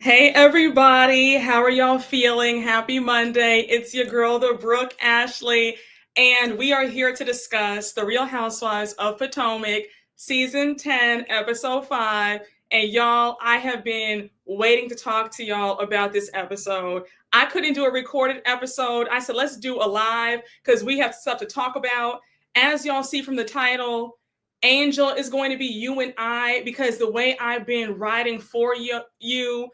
Hey everybody, how are y'all feeling? Happy Monday. It's your girl, the Brooke Ashley, and we are here to discuss The Real Housewives of Potomac, Season 10, Episode 5. And y'all, I have been waiting to talk to y'all about this episode. I couldn't do a recorded episode. I said, let's do a live because we have stuff to talk about. As y'all see from the title, Angel is going to be you and I, because the way I've been writing for you,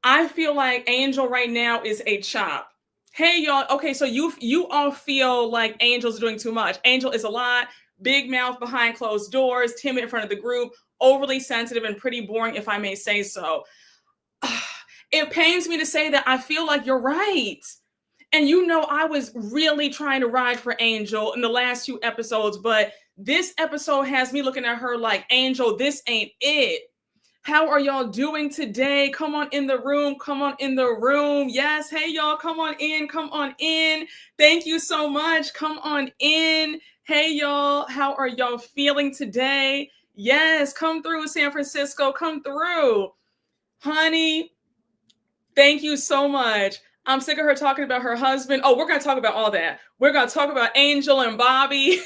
I feel like Angel right now is a chop. Hey y'all, okay, so you all feel like Angel's doing too much. Angel is a lot, big mouth behind closed doors, timid in front of the group, overly sensitive and pretty boring, if I may say so. It pains me to say that I feel like you're right. And you know, I was really trying to ride for Angel in the last few episodes, but this episode has me looking at her like, Angel, this ain't it. How are y'all doing today? Come on in the room. Come on in the room. Yes. Hey, y'all. Come on in. Come on in. Thank you so much. Come on in. Hey, y'all. How are y'all feeling today? Yes. Come through, San Francisco. Come through. Honey, thank you so much. I'm sick of her talking about her husband. Oh, we're going to talk about all that. We're going to talk about Angel and Bobby.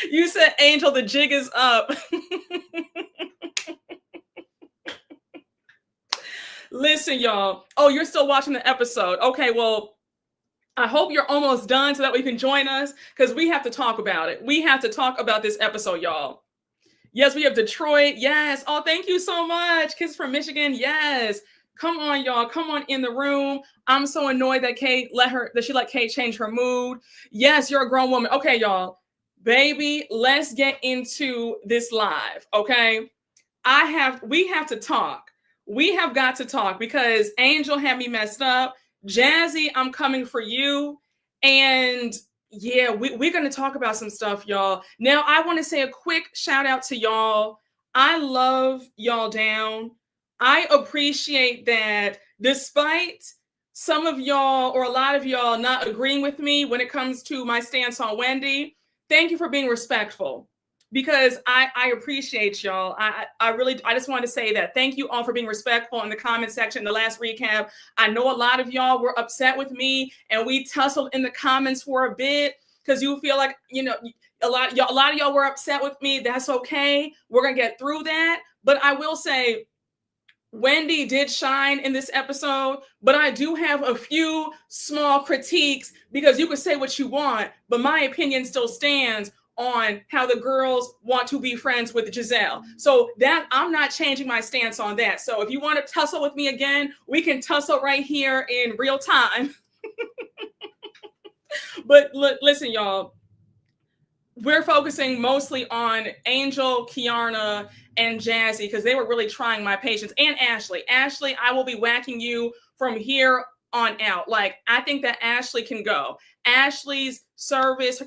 You said, Angel, the jig is up. Listen, y'all. Oh, you're still watching the episode. Okay, well, I hope you're almost done so that we can join us, because we have to talk about it. We have to talk about this episode, y'all. Yes, we have Detroit. Yes. Oh, thank you so much. Kids from Michigan. Yes. Come on, y'all. Come on in the room. I'm so annoyed that she let Kate change her mood. Yes, you're a grown woman. Okay, y'all. Baby, let's get into this live. Okay. We have to talk. We have got to talk because Angel had me messed up. Jazzy, I'm coming for you. And yeah, we're going to talk about some stuff, y'all. Now, I want to say a quick shout out to y'all. I love y'all down. I appreciate that despite some of y'all or a lot of y'all not agreeing with me when it comes to my stance on Wendy, thank you for being respectful. Because I appreciate y'all. I just wanted to say that. Thank you all for being respectful in the comment section. In the last recap, I know a lot of y'all were upset with me and we tussled in the comments for a bit because you feel like, you know, a lot of y'all were upset with me. That's okay. We're going to get through that. But I will say, Wendy did shine in this episode, but I do have a few small critiques because you can say what you want, but my opinion still stands on how the girls want to be friends with Giselle. So that I'm not changing my stance on that. So if you want to tussle with me again, we can tussle right here in real time. But listen, y'all, we're focusing mostly on Angel, Keiarna, and Jazzy because they were really trying my patience. And Ashley. Ashley, I will be whacking you from here on out. Like, I think that Ashley can go. Ashley's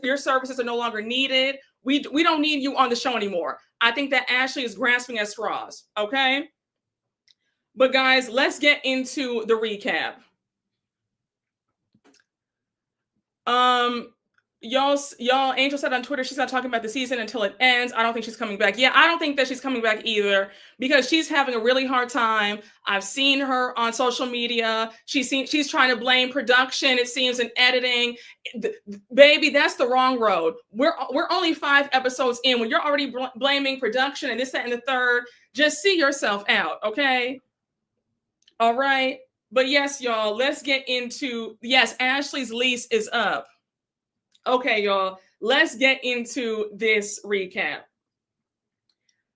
your services are no longer needed. We don't need you on the show anymore. I think that Ashley is grasping at straws. Okay? But guys, let's get into the recap. Y'all, Angel said on Twitter she's not talking about the season until it ends. I don't think she's coming back. Yeah, I don't think that she's coming back either because she's having a really hard time. I've seen her on social media. She's trying to blame production, it seems, and editing. Baby, that's the wrong road. We're only 5 episodes in when you're already blaming production and this, that, and the third. Just see yourself out, okay? All right. But yes, y'all, let's get into, yes, Ashley's lease is up. Okay, y'all, let's get into this recap.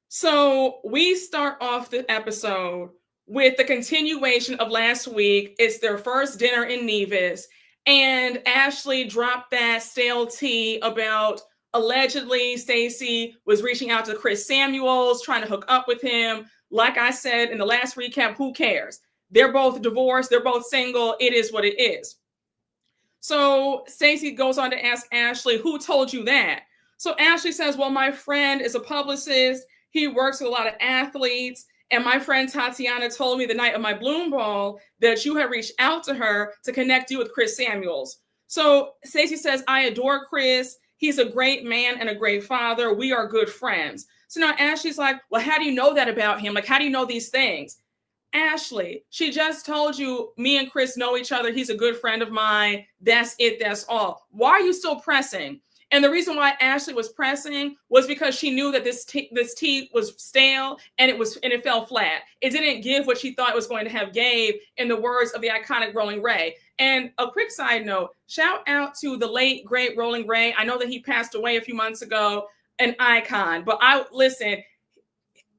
So we start off the episode with the continuation of last week. It's their first dinner in Nevis, and Ashley dropped that stale tea about allegedly Stacey was reaching out to Chris Samuels, trying to hook up with him. Like I said in the last recap, who cares? They're both divorced. They're both single. It is what it is. So Stacey goes on to ask Ashley, who told you that? So Ashley says, well, my friend is a publicist. He works with a lot of athletes. And my friend Tatiana told me the night of my Bloom Ball that you had reached out to her to connect you with Chris Samuels. So Stacey says, I adore Chris. He's a great man and a great father. We are good friends. So now Ashley's like, well, how do you know that about him? Like, how do you know these things? Ashley, she just told you me and Chris know each other. He's a good friend of mine. That's it. That's all. Why are you still pressing? And the reason why Ashley was pressing was because she knew that this tea was stale and it fell flat. It didn't give what she thought it was going to have gave, in the words of the iconic Rolling Ray. And a quick side note, shout out to the late great Rolling Ray. I know that he passed away a few months ago, an icon. But listen,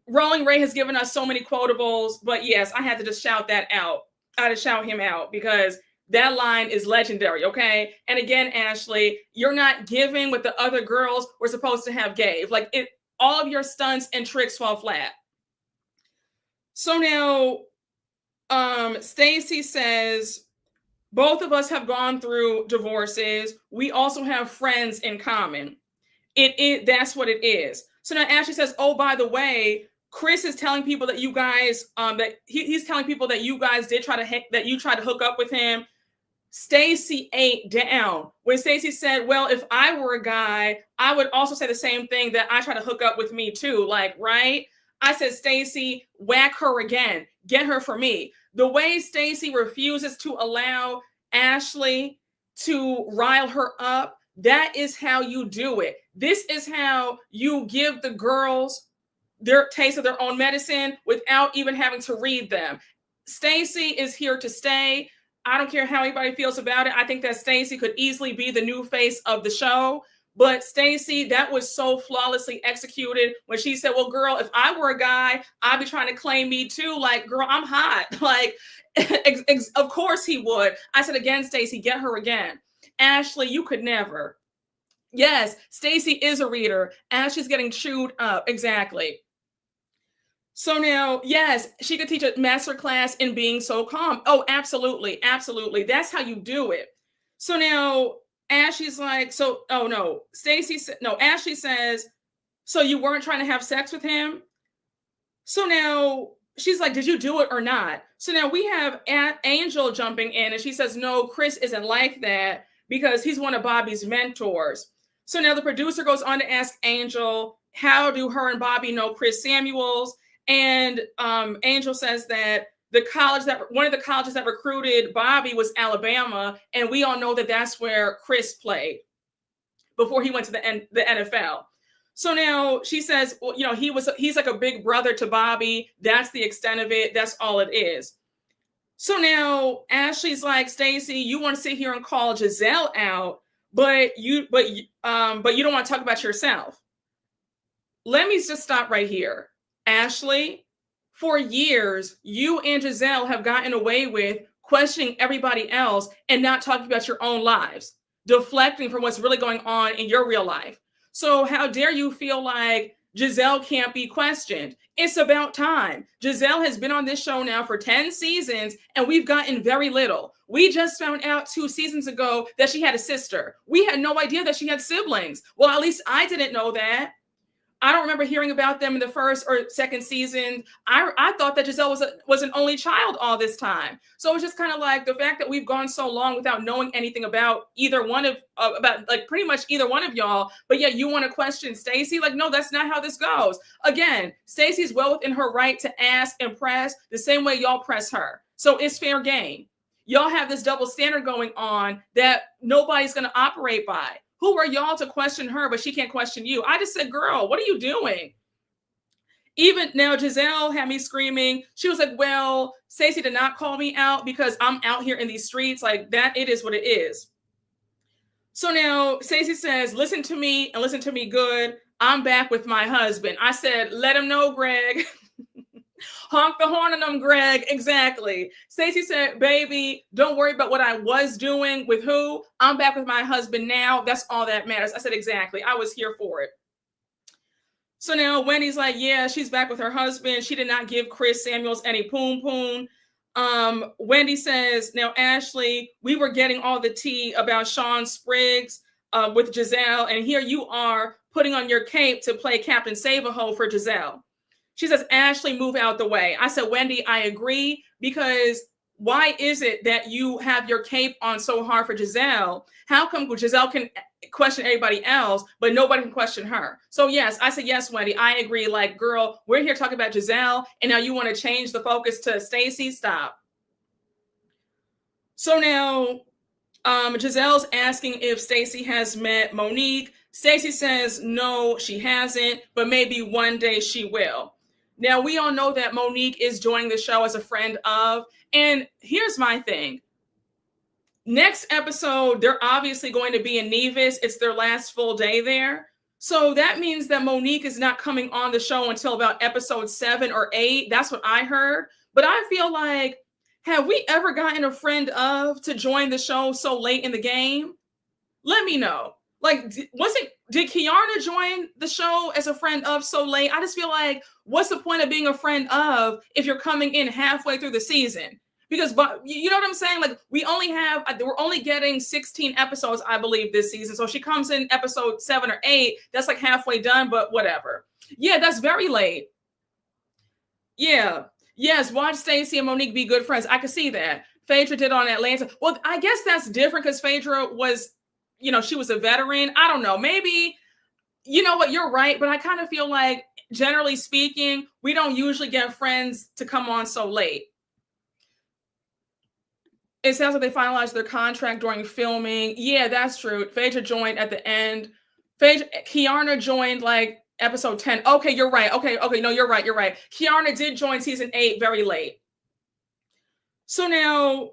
Rolling Ray has given us so many quotables. But yes, I had to just shout that out. I had to shout him out because that line is legendary, okay? And again, Ashley, you're not giving what the other girls were supposed to have gave. Like, all of your stunts and tricks fall flat. So now, Stacey says, both of us have gone through divorces. We also have friends in common. That's what it is. So now Ashley says, oh, by the way, Chris is telling people that you guys, that he's telling people that you guys did that you tried to hook up with him. Stacey ate down when Stacey said, well, if I were a guy, I would also say the same thing, that I try to hook up with me too. Like, right? I said, Stacey, whack her again. Get her for me. The way Stacey refuses to allow Ashley to rile her up, that is how you do it. This is how you give the girls their taste of their own medicine without even having to read them. Stacey is here to stay. I don't care how anybody feels about it. I think that Stacey could easily be the new face of the show. But Stacey, that was so flawlessly executed when she said, well, girl, if I were a guy, I'd be trying to claim me too. Like, girl, I'm hot. Like, of course he would. I said, again, Stacey, get her again. Ashley, you could never. Yes, Stacey is a reader. Ashley's getting chewed up. Exactly. So now, yes, she could teach a masterclass in being so calm. Oh, absolutely. Absolutely. That's how you do it. So now Ashley's like, Ashley says, so you weren't trying to have sex with him? So now she's like, did you do it or not? So now we have Angel jumping in and she says, no, Chris isn't like that because he's one of Bobby's mentors. So now the producer goes on to ask Angel, how do her and Bobby know Chris Samuels? And Angel says that one of the colleges that recruited Bobby was Alabama, and we all know that that's where Chris played before he went to the NFL. So now she says, well, you know, he's like a big brother to Bobby. That's the extent of it. That's all it is. So now Ashley's like, Stacey, you want to sit here and call Giselle out, but you don't want to talk about yourself. Let me just stop right here. Ashley, for years, you and Giselle have gotten away with questioning everybody else and not talking about your own lives, deflecting from what's really going on in your real life. So how dare you feel like Giselle can't be questioned? It's about time. Giselle has been on this show now for 10 seasons, and we've gotten very little. We just found out 2 seasons ago that she had a sister. We had no idea that she had siblings. Well, at least I didn't know that. I don't remember hearing about them in the first or second season. I thought that Giselle was an only child all this time. So it's just kind of like the fact that we've gone so long without knowing anything about pretty much either one of y'all, but yet you want to question Stacey? Like, no, that's not how this goes. Again, Stacey's well within her right to ask and press the same way y'all press her. So it's fair game. Y'all have this double standard going on that nobody's going to operate by. Who are y'all to question her, but she can't question you? I just said, girl, what are you doing? Even now, Giselle had me screaming. She was like, well, Stacey did not call me out because I'm out here in these streets. Like that, it is what it is. So now Stacey says, listen to me and listen to me good. I'm back with my husband. I said, let him know, Greg. Honk the horn on them, Greg. Exactly. Stacey said, baby, don't worry about what I was doing with who. I'm back with my husband now. That's all that matters. I said, exactly. I was here for it. So now Wendy's like, yeah, she's back with her husband. She did not give Chris Samuels any poon poon. Wendy says, now, Ashley, we were getting all the tea about Sean Spriggs with Giselle. And here you are putting on your cape to play Captain Save-A-Ho for Giselle. She says, Ashley, move out the way. I said, Wendy, I agree, because why is it that you have your cape on so hard for Giselle? How come Giselle can question everybody else, but nobody can question her? So yes, I said, yes, Wendy, I agree. Like, girl, we're here talking about Giselle, and now you want to change the focus to Stacey? Stop. So now Giselle's asking if Stacey has met Monique. Stacey says no, she hasn't, but maybe one day she will. Now, we all know that Monique is joining the show as a friend of, and here's my thing. Next episode, they're obviously going to be in Nevis. It's their last full day there. So that means that Monique is not coming on the show until about episode 7 or 8. That's what I heard. But I feel like, have we ever gotten a friend of to join the show so late in the game? Let me know. Like, did Keiarna join the show as a friend of so late? I just feel like, what's the point of being a friend of if you're coming in halfway through the season? Because, but you know what I'm saying? Like, we're only getting 16 episodes, I believe, this season. So she comes in episode 7 or 8. That's like halfway done, but whatever. Yeah, that's very late. Yeah. Yes, watch Stacey and Monique be good friends. I could see that. Phaedra did on Atlanta. Well, I guess that's different because Phaedra was, she was a veteran. I don't know. Maybe, you know what? You're right. But I kind of feel like, generally speaking, we don't usually get friends to come on so late. It sounds like they finalized their contract during filming. Yeah, that's true. Phaedra joined at the end. Keiarna joined like episode 10. Okay, you're right. Okay, no, you're right. Keiarna did join season 8 very late. So now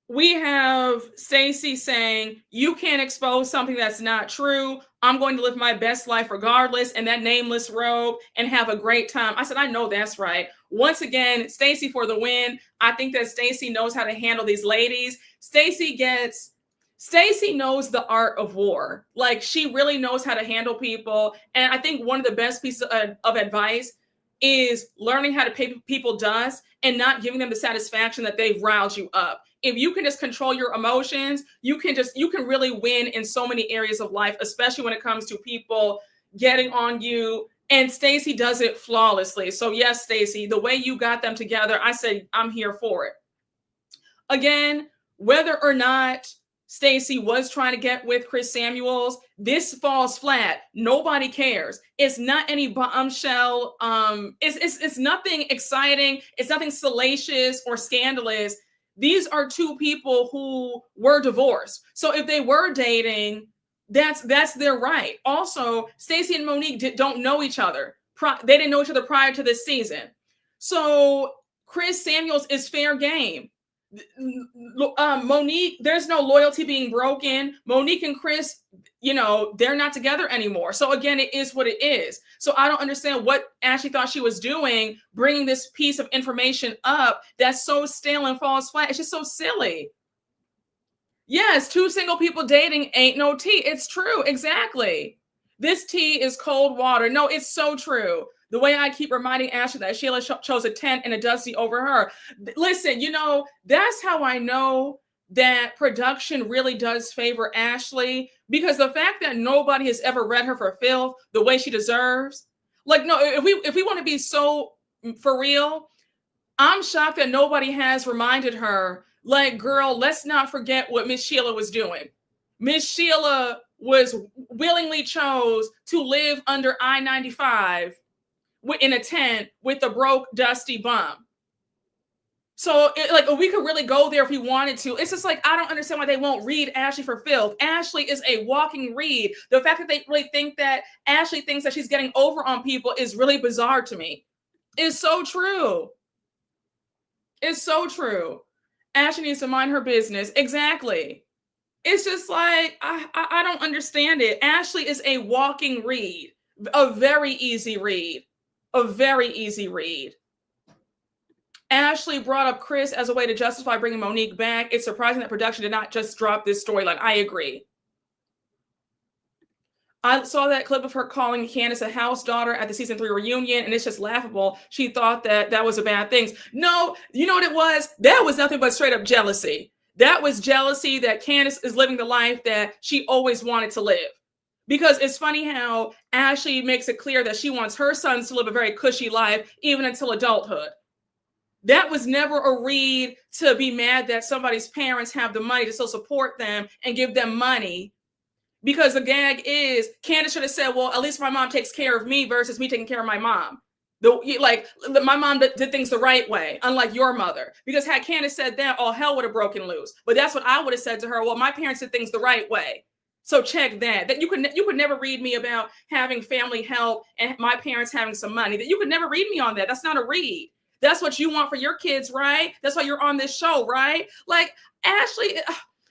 we have Stacey saying, you can't expose something that's not true. I'm going to live my best life regardless, and that nameless rogue, and have a great time. I said, I know that's right. Once again, Stacey for the win. I think that Stacey knows how to handle these ladies. Stacey knows the art of war. Like, she really knows how to handle people. And I think one of the best pieces of advice is learning how to pay people dust and not giving them the satisfaction that they've riled you up. If you can just control your emotions, you can really win in so many areas of life, especially when it comes to people getting on you. And Stacey does it flawlessly. So yes, Stacey, the way you got them together, I said, I'm here for it. Again, whether or not Stacey was trying to get with Chris Samuels, this falls flat. Nobody cares. It's not any bombshell. It's nothing exciting. It's nothing salacious or scandalous. These are two people who were divorced. So if they were dating, that's their right. Also, Stacey and Monique don't know each other. They didn't know each other prior to this season. So Chris Samuels is fair game. Monique, there's no loyalty being broken. Monique and Chris, they're not together anymore. So again, it is what it is. So I don't understand what Ashley thought she was doing, bringing this piece of information up that's so stale and falls flat. It's just so silly. Yes, 2 single people dating ain't no tea. It's true. Exactly. This tea is cold water. No, it's so true. The way I keep reminding Ashley that Sheila chose a 10 and a Dusty over her. Listen, that's how I know that production really does favor Ashley, because the fact that nobody has ever read her for filth the way she deserves. Like, no, if we want to be so for real, I'm shocked that nobody has reminded her, like, girl, let's not forget what Miss Sheila was doing. Miss Sheila willingly chose to live under I-95 in a tent with a broke, dusty bum. So, we could really go there if we wanted to. It's just like, I don't understand why they won't read Ashley for filth. Ashley is a walking read. The fact that they really think that Ashley thinks that she's getting over on people is really bizarre to me. It's so true. It's so true. Ashley needs to mind her business. Exactly. It's just like, I don't understand it. Ashley is a walking read. A very easy read. A very easy read. Ashley brought up Chris as a way to justify bringing Monique back. It's surprising that production did not just drop this storyline. I agree. I saw that clip of her calling Candace a house daughter at the season 3 reunion, and it's just laughable. She thought that was a bad thing. No, you know what it was? That was nothing but straight up jealousy. That was jealousy that Candace is living the life that she always wanted to live. Because it's funny how Ashley makes it clear that she wants her sons to live a very cushy life, even until adulthood. That was never a read to be mad that somebody's parents have the money to still support them and give them money. Because the gag is, Candace should have said, well, at least my mom takes care of me versus me taking care of my mom. My mom did things the right way, unlike your mother. Because had Candace said that, all hell would have broken loose. But that's what I would have said to her. Well, my parents did things the right way. So check that. That you could never read me about having family help and my parents having some money. That you could never read me on that. That's not a read. That's what you want for your kids, right? That's why you're on this show, right? Like, Ashley,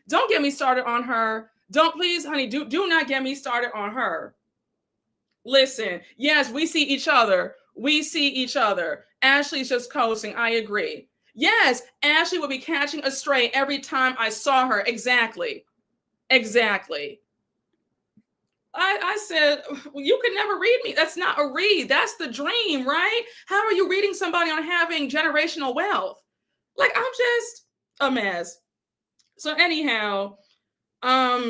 don't get me started on her. Don't, please, honey, do not get me started on her. Listen, yes, we see each other. We see each other. Ashley's just coasting. I agree. Yes, Ashley would be catching a stray every time I saw her. Exactly. I said, you could never read me. That's not a read. That's the dream, right? How are you reading somebody on having generational wealth? Like, I'm just a mess. So anyhow,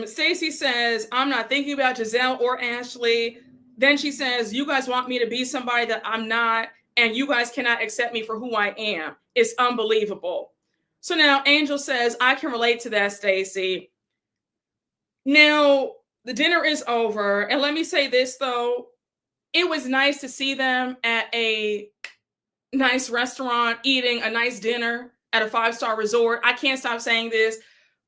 Stacey says, I'm not thinking about Gizelle or Ashley. Then she says, you guys want me to be somebody that I'm not, and you guys cannot accept me for who I am. It's unbelievable. So now Angel says, I can relate to that, Stacey. Now, the dinner is over. And let me say this, though. It was nice to see them at a nice restaurant, eating a nice dinner at a 5-star resort. I can't stop saying this.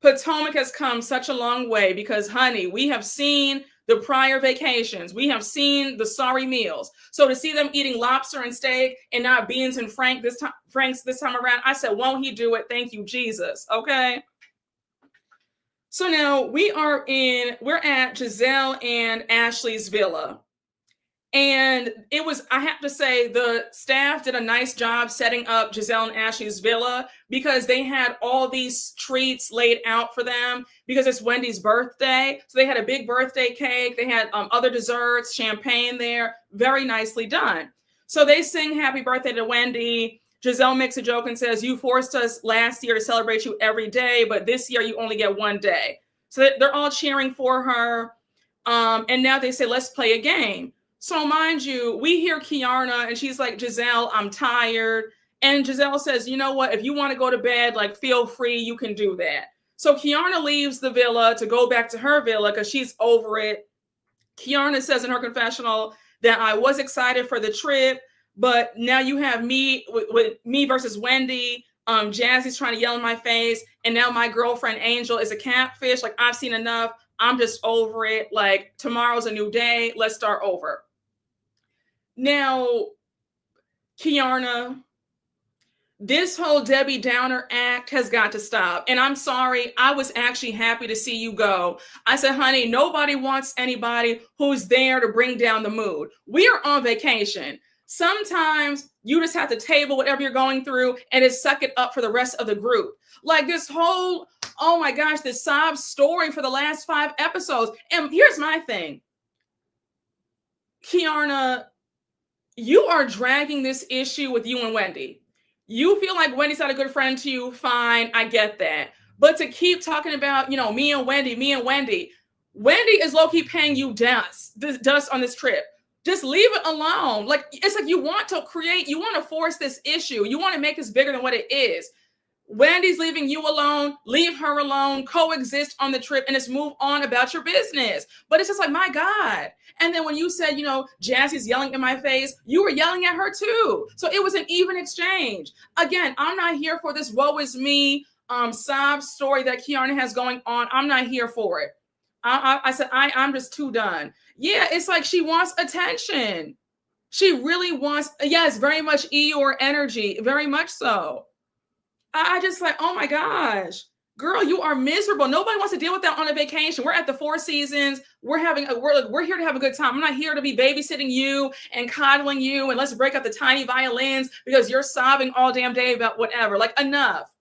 Potomac has come such a long way because, honey, we have seen the prior vacations. We have seen the sorry meals. So to see them eating lobster and steak and not beans and Franks this time around, I said, won't he do it? Thank you, Jesus. Okay. So now we're at Gizelle and Ashley's villa. And it was, I have to say, the staff did a nice job setting up Gizelle and Ashley's villa because they had all these treats laid out for them because it's Wendy's birthday. So they had a big birthday cake. They had other desserts, champagne there, very nicely done. So they sing happy birthday to Wendy. Gizelle makes a joke and says, you forced us last year to celebrate you every day, but this year you only get one day. So they're all cheering for her. And now they say, let's play a game. So mind you, we hear Keiarna and she's like, Gizelle, I'm tired. And Gizelle says, you know what? If you want to go to bed, like, feel free, you can do that. So Keiarna leaves the villa to go back to her villa because she's over it. Keiarna says in her confessional that I was excited for the trip, but now you have me with me versus Wendy. Jazzy's trying to yell in my face. And now my girlfriend Angel is a catfish. Like, I've seen enough. I'm just over it. Like, tomorrow's a new day. Let's start over. Now, Keiarna, this whole Debbie Downer act has got to stop. And I'm sorry, I was actually happy to see you go. I said, honey, nobody wants anybody who's there to bring down the mood. We are on vacation. Sometimes you just have to table whatever you're going through and just suck it up for the rest of the group. Like this whole, oh my gosh, this sob story for the last 5 episodes. And here's my thing. Keiarna, you are dragging this issue with you and Wendy. You feel like Wendy's not a good friend to you. Fine, I get that. But to keep talking about, me and Wendy, Wendy is low-key paying you dust on this trip. Just leave it alone. Like, it's like you want to force this issue. You want to make this bigger than what it is. Wendy's leaving you alone, leave her alone, coexist on the trip, and just move on about your business. But it's just like, my God. And then when you said, Jazzy's yelling in my face, you were yelling at her too. So it was an even exchange. Again, I'm not here for this woe is me sob story that Keiarna has going on. I'm not here for it. I said, I'm just too done. Yeah, it's like she wants attention. She really wants, yes, very much Eeyore energy, very much so. I just like, oh my gosh, girl, you are miserable. Nobody wants to deal with that on a vacation. We're at the Four Seasons. We're here to have a good time. I'm not here to be babysitting you and coddling you and let's break up the tiny violins because you're sobbing all damn day about whatever. Like, enough.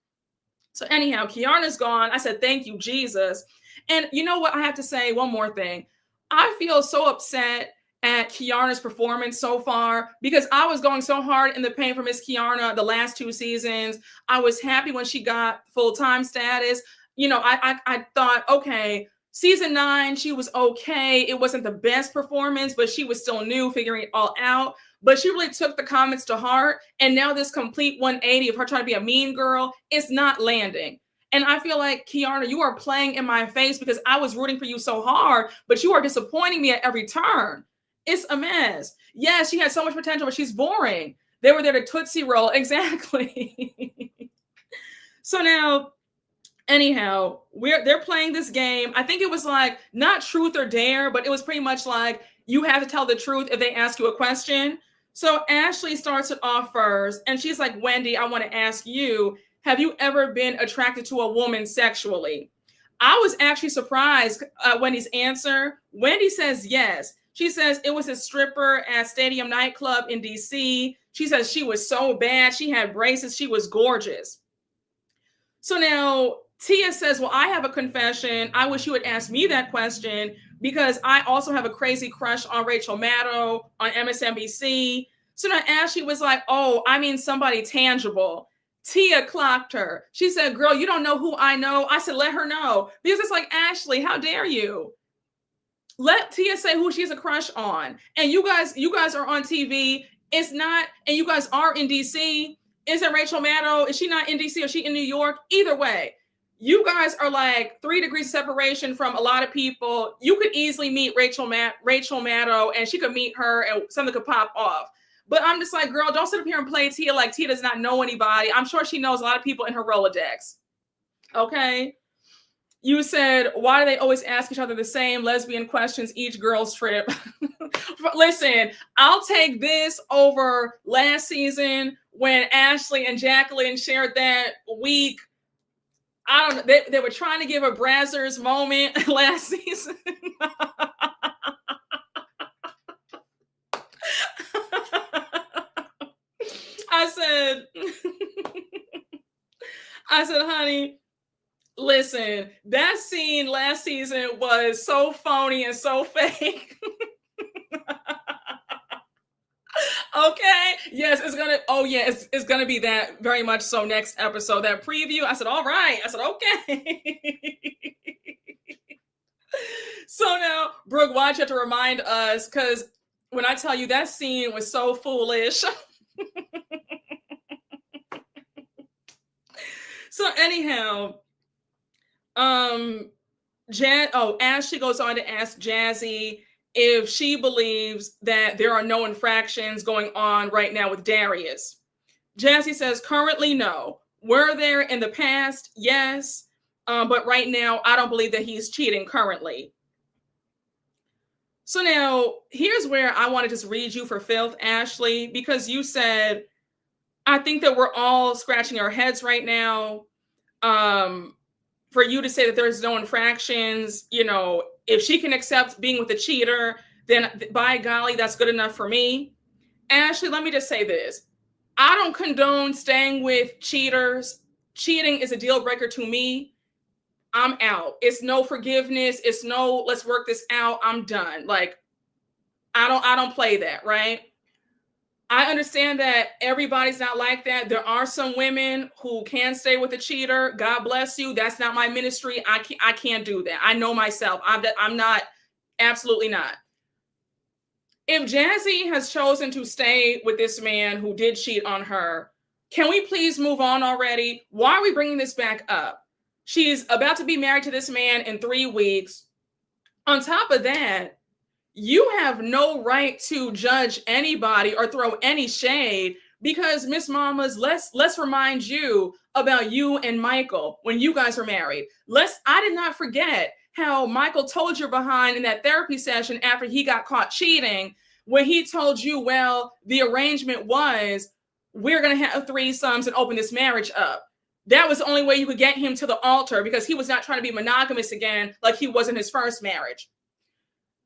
So anyhow, Keiarna's gone. I said, thank you, Jesus. And you know what? I have to say one more thing. I feel so upset at Keiarna's performance so far because I was going so hard in the paint for Miss Keiarna the last 2 seasons. I was happy when she got full-time status. I thought, okay, season 9, she was okay. It wasn't the best performance, but she was still new, figuring it all out. but she really took the comments to heart. And now this complete 180 of her trying to be a mean girl is not landing. And I feel like, Keiarna, you are playing in my face because I was rooting for you so hard, but you are disappointing me at every turn. It's a mess. Yes, she had so much potential, but she's boring. They were there to Tootsie Roll. Exactly. So now, anyhow, they're playing this game. I think it was like not truth or dare, but it was pretty much like you have to tell the truth if they ask you a question. So Ashley starts it off first, and she's like, Wendy, I want to ask you, have you ever been attracted to a woman sexually? I was actually surprised at Wendy's answer. Wendy says yes. She says it was a stripper at Stadium nightclub in DC. She says she was so bad. She had braces. She was gorgeous. So now Tia says, well, I have a confession. I wish you would ask me that question because I also have a crazy crush on Rachel Maddow on MSNBC. So now Ashley was like, oh, I mean somebody tangible. Tia clocked her. She said, girl, you don't know who I know. I said, let her know. Because it's like, Ashley, how dare you? Let Tia say who she's a crush on. And you guys are on TV. It's not, and you guys are in DC. Is it Rachel Maddow? Is she not in DC or is she in New York? Either way, you guys are like 3 degrees separation from a lot of people. You could easily meet Rachel Maddow and she could meet her and something could pop off. But I'm just like, girl, don't sit up here and play Tia like Tia does not know anybody. I'm sure she knows a lot of people in her Rolodex. Okay. You said, why do they always ask each other the same lesbian questions each girl's trip? Listen, I'll take this over last season when Ashley and Jacqueline shared that week. I don't know. They were trying to give a Brazzers moment last season. I said, honey, listen, that scene last season was so phony and so fake. Okay. Yes, it's gonna be that very much so next episode. That preview. I said, all right. I said, okay. So now, Brooke, why'd you have to remind us? Because when I tell you that scene was so foolish. So anyhow, Ashley goes on to ask Jazzy if she believes that there are no infractions going on right now with Darius. Jazzy says, currently, no. Were there in the past? Yes. But right now, I don't believe that he's cheating currently. So now, here's where I want to just read you for filth, Ashley, because you said, I think that we're all scratching our heads right now. For you to say that there's no infractions, if she can accept being with a cheater, then by golly, that's good enough for me. Ashley, let me just say this. I don't condone staying with cheaters. Cheating is a deal breaker to me. I'm out. It's no forgiveness. It's no, let's work this out. I'm done. Like, I don't play that, right? I understand that everybody's not like that. There are some women who can stay with a cheater. God bless you. That's not my ministry. I can't do that. I know myself. I'm not, absolutely not. If Jazzy has chosen to stay with this man who did cheat on her, can we please move on already? Why are we bringing this back up? She's about to be married to this man in 3 weeks. On top of that, you have no right to judge anybody or throw any shade because Miss Mamas, let's remind you about you and Michael when you guys were married. I did not forget how Michael told you behind in that therapy session after he got caught cheating, when he told you, well, the arrangement was we're going to have threesomes and open this marriage up. That was the only way you could get him to the altar because he was not trying to be monogamous again like he was in his first marriage.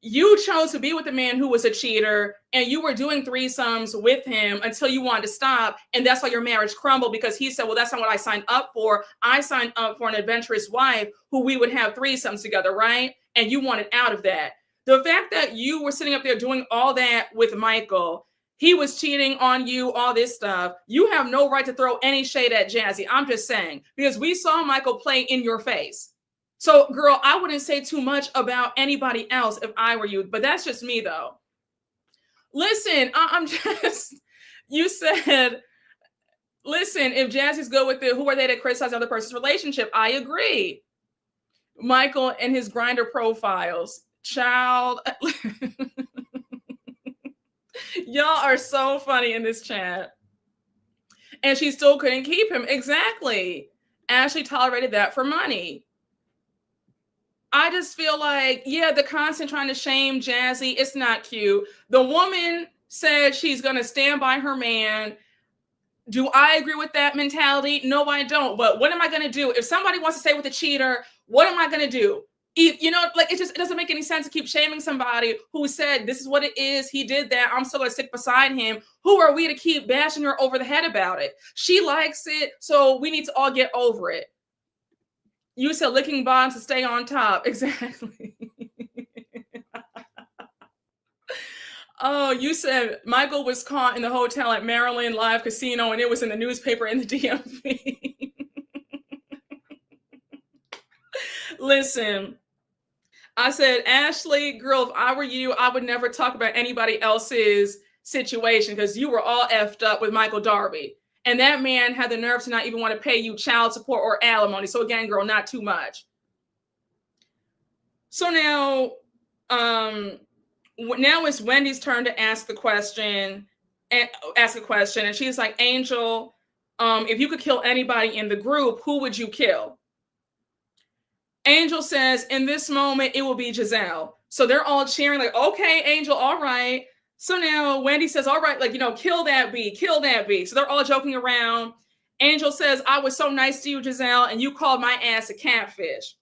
You chose to be with a man who was a cheater and you were doing threesomes with him until you wanted to stop. And that's why your marriage crumbled because he said, well, that's not what I signed up for. I signed up for an adventurous wife who we would have threesomes together, right? And you wanted out of that. The fact that you were sitting up there doing all that with Michael, he was cheating on you, all this stuff. You have no right to throw any shade at Jazzy. I'm just saying, because we saw Michael play in your face. So, girl, I wouldn't say too much about anybody else if I were you, but that's just me, though. Listen, I'm just, you said, listen, if Jazzy's good with it, who are they to criticize another person's relationship? I agree. Michael and his grinder profiles. Child. Y'all are so funny in this chat. And she still couldn't keep him. Exactly. Ashley tolerated that for money. I just feel like, yeah, the constant trying to shame Jazzy, it's not cute. The woman said she's going to stand by her man. Do I agree with that mentality? No, I don't. But what am I going to do? If somebody wants to stay with a cheater, what am I going to do? You know, like, it doesn't make any sense to keep shaming somebody who said, this is what it is. He did that. I'm still going to stick beside him. Who are we to keep bashing her over the head about it? She likes it. So we need to all get over it. You said licking bottoms to stay on top. Exactly. Oh, you said Michael was caught in the hotel at Maryland Live Casino and it was in the newspaper in the DMV. Listen, I said, Ashley, girl, if I were you, I would never talk about anybody else's situation because you were all effed up with Michael Darby. And that man had the nerve to not even want to pay you child support or alimony. So again, girl, not too much. So now it's Wendy's turn to ask a question. And she's like, Angel, if you could kill anybody in the group, who would you kill? Angel says, in this moment, it will be Giselle. So they're all cheering like, okay, Angel, all right. So now Wendy says, all right, like, you know, kill that bee, kill that bee. So they're all joking around. Angel says, I was so nice to you, Giselle, and you called my ass a catfish.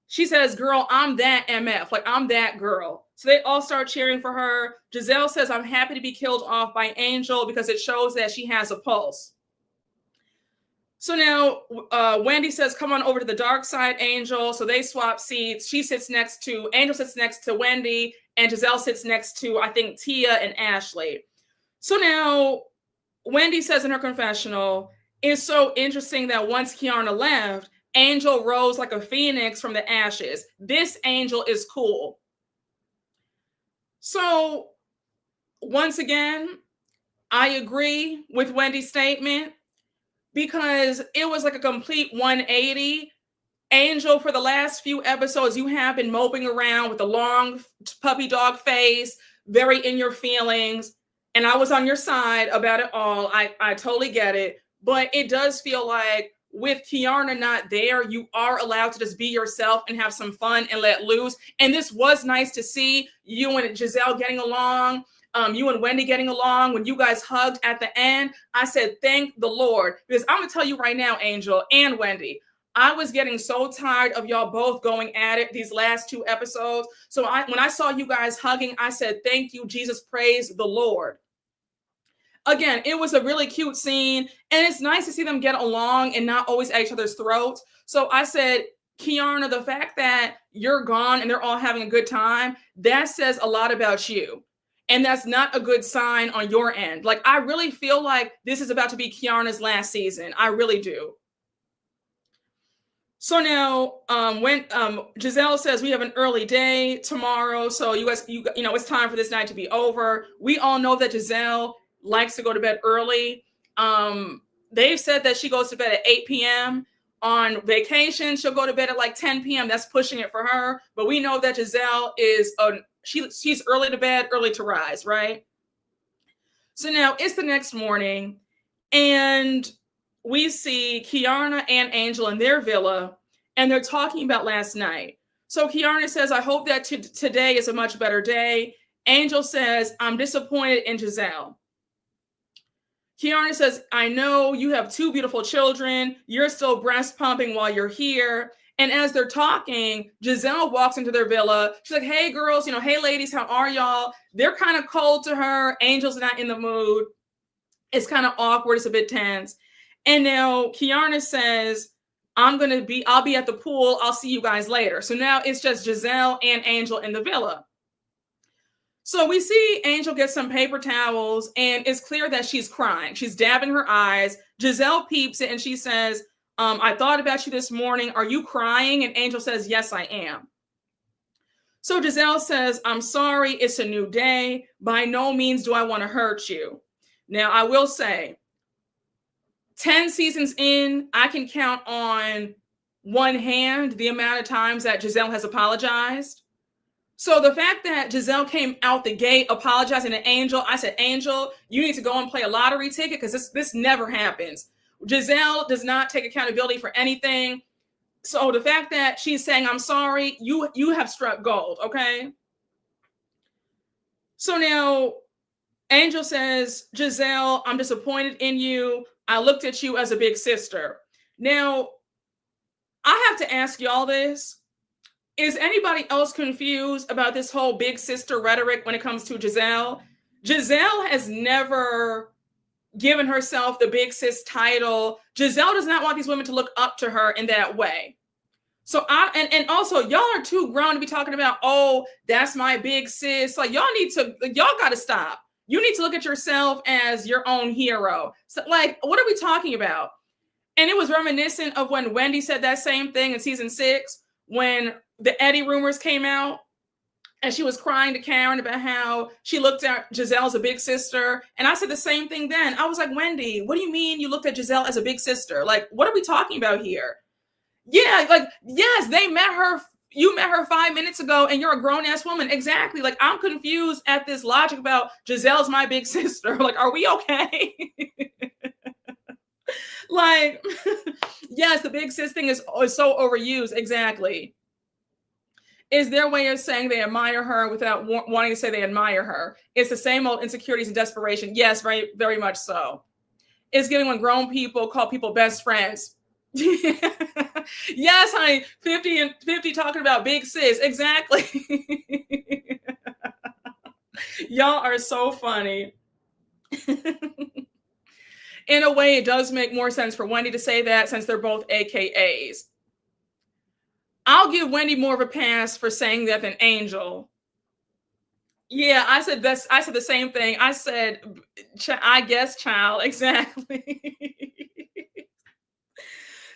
She says, girl, I'm that MF, like I'm that girl. So they all start cheering for her. Giselle says, I'm happy to be killed off by Angel because it shows that she has a pulse. So now Wendy says, come on over to the dark side, Angel. So they swap seats. Angel sits next to Wendy, and Giselle sits next to, I think, Tia and Ashley. So now Wendy says in her confessional, it's so interesting that once Keiarna left, Angel rose like a phoenix from the ashes. This Angel is cool. So once again, I agree with Wendy's statement because it was like a complete 180. Angel, for the last few episodes, you have been moping around with a long puppy dog face, very in your feelings. And I was on your side about it all. I totally get it. But it does feel like with Keiarna not there, you are allowed to just be yourself and have some fun and let loose. And this was nice to see you and Giselle getting along. You and Wendy getting along. When you guys hugged at the end, I said, thank the Lord. Because I'm going to tell you right now, Angel and Wendy, I was getting so tired of y'all both going at it these last two episodes. So when I saw you guys hugging, I said, thank you, Jesus, praise the Lord. Again, it was a really cute scene. And it's nice to see them get along and not always at each other's throats. So I said, Keiarna, the fact that you're gone and they're all having a good time, that says a lot about you. And that's not a good sign on your end. Like, I really feel like this is about to be Keiarna's last season. I really do. So now, when Giselle says we have an early day tomorrow, so you guys, it's time for this night to be over. We all know that Giselle likes to go to bed early. They've said that she goes to bed at 8 p.m. On vacation, she'll go to bed at like 10 p.m. That's pushing it for her. But we know that Giselle is she's early to bed, early to rise, right? So now it's the next morning, and we see Keiarna and Angel in their villa, and they're talking about last night. So Keiarna says, I hope that today is a much better day. Angel says, I'm disappointed in Giselle. Keiarna says, I know you have two beautiful children. You're still breast pumping while you're here. And as they're talking, Giselle walks into their villa. She's like, hey, girls, hey, ladies, how are y'all? They're kind of cold to her. Angel's not in the mood. It's kind of awkward. It's a bit tense. And now Keiarna says, I'll be at the pool. I'll see you guys later. So now it's just Giselle and Angel in the villa. So we see Angel get some paper towels, and it's clear that she's crying. She's dabbing her eyes. Giselle peeps it, and she says, I thought about you this morning. Are you crying? And Angel says, yes, I am. So Giselle says, I'm sorry, it's a new day. By no means do I want to hurt you. Now, I will say, 10 seasons in, I can count on one hand the amount of times that Giselle has apologized. So the fact that Giselle came out the gate apologizing to Angel, I said, Angel, you need to go and play a lottery ticket because this never happens. Giselle does not take accountability for anything. So the fact that she's saying, I'm sorry, you have struck gold, okay? So now Angel says, Giselle, I'm disappointed in you. I looked at you as a big sister. Now, I have to ask y'all this. Is anybody else confused about this whole big sister rhetoric when it comes to Giselle? Giselle has never given herself the big sis title. Giselle does not want these women to look up to her in that way. So and also y'all are too grown to be talking about, oh, that's my big sis. Like y'all got to stop. You need to look at yourself as your own hero. So like, what are we talking about? And it was reminiscent of when Wendy said that same thing in season 6, when the Eddie rumors came out. And she was crying to Karen about how she looked at Giselle as a big sister. And I said the same thing then. I was like, Wendy, what do you mean you looked at Giselle as a big sister? Like, what are we talking about here? Yeah, like, yes, you met her 5 minutes ago and you're a grown-ass woman. Exactly. Like, I'm confused at this logic about Giselle's my big sister. Like, are we okay? Like, yes, the big sis thing is so overused. Exactly. Is their way of saying they admire her without wanting to say they admire her. It's the same old insecurities and desperation. Yes, very, very much so. It's giving when grown people call people best friends. Yes, honey, 50 and 50 talking about big sis. Exactly. Y'all are so funny. In a way, it does make more sense for Wendy to say that since they're both AKAs. I'll give Wendy more of a pass for saying that than Angel. Yeah, I said the same thing. I said, I guess, child. Exactly.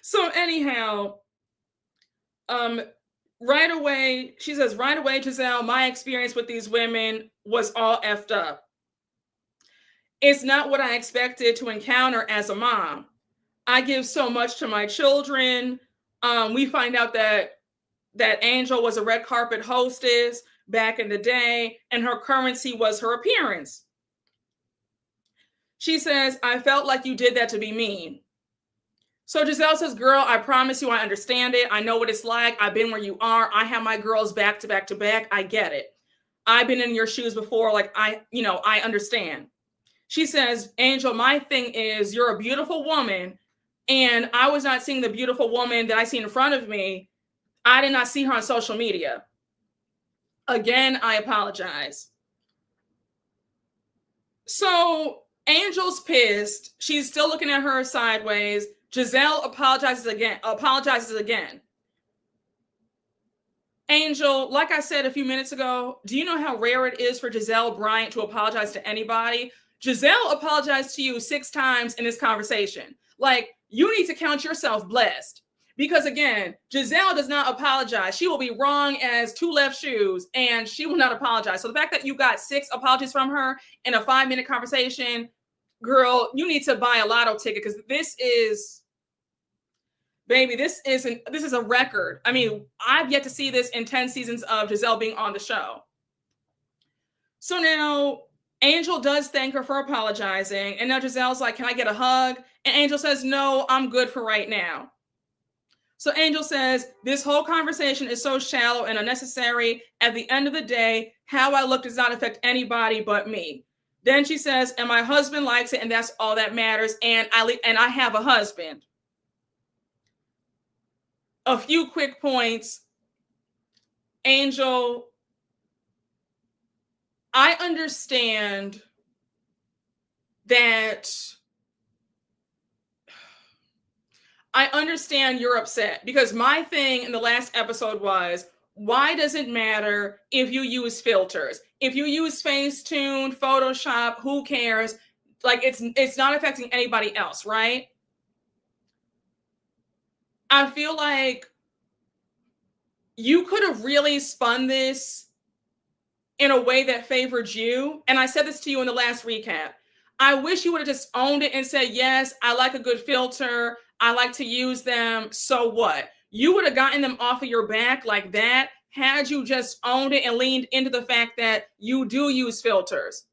So anyhow, right away, she says, right away, Giselle, my experience with these women was all effed up. It's not what I expected to encounter as a mom. I give so much to my children. We find out that Angel was a red carpet hostess back in the day, and her currency was her appearance. She says, I felt like you did that to be mean. So Giselle says, girl, I promise you I understand it. I know what it's like. I've been where you are. I have my girls back to back to back. I get it. I've been in your shoes before. Like, I understand. She says, Angel, my thing is you're a beautiful woman, and I was not seeing the beautiful woman that I see in front of me. I did not see her on social media. Again, I apologize. So Angel's pissed. She's still looking at her sideways. Giselle apologizes again. Angel, like I said a few minutes ago, do you know how rare it is for Giselle Bryant to apologize to anybody? Giselle apologized to you 6 times in this conversation. Like, you need to count yourself blessed. Because again, Giselle does not apologize. She will be wrong as 2 left shoes and she will not apologize. So the fact that you got 6 apologies from her in a 5-minute conversation, girl, you need to buy a lotto ticket because this is a record. I mean, I've yet to see this in 10 seasons of Giselle being on the show. So now Angel does thank her for apologizing. And now Giselle's like, can I get a hug? And Angel says, no, I'm good for right now. So Angel says, this whole conversation is so shallow and unnecessary. At the end of the day, how I look does not affect anybody but me. Then she says, and my husband likes it, and that's all that matters. And I have a husband. A few quick points. Angel, I understand that. I understand you're upset because my thing in the last episode was, why does it matter if you use filters? If you use Facetune, Photoshop, who cares? Like, it's not affecting anybody else, right? I feel like you could have really spun this in a way that favored you. And I said this to you in the last recap. I wish you would have just owned it and said, yes, I like a good filter. I like to use them. So what? You would have gotten them off of your back like that had you just owned it and leaned into the fact that you do use filters.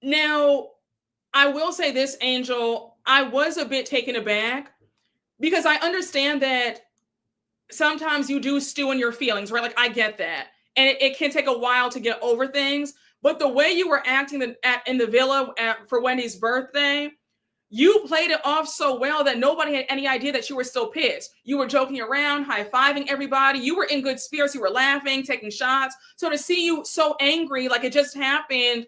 Now, I will say this, Angel, I was a bit taken aback because I understand that sometimes you do stew in your feelings, right? Like, I get that. And it can take a while to get over things. But the way you were acting in the villa for Wendy's birthday, you played it off so well that nobody had any idea that you were still pissed. You were joking around, high-fiving everybody. You were in good spirits. You were laughing, taking shots. So to see you so angry, like it just happened,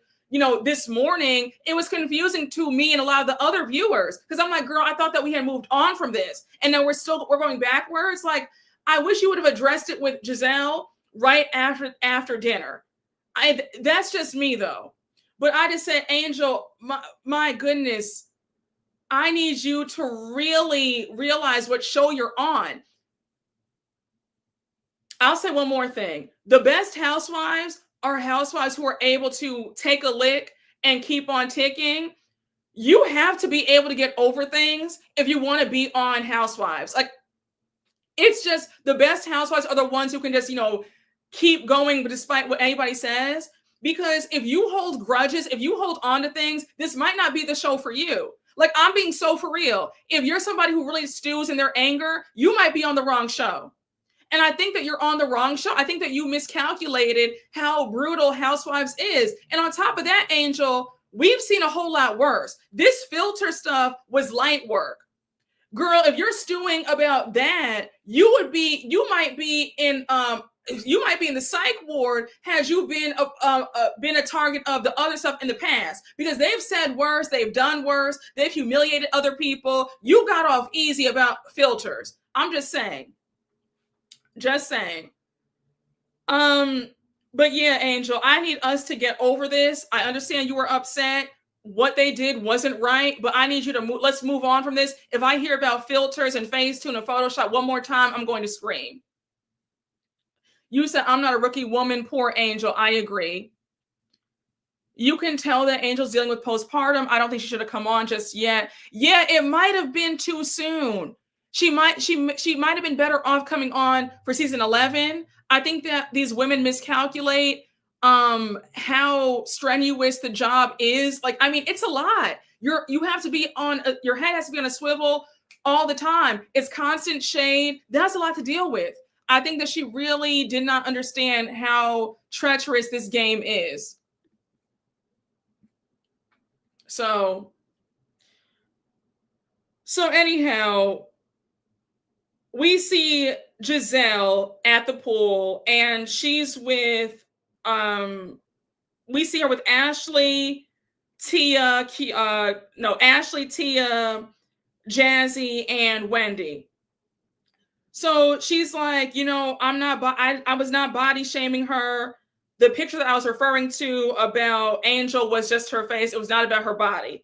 this morning, it was confusing to me and a lot of the other viewers. Because I'm like, girl, I thought that we had moved on from this. And now we're going backwards. Like, I wish you would have addressed it with Giselle right after dinner. That's just me, though. But I just said, Angel, my goodness, I need you to really realize what show you're on. I'll say one more thing. The best housewives are housewives who are able to take a lick and keep on ticking. You have to be able to get over things if you want to be on Housewives. Like, it's just the best housewives are the ones who can just, keep going despite what anybody says. Because if you hold grudges, if you hold on to things, this might not be the show for you. Like, I'm being so for real. If you're somebody who really stews in their anger, you might be on the wrong show. And I think that you're on the wrong show. I think that you miscalculated how brutal Housewives is. And on top of that, Angel, we've seen a whole lot worse. This filter stuff was light work. Girl, if you're stewing about that, you might be in the psych ward had you been a target of the other stuff in the past, because they've said worse, they've done worse, they've humiliated other people. You got off easy about filters. I'm just saying. But yeah, Angel, I need us to get over this. I understand you were upset. What they did wasn't right, but I need you to let's move on from this. If I hear about filters and Facetune and Photoshop one more time, I'm going to scream. You said, I'm not a rookie woman, poor Angel. I agree. You can tell that Angel's dealing with postpartum. I don't think she should have come on just yet. Yeah, it might have been too soon. She might have been better off coming on for season 11. I think that these women miscalculate how strenuous the job is. Like, I mean, it's a lot. You have to be on your head has to be on a swivel all the time. It's constant shade. That's a lot to deal with. I think that she really did not understand how treacherous this game is. So anyhow, we see Giselle at the pool, and she's with, we see her with Ashley, Tia, Jazzy, and Wendy. So she's like, I was not body shaming her. The picture that I was referring to about Angel was just her face. It was not about her body.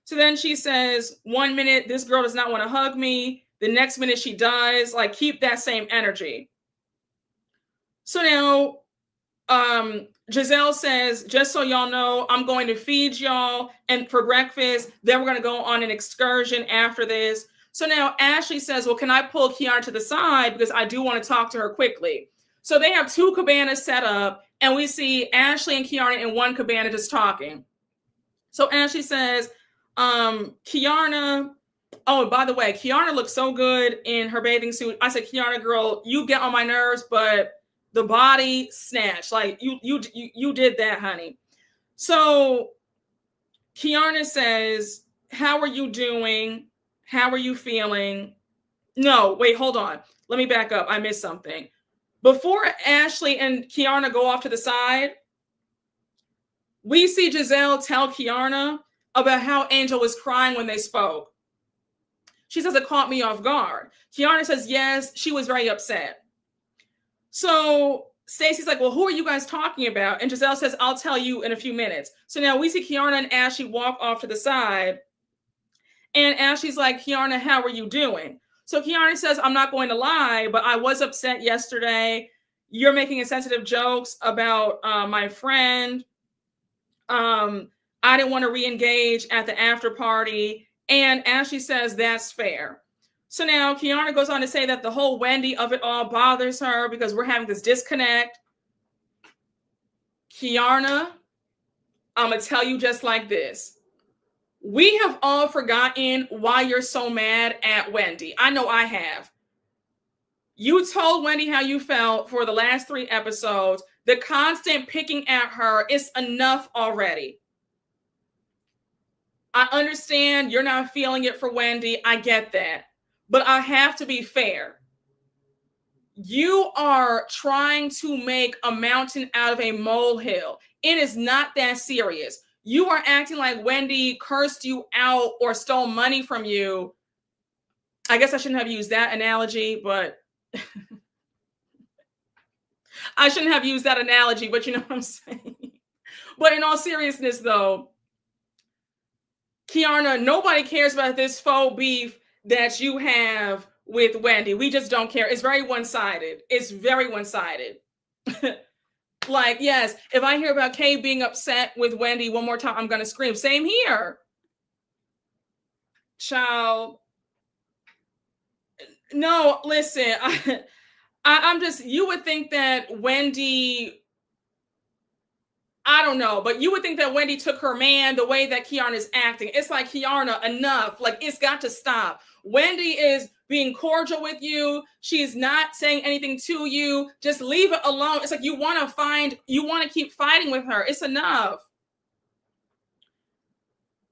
So then she says, 1 minute, this girl does not want to hug me. The next minute she does. Like, keep that same energy. So now Giselle says, just so y'all know, I'm going to feed y'all and for breakfast. Then we're going to go on an excursion after this. So now Ashley says, well, can I pull Keiarna to the side? Because I do want to talk to her quickly. So they have two cabanas set up, and we see Ashley and Keiarna in one cabana just talking. So Ashley says, Keiarna, oh, by the way, Keiarna looks so good in her bathing suit. I said, Keiarna, girl, you get on my nerves, but the body snatch, like you did that, honey. So Keiarna says, how are you doing? How are you feeling? No, wait, hold on. Let me back up. I missed something. Before Ashley and Keiarna go off to the side, we see Giselle tell Keiarna about how Angel was crying when they spoke. She says, it caught me off guard. Keiarna says, yes, she was very upset. So Stacey's like, well, who are you guys talking about? And Giselle says, I'll tell you in a few minutes. So now we see Keiarna and Ashley walk off to the side. And Ashley's like, Keiarna, how are you doing? So Keiarna says, I'm not going to lie, but I was upset yesterday. You're making insensitive jokes about my friend. I didn't want to re-engage at the after party. And Ashley says, that's fair. So now Keiarna goes on to say that the whole Wendy of it all bothers her because we're having this disconnect. Keiarna, I'm going to tell you just like this. We have all forgotten why you're so mad at Wendy. I know I have. You told Wendy how you felt for the last 3 episodes. The constant picking at her is enough already. I understand you're not feeling it for Wendy. I get that. But I have to be fair. You are trying to make a mountain out of a molehill. It is not that serious. You are acting like Wendy cursed you out or stole money from you. I guess I shouldn't have used that analogy, but I shouldn't have used that analogy, but you know what I'm saying? But in all seriousness, though, Keiarna, nobody cares about this faux beef that you have with Wendy. We just don't care. It's very one-sided. It's very one-sided. Like, yes, if I hear about Kay being upset with Wendy one more time, I'm going to scream. Same here. Child. No, listen, I'm just, you would think that Wendy, I don't know, but you would think that Wendy took her man the way that Keiarna is acting. It's like, Keiarna, enough. Like, it's got to stop. Wendy is being cordial with you. She's not saying anything to you. Just leave it alone. It's like you want to keep fighting with her. It's enough.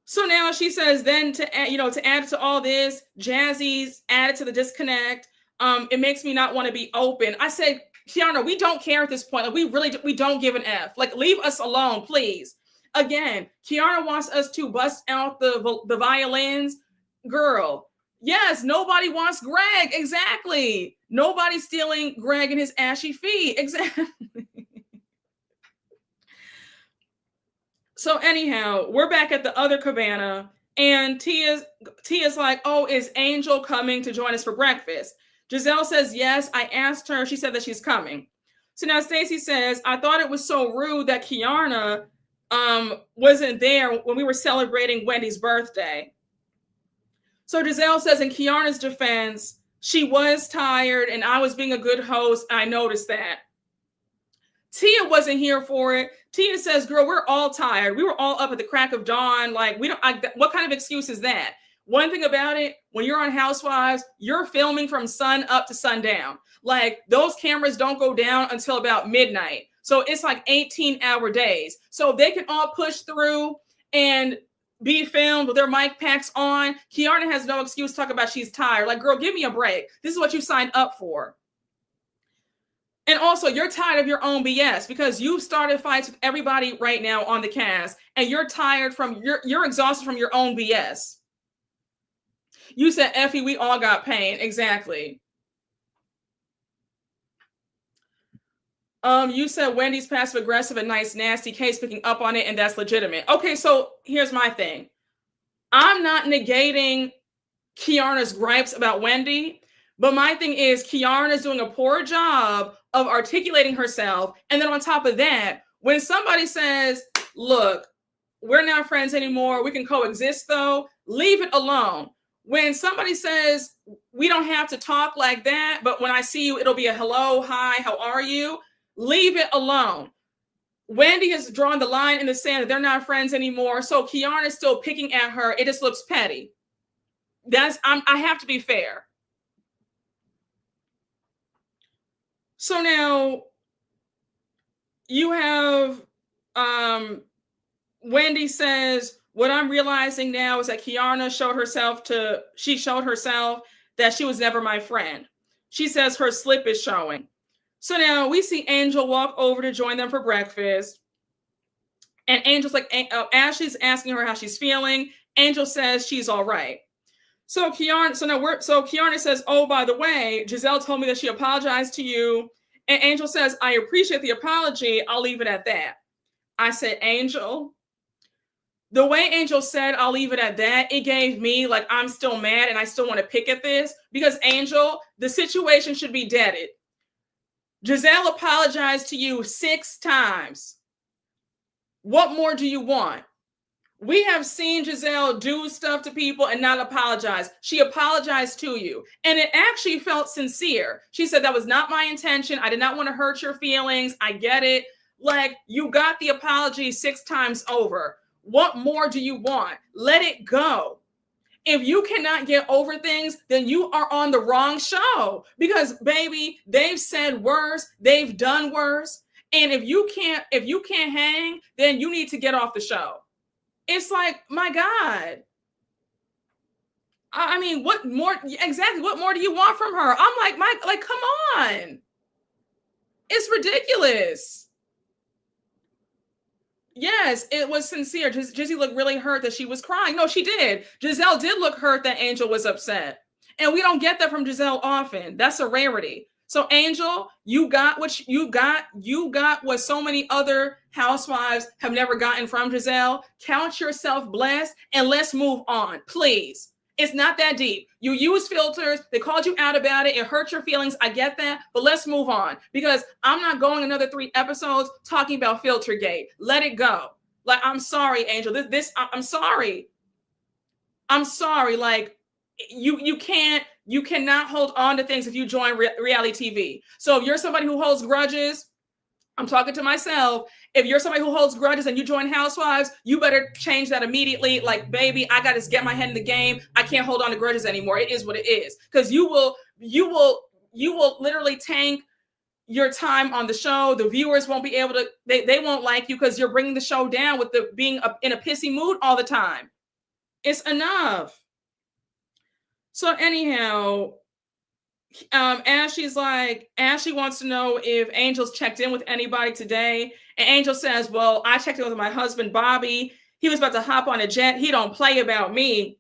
So now she says, then to add to all this, Jazzy's added to the disconnect. It makes me not want to be open. I said, Keiarna, we don't care at this point. Like, we don't give an F. Like, leave us alone, please. Again, Keiarna wants us to bust out the violins. Girl, yes, nobody wants Greg. Exactly. Nobody's stealing Greg and his ashy feet. Exactly. So anyhow, we're back at the other cabana, and Tia's like, oh, is Angel coming to join us for breakfast? Giselle says, yes, I asked her. She said that she's coming. So now Stacey says, I thought it was so rude that Keiarna wasn't there when we were celebrating Wendy's birthday. So Giselle says, in Keiarna's defense, she was tired and I was being a good host. I noticed that. Tia wasn't here for it. Tia says, girl, we're all tired. We were all up at the crack of dawn. Like, what kind of excuse is that? One thing about it, when you're on Housewives, you're filming from sun up to sundown. Like, those cameras don't go down until about midnight. So it's like 18-hour days. So they can all push through and be filmed with their mic packs on. Keiarna has no excuse to talk about she's tired. Like, girl, give me a break. This is what you signed up for. And also, you're tired of your own BS because you've started fights with everybody right now on the cast, and you're tired you're exhausted from your own BS. You said, Effie, we all got pain. Exactly. You said Wendy's passive aggressive and nice, nasty. Kay's picking up on it, and that's legitimate. Okay, so here's my thing. I'm not negating Keiarna's gripes about Wendy, but my thing is Keiarna's doing a poor job of articulating herself. And then on top of that, when somebody says, look, we're not friends anymore, we can coexist though, leave it alone. When somebody says, we don't have to talk like that, but when I see you, it'll be a hello, hi, how are you? Leave it alone. Wendy has drawn the line in the sand that they're not friends anymore. So Keiarna's still picking at her. It just looks petty. I have to be fair. So now you have Wendy says, what I'm realizing now is that Keiarna showed herself that she was never my friend. She says her slip is showing. So now we see Angel walk over to join them for breakfast. And Angel's like, Ashley's asking her how she's feeling. Angel says she's all right. So Keiarna says, oh, by the way, Giselle told me that she apologized to you. And Angel says, I appreciate the apology. I'll leave it at that. I said, Angel, The way Angel said, I'll leave it at that, it gave me like, I'm still mad and I still want to pick at this because Angel, the situation should be deaded. Giselle apologized to you 6 times. What more do you want? We have seen Giselle do stuff to people and not apologize. She apologized to you. And it actually felt sincere. She said, that was not my intention. I did not want to hurt your feelings. I get it. Like, you got the apology 6 times over. What more do you want? Let it go. If you cannot get over things, then you are on the wrong show. Because, baby, they've said worse. They've done worse. And if you can't hang, then you need to get off the show. It's like, my God. I mean, what more? Exactly. What more do you want from her? I'm like, come on. It's ridiculous. Yes, it was sincere. Jizzy looked really hurt that she was crying. No, she did. Giselle did look hurt that Angel was upset. And we don't get that from Giselle often. That's a rarity. So Angel, you got what you got. You got what so many other housewives have never gotten from Giselle. Count yourself blessed and let's move on, please. It's not that deep. You use filters. They called you out about it. It hurt your feelings. I get that. But let's move on because I'm not going another 3 episodes talking about Filtergate. Let it go. Like, I'm sorry, Angel. I'm sorry. I'm sorry. Like, you cannot hold on to things if you join reality TV. So if you're somebody who holds grudges, I'm talking to myself. If you're somebody who holds grudges and you join Housewives, you better change that immediately. Like, baby, I got to get my head in the game. I can't hold on to grudges anymore. It is what it is. Because you will literally tank your time on the show. The viewers won't be able to, they won't like you because you're bringing the show down with being in a pissy mood all the time. It's enough. So anyhow, Ashley wants to know if Angel's checked in with anybody today. And Angel says, well, I checked in with my husband, Bobby. He was about to hop on a jet. He don't play about me.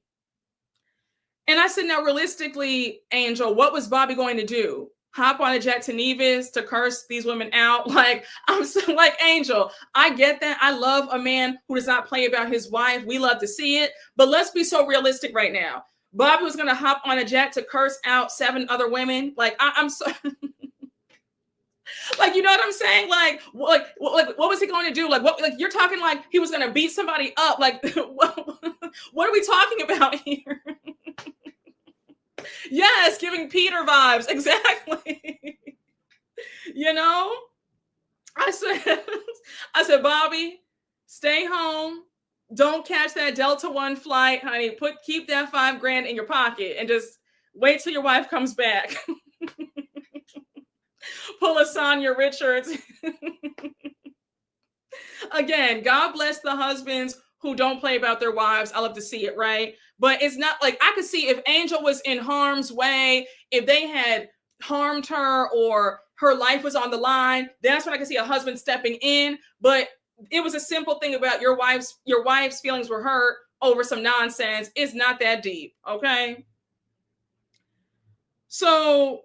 And I said, now, realistically, Angel, what was Bobby going to do? Hop on a jet to Nevis to curse these women out? Like, I'm so, like, Angel, I get that. I love a man who does not play about his wife. We love to see it. But let's be so realistic right now. Bobby was going to hop on a jet to curse out 7 other women. Like, I'm so... Like, you know what I'm saying? Like, what was he going to do? Like, what? Like, you're talking like he was going to beat somebody up. Like, what are we talking about here? Yes, giving Peter vibes. Exactly. You know? I said, Bobby, stay home. Don't catch that Delta One flight, honey. Keep that $5,000 in your pocket and just wait till your wife comes back. Pull a Sonia Richards. Again, God bless the husbands who don't play about their wives. I love to see it, right? But it's not like, I could see if Angel was in harm's way, if they had harmed her or her life was on the line, that's when I could see a husband stepping in. But it was a simple thing about your wife's feelings were hurt over some nonsense. It's not that deep, okay? So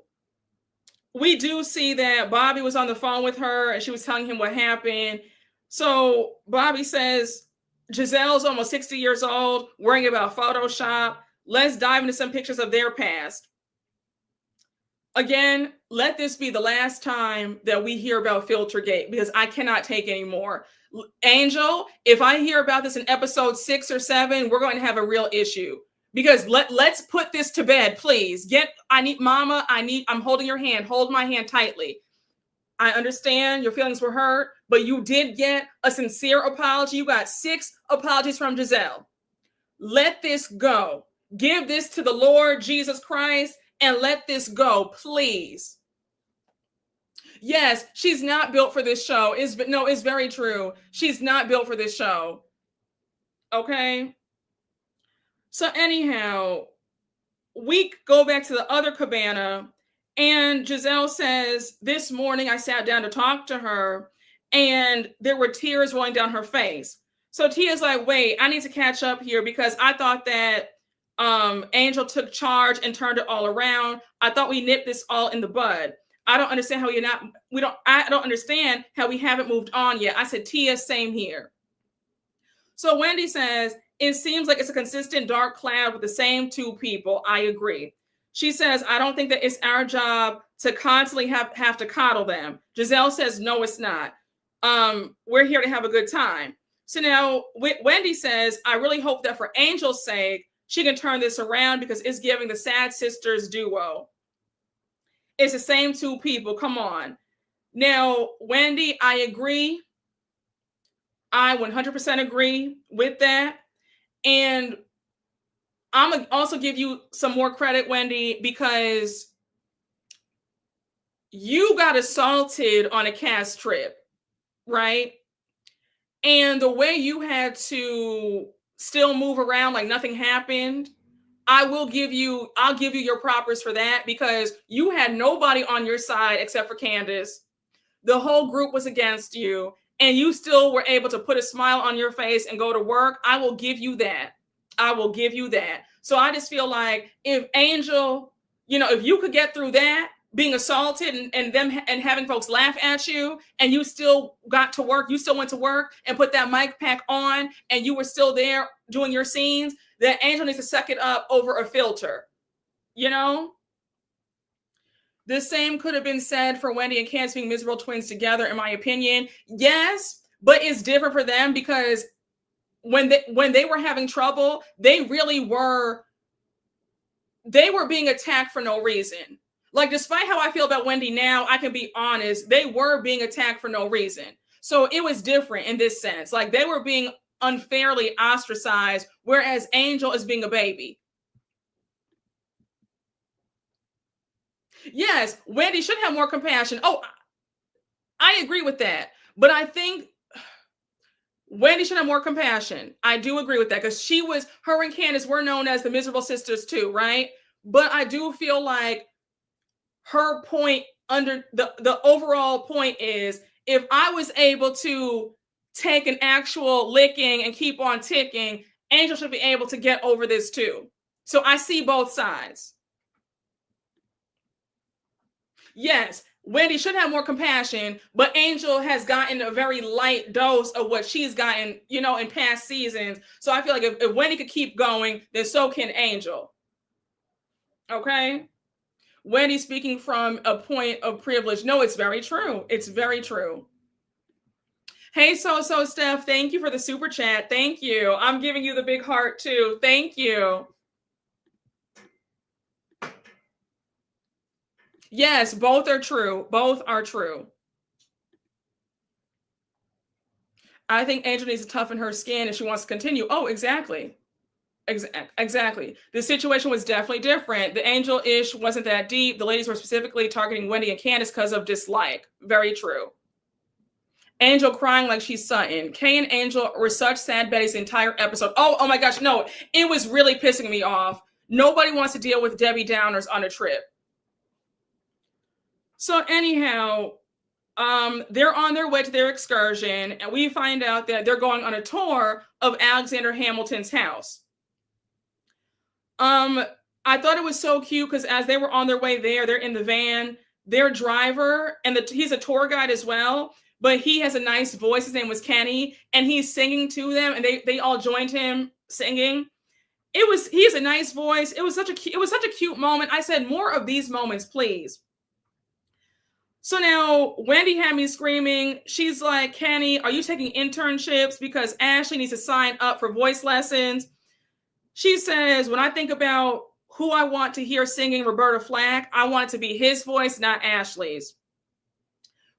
we do see that Bobby was on the phone with her and she was telling him what happened. So Bobby says, Giselle's almost 60 years old, worrying about Photoshop. Let's dive into some pictures of their past. Again, let this be the last time that we hear about Filtergate because I cannot take anymore. Angel, if I hear about this in episode 6 or 7, we're going to have a real issue. Because let's put this to bed, please. I'm holding your hand. Hold my hand tightly. I understand your feelings were hurt, but you did get a sincere apology. You got 6 apologies from Giselle. Let this go. Give this to the Lord Jesus Christ and let this go, please. Yes, she's not built for this show. It's very true. She's not built for this show. Okay? So anyhow, we go back to the other cabana and Giselle says, this morning I sat down to talk to her and there were tears rolling down her face. So Tia's like, wait, I need to catch up here because I thought that Angel took charge and turned it all around. I thought we nipped this all in the bud. I don't understand how I don't understand how we haven't moved on yet. I said, Tia, same here. So Wendy says, it seems like it's a consistent dark cloud with the same two people. I agree. She says, I don't think that it's our job to constantly have to coddle them. Giselle says, no, it's not. We're here to have a good time. So now Wendy says, I really hope that for Angel's sake, she can turn this around because it's giving the Sad Sisters duo. It's the same two people. Come on. Now, Wendy, I agree. I 100% agree with that. And I'm going to also give you some more credit, Wendy, because you got assaulted on a cast trip, right? And the way you had to still move around like nothing happened, I'll give you your propers for that, because you had nobody on your side except for Candace. The whole group was against you, and you still were able to put a smile on your face and go to work. I will give you that. I will give you that. So I just feel like if Angel, if you could get through that, being assaulted and having folks laugh at you, and you still got to work, you still went to work and put that mic pack on, and you were still there doing your scenes, then Angel needs to suck it up over a filter. The same could have been said for Wendy and Candace being miserable twins together, in my opinion. Yes, but it's different for them because when they were having trouble, they were being attacked for no reason. Like, despite how I feel about Wendy now, I can be honest, they were being attacked for no reason. So it was different in this sense. Like, they were being unfairly ostracized, whereas Angel is being a baby. Yes, Wendy should have more compassion. Oh, I agree with that. But I think Wendy should have more compassion. I do agree with that, because her and Candace were known as the miserable sisters too, right? But I do feel like her point under the overall point is, if I was able to take an actual licking and keep on ticking, Angel should be able to get over this too. So I see both sides. Yes, Wendy should have more compassion, but Angel has gotten a very light dose of what she's gotten, in past seasons. So I feel like if Wendy could keep going, then so can Angel. Okay? Wendy speaking from a point of privilege. No, it's very true. It's very true. Hey, so Steph, thank you for the super chat. Thank you. I'm giving you the big heart too. Thank you. Yes, both are true. Both are true. I think Angel needs to toughen her skin if she wants to continue. Oh, exactly. Exactly. The situation was definitely different. The Angel ish wasn't that deep. The ladies were specifically targeting Wendy and Candace because of dislike. Very true. Angel crying like she's Sutton. Kay and Angel were such sad Betty's entire episode. Oh my gosh, no. It was really pissing me off. Nobody wants to deal with Debbie Downers on a trip. So anyhow, they're on their way to their excursion, and we find out that they're going on a tour of Alexander Hamilton's house. I thought it was so cute because as they were on their way there, they're in the van, their driver, and he's a tour guide as well, but he has a nice voice. His name was Kenny, and he's singing to them, and they all joined him singing. He has a nice voice. It was such a cute moment. I said, more of these moments, please. So now Wendy had me screaming. She's like, Kenny, are you taking internships? Because Ashley needs to sign up for voice lessons. She says, when I think about who I want to hear singing Roberta Flack, I want it to be his voice, not Ashley's.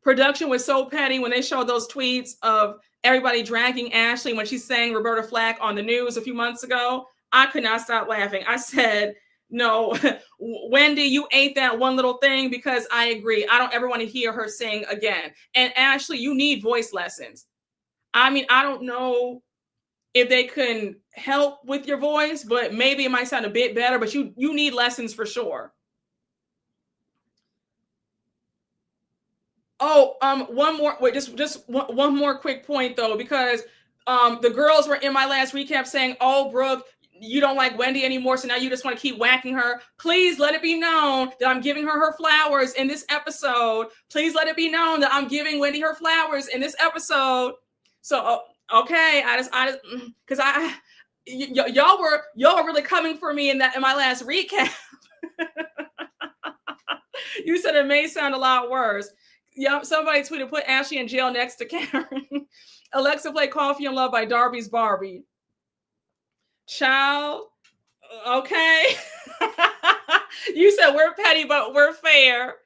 Production was so petty when they showed those tweets of everybody dragging Ashley when she sang Roberta Flack on the news a few months ago. I could not stop laughing. I said, no, Wendy, you ate that one little thing, because I agree. I don't ever want to hear her sing again. And Ashley, you need voice lessons. I mean, I don't know if they can help with your voice, but maybe it might sound a bit better, but you need lessons for sure. Oh, one more, wait, just one more quick point though, because the girls were in my last recap saying, oh, Brooke, you don't like Wendy anymore, so now you just want to keep whacking her. Please let it be known that I'm giving her flowers in this episode. Please let it be known that I'm giving Wendy her flowers in this episode. So Okay, because y'all were really coming for me in my last recap. You said it may sound a lot worse. Yep, somebody tweeted, put Ashley in jail next to Karen. Alexa play Coffee and Love by Darby's Barbie. Child, okay. You said we're petty, but we're fair.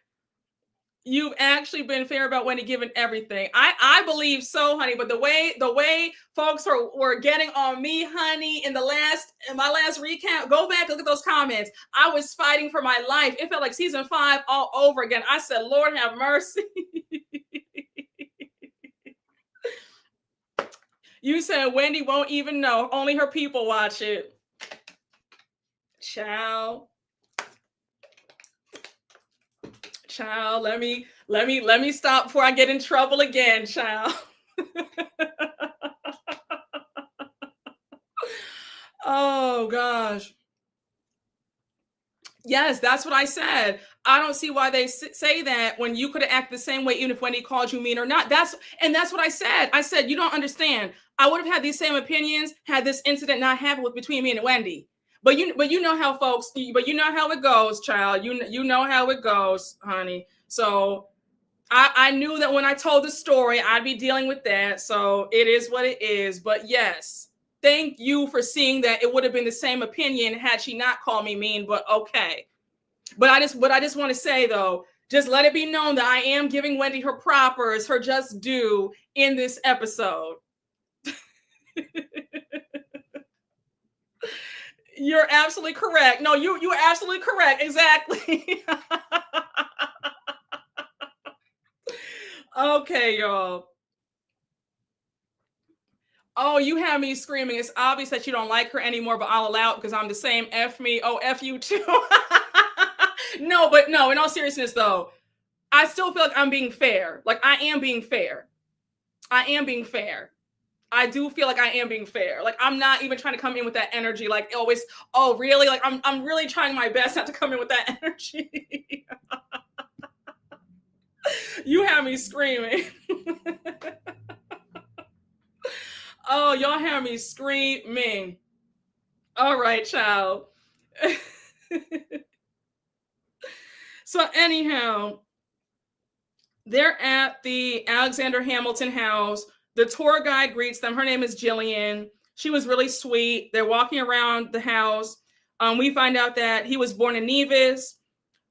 You've actually been fair about Wendy giving everything. I believe so, honey. But the way folks were getting on me, honey, in my last recap, go back and look at those comments. I was fighting for my life. It felt like season 5 all over again. I said, Lord have mercy. You said Wendy won't even know. Only her people watch it. Child, let me stop before I get in trouble again, child. Oh gosh. Yes, that's what I said. I don't see why they say that when you could have acted the same way, even if Wendy called you mean or not. That's what I said. I said, you don't understand. I would have had these same opinions had this incident not happened between me and Wendy. But you know how folks, but you know how it goes, child. You know how it goes, honey. So I knew that when I told the story, I'd be dealing with that. So it is what it is. But yes, thank you for seeing that it would have been the same opinion had she not called me mean. But okay. But I just want to say though, just let it be known that I am giving Wendy her propers, her just due in this episode. You're absolutely correct. No, you're absolutely correct. Exactly. Okay, y'all. Oh, you have me screaming. It's obvious that you don't like her anymore, but I'll allow it because I'm the same. F me. Oh, F you too. No, in all seriousness though, I still feel like I'm being fair. Like I am being fair. I am being fair. I do feel like I am being fair. Like I'm not even trying to come in with that energy. Like always, oh really? Like I'm really trying my best not to come in with that energy. You have me screaming. Oh, y'all have me screaming. All right, child. So anyhow, they're at the Alexander Hamilton house. The tour guide greets them. Her name is Jillian. She was really sweet. They're walking around the house. We find out that he was born in Nevis.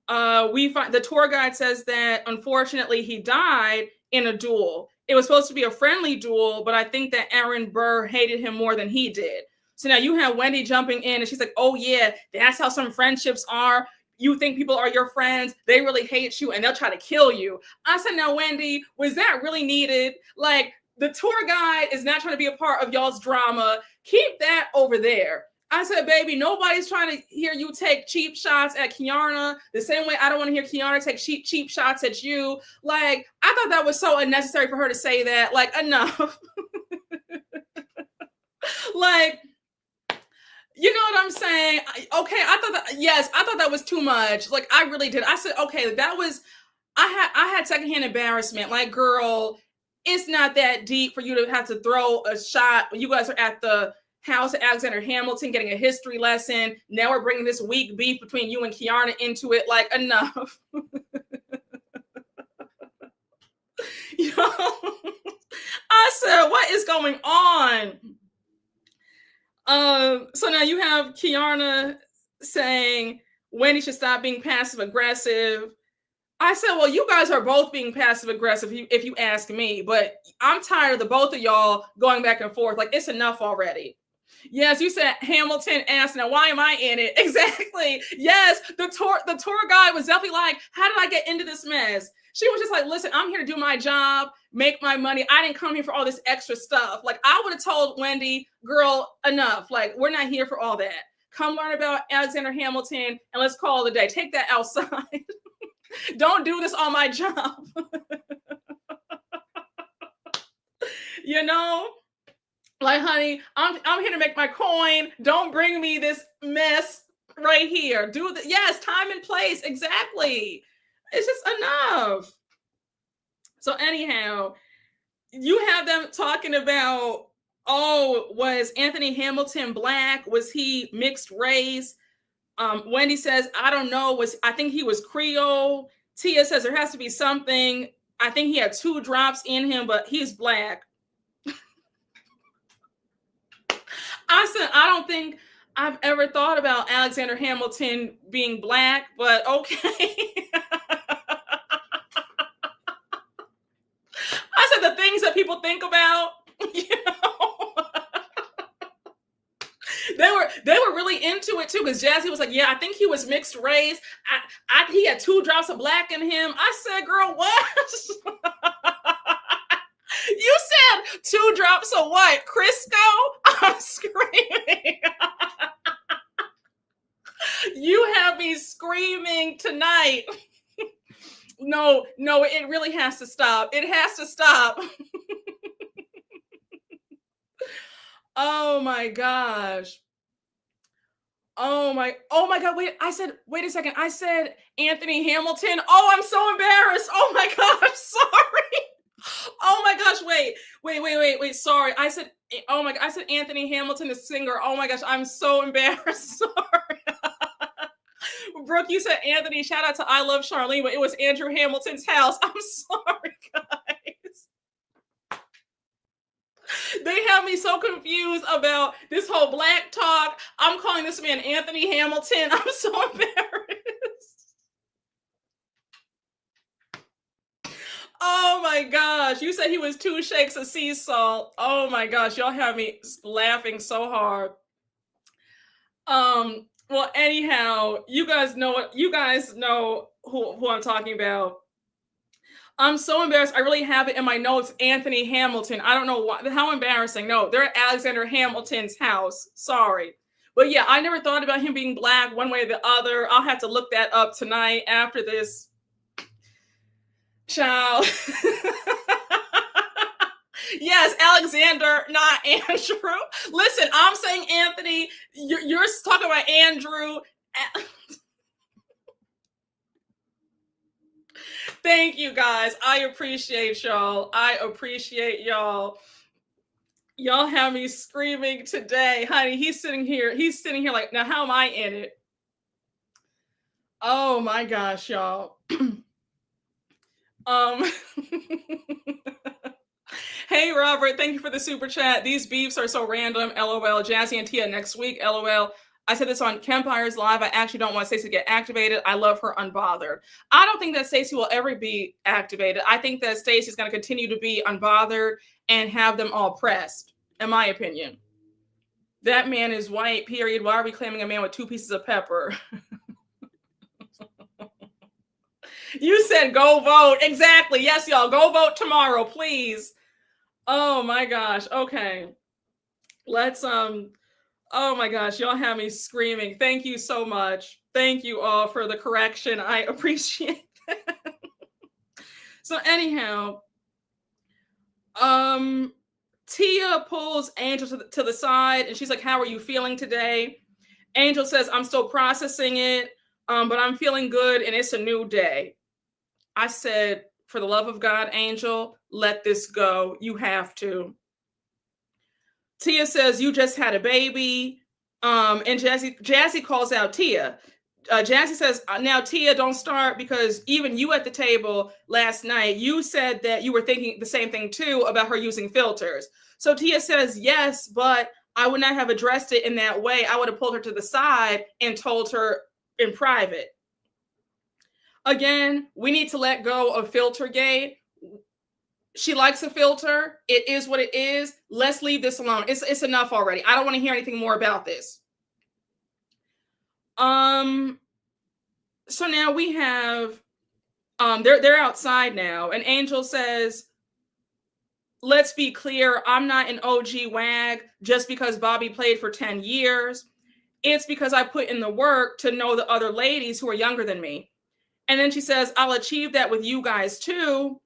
The tour guide says that unfortunately he died in a duel. It was supposed to be a friendly duel, but I think that Aaron Burr hated him more than he did. So now you have Wendy jumping in and she's like, oh yeah, that's how some friendships are. You think people are your friends, they really hate you and they'll try to kill you. I said, now Wendy, was that really needed? Like the tour guide is not trying to be a part of y'all's drama. Keep that over there. I said, baby, nobody's trying to hear you take cheap shots at Keiarna the same way I don't want to hear Keiarna take cheap shots at you. Like, I thought that was so unnecessary for her to say that. Like, enough. Like, you know what I'm saying? Okay, I thought that was too much. Like, I really did. I said, okay, that was, I had secondhand embarrassment. Like, girl, it's not that deep for you to have to throw a shot when you guys are at the house at Alexander Hamilton getting a history lesson. Now we're bringing this weak beef between you and Keiarna into it. Like, enough. You know? I said, what is going on? So now you have Keiarna saying Wendy should stop being passive aggressive. I said, well, you guys are both being passive aggressive if you ask me, but I'm tired of the both of y'all going back and forth. Like, it's enough already. Yes, you said Hamilton asked, now why am I in it? Exactly. Yes, the tour guide was definitely like, how did I get into this mess? She was just like, listen, I'm here to do my job, make my money. I didn't come here for all this extra stuff. Like, I would have told Wendy, girl, enough. Like, we're not here for all that. Come learn about Alexander Hamilton and let's call it a day. Take that outside. Don't do this on my job. You know? Like, honey, I'm here to make my coin. Don't bring me this mess right here. Yes, time and place. Exactly. It's just enough. So anyhow, you have them talking about Oh, was Anthony Hamilton black? Was he mixed race? Wendy says, I don't know. I think he was Creole. Tia says there has to be something. I think he had 2 drops in him, but he's black. I said, I don't think I've ever thought about Alexander Hamilton being black, but okay. I said the things that people think about, you know. They were really into it too, because Jazzy was like, yeah, I think he was mixed race. He had 2 drops of black in him. I said, girl, what? You said 2 drops of what? Crisco? I'm screaming. You have me screaming tonight. No, it really has to stop. It has to stop. Oh my gosh. Oh my God. Wait a second. I said Anthony Hamilton. Oh, I'm so embarrassed. Oh my God. I'm sorry. Oh my gosh. Wait. Sorry. I said Anthony Hamilton, the singer. Oh my gosh. I'm so embarrassed. Sorry. Brooke, you said Anthony. Shout out to I Love Charlene, but it was Andrew Hamilton's house. I'm sorry, guys. They have me so confused about this whole black talk. I'm calling this man Anthony Hamilton. I'm so embarrassed. Oh my gosh. You said he was 2 shakes of sea salt. Oh my gosh. Y'all have me laughing so hard. Well, anyhow, you guys know who I'm talking about. I'm so embarrassed. I really have it in my notes, Anthony Hamilton. I don't know why. How embarrassing. No, they're at Alexander Hamilton's house. Sorry. But yeah, I never thought about him being black one way or the other. I'll have to look that up tonight after this. Child. Yes, Alexander, not Andrew. Listen, I'm saying Anthony. You're talking about Andrew. Thank you, guys. I appreciate y'all. Y'all have me screaming today. Honey, he's sitting here like, now how am I in it? Oh my gosh, y'all. Hey, Robert, thank you for the super chat. These beefs are so random. LOL. Jazzy and Tia next week. LOL. I said this on Kempire's Live. I actually don't want Stacey to get activated. I love her unbothered. I don't think that Stacey will ever be activated. I think that Stacey's going to continue to be unbothered and have them all pressed, in my opinion. That man is white, period. Why are we claiming a man with 2 pieces of pepper? You said go vote. Exactly. Yes, y'all. Go vote tomorrow, please. Oh my gosh. Okay. Let's oh my gosh, y'all have me screaming. Thank you so much. Thank you all for the correction. I appreciate it. So anyhow, Tia pulls Angel to the side and she's like, how are you feeling today? Angel says, I'm still processing it, but I'm feeling good and it's a new day. I said, for the love of God, Angel, let this go. You have to. Tia says, you just had a baby. And Jazzy calls out Tia. Jazzy says, now Tia, don't start, because even you at the table last night, you said that you were thinking the same thing too about her using filters. So Tia says, yes, but I would not have addressed it in that way. I would have pulled her to the side and told her in private. Again, we need to let go of Filtergate. She likes a filter. It is what it is. Let's leave this alone. It's enough already. I don't want to hear anything more about this. So now we have, they're outside now, and Angel says, let's be clear, I'm not an OG wag just because Bobby played for 10 years. It's because I put in the work to know the other ladies who are younger than me. And then she says, I'll achieve that with you guys too.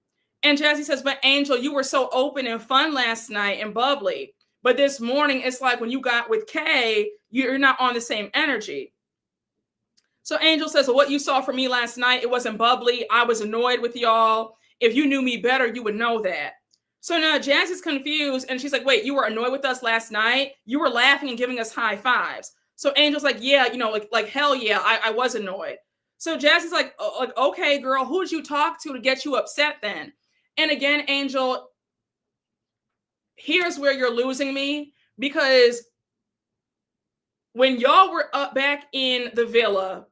And Jazzy says, but Angel, you were so open and fun last night and bubbly. But this morning, it's like when you got with Kay, you're not on the same energy. So Angel says, well, what you saw from me last night, it wasn't bubbly. I was annoyed with y'all. If you knew me better, you would know that. So now Jazz is confused and she's like, wait, you were annoyed with us last night? You were laughing and giving us high fives. So Angel's like, yeah, like hell yeah, I was annoyed. So Jazz is like, okay, girl, who did you talk to get you upset then? And again, Angel, here's where you're losing me, because when y'all were up back in the villa,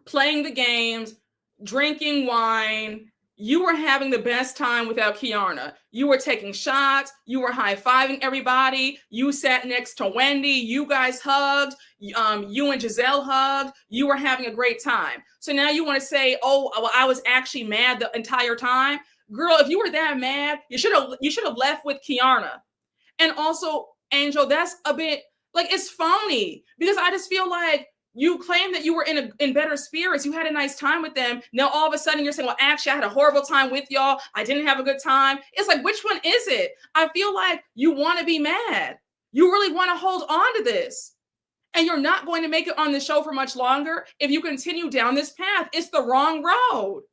playing the games, drinking wine, you were having the best time without Keiarna. You were taking shots. You were high-fiving everybody. You sat next to Wendy. You guys hugged. You and Giselle hugged. You were having a great time. So now you want to say, oh, well, I was actually mad the entire time. Girl, if you were that mad, you should have left with Keiarna. And also, Angel, that's a bit like, it's phony, because I just feel like you claim that you were in better spirits. You had a nice time with them. Now, all of a sudden, you're saying, well, actually, I had a horrible time with y'all. I didn't have a good time. It's like, which one is it? I feel like you want to be mad. You really want to hold on to this. And you're not going to make it on the show for much longer if you continue down this path. It's the wrong road.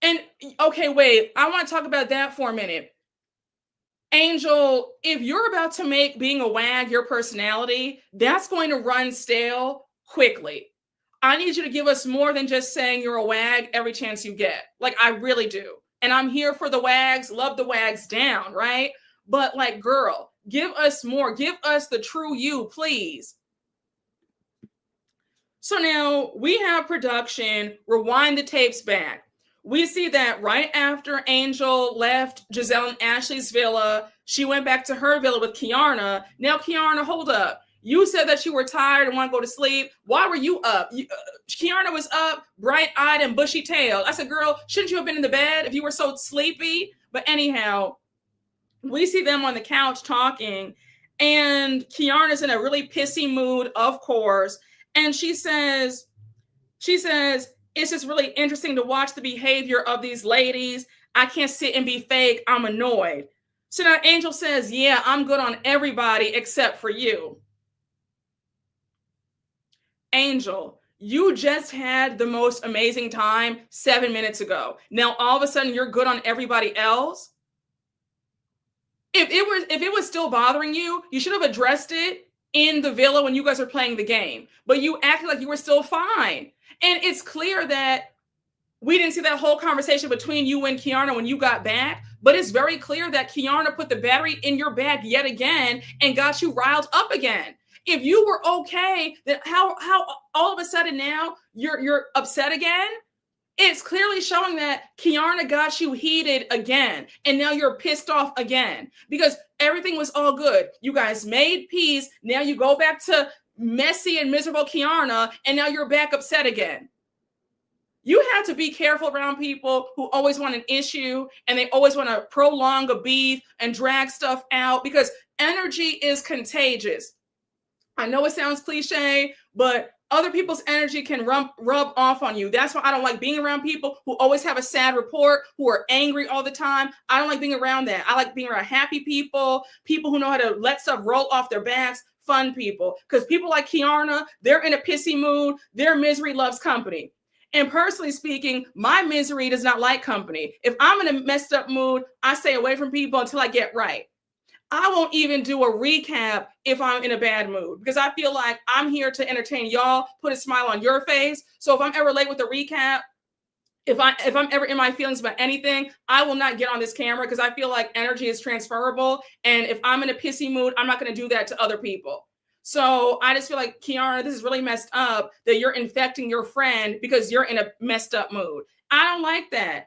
And, okay, wait. I want to talk about that for a minute. Angel, if you're about to make being a wag your personality, that's going to run stale quickly. I need you to give us more than just saying you're a wag every chance you get. Like, I really do. And I'm here for the wags, love the wags down, right? But like, girl, give us more. Give us the true you, please. So now we have production, rewind the tapes back. We see that right after Angel left Giselle and Ashley's villa, she went back to her villa with Keiarna. Now, Keiarna, hold up. You said that you were tired and want to go to sleep. Why were you up? Keiarna was up, bright-eyed and bushy-tailed. I said, girl, shouldn't you have been in the bed if you were so sleepy? But anyhow, we see them on the couch talking, and Keiarna's in a really pissy mood, of course. And she says, it's just really interesting to watch the behavior of these ladies. I can't sit and be fake. I'm annoyed. So now Angel says, yeah, I'm good on everybody except for you. Angel, you just had the most amazing time 7 minutes ago. Now, all of a sudden, you're good on everybody else. If it was still bothering you, you should have addressed it in the villa when you guys are playing the game. But you acted like you were still fine. And it's clear that we didn't see that whole conversation between you and Keiarna when you got back, but it's very clear that Keiarna put the battery in your bag yet again and got you riled up again. If you were okay, then how all of a sudden now you're upset again? It's clearly showing that Keiarna got you heated again, and now you're pissed off again because everything was all good. You guys made peace. Now you go back to messy and miserable Keiarna, and now you're back upset again. You have to be careful around people who always want an issue and they always want to prolong a beef and drag stuff out, because energy is contagious. I know it sounds cliche, but other people's energy can rub off on you. That's why I don't like being around people who always have a sad report, who are angry all the time. I don't like being around that. I like being around happy people, people who know how to let stuff roll off their backs, fun people. Because people like Keiarna, they're in a pissy mood. Their misery loves company. And personally speaking, my misery does not like company. If I'm in a messed up mood, I stay away from people until I get right. I won't even do a recap if I'm in a bad mood, because I feel like I'm here to entertain y'all, put a smile on your face. So if I'm ever late with a recap, if I'm ever in my feelings about anything, I will not get on this camera, because I feel like energy is transferable. And if I'm in a pissy mood, I'm not going to do that to other people. So I just feel like, Keiarna, this is really messed up that you're infecting your friend because you're in a messed up mood. I don't like that.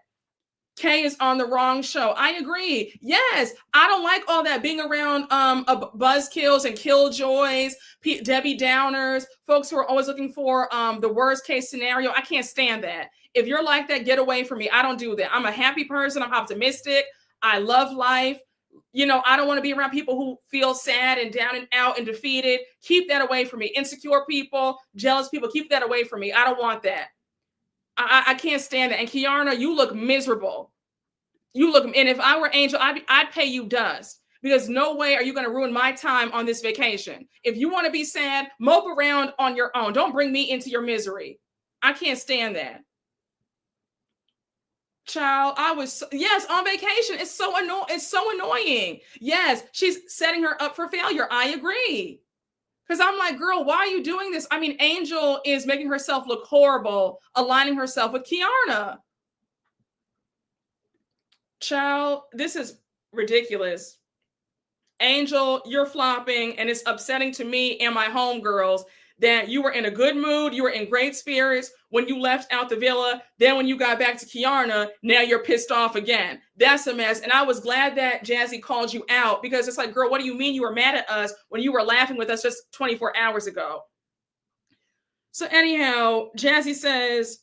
Kay is on the wrong show. I agree. Yes, I don't like all that being around buzzkills and killjoys, Debbie Downers, folks who are always looking for the worst case scenario. I can't stand that. If you're like that, get away from me. I don't do that. I'm a happy person. I'm optimistic. I love life. You know, I don't want to be around people who feel sad and down and out and defeated. Keep that away from me. Insecure people, jealous people, keep that away from me. I don't want that. I can't stand that. And Keiarna, you look miserable. You look, and if I were Angel, I'd pay you dust, because no way are you going to ruin my time on this vacation. If you want to be sad, mope around on your own. Don't bring me into your misery. I can't stand that. Child, yes, on vacation. It's so annoying. Yes, she's setting her up for failure. I agree. Because I'm like, girl, why are you doing this? I mean, Angel is making herself look horrible, aligning herself with Keiarna. Child, this is ridiculous. Angel, you're flopping, and it's upsetting to me and my homegirls that you were in a good mood, you were in great spirits when you left out the villa. Then when you got back to Keiarna, now you're pissed off again. That's a mess. And I was glad that Jazzy called you out, because it's like, girl, what do you mean you were mad at us when you were laughing with us just 24 hours ago? So anyhow, Jazzy says,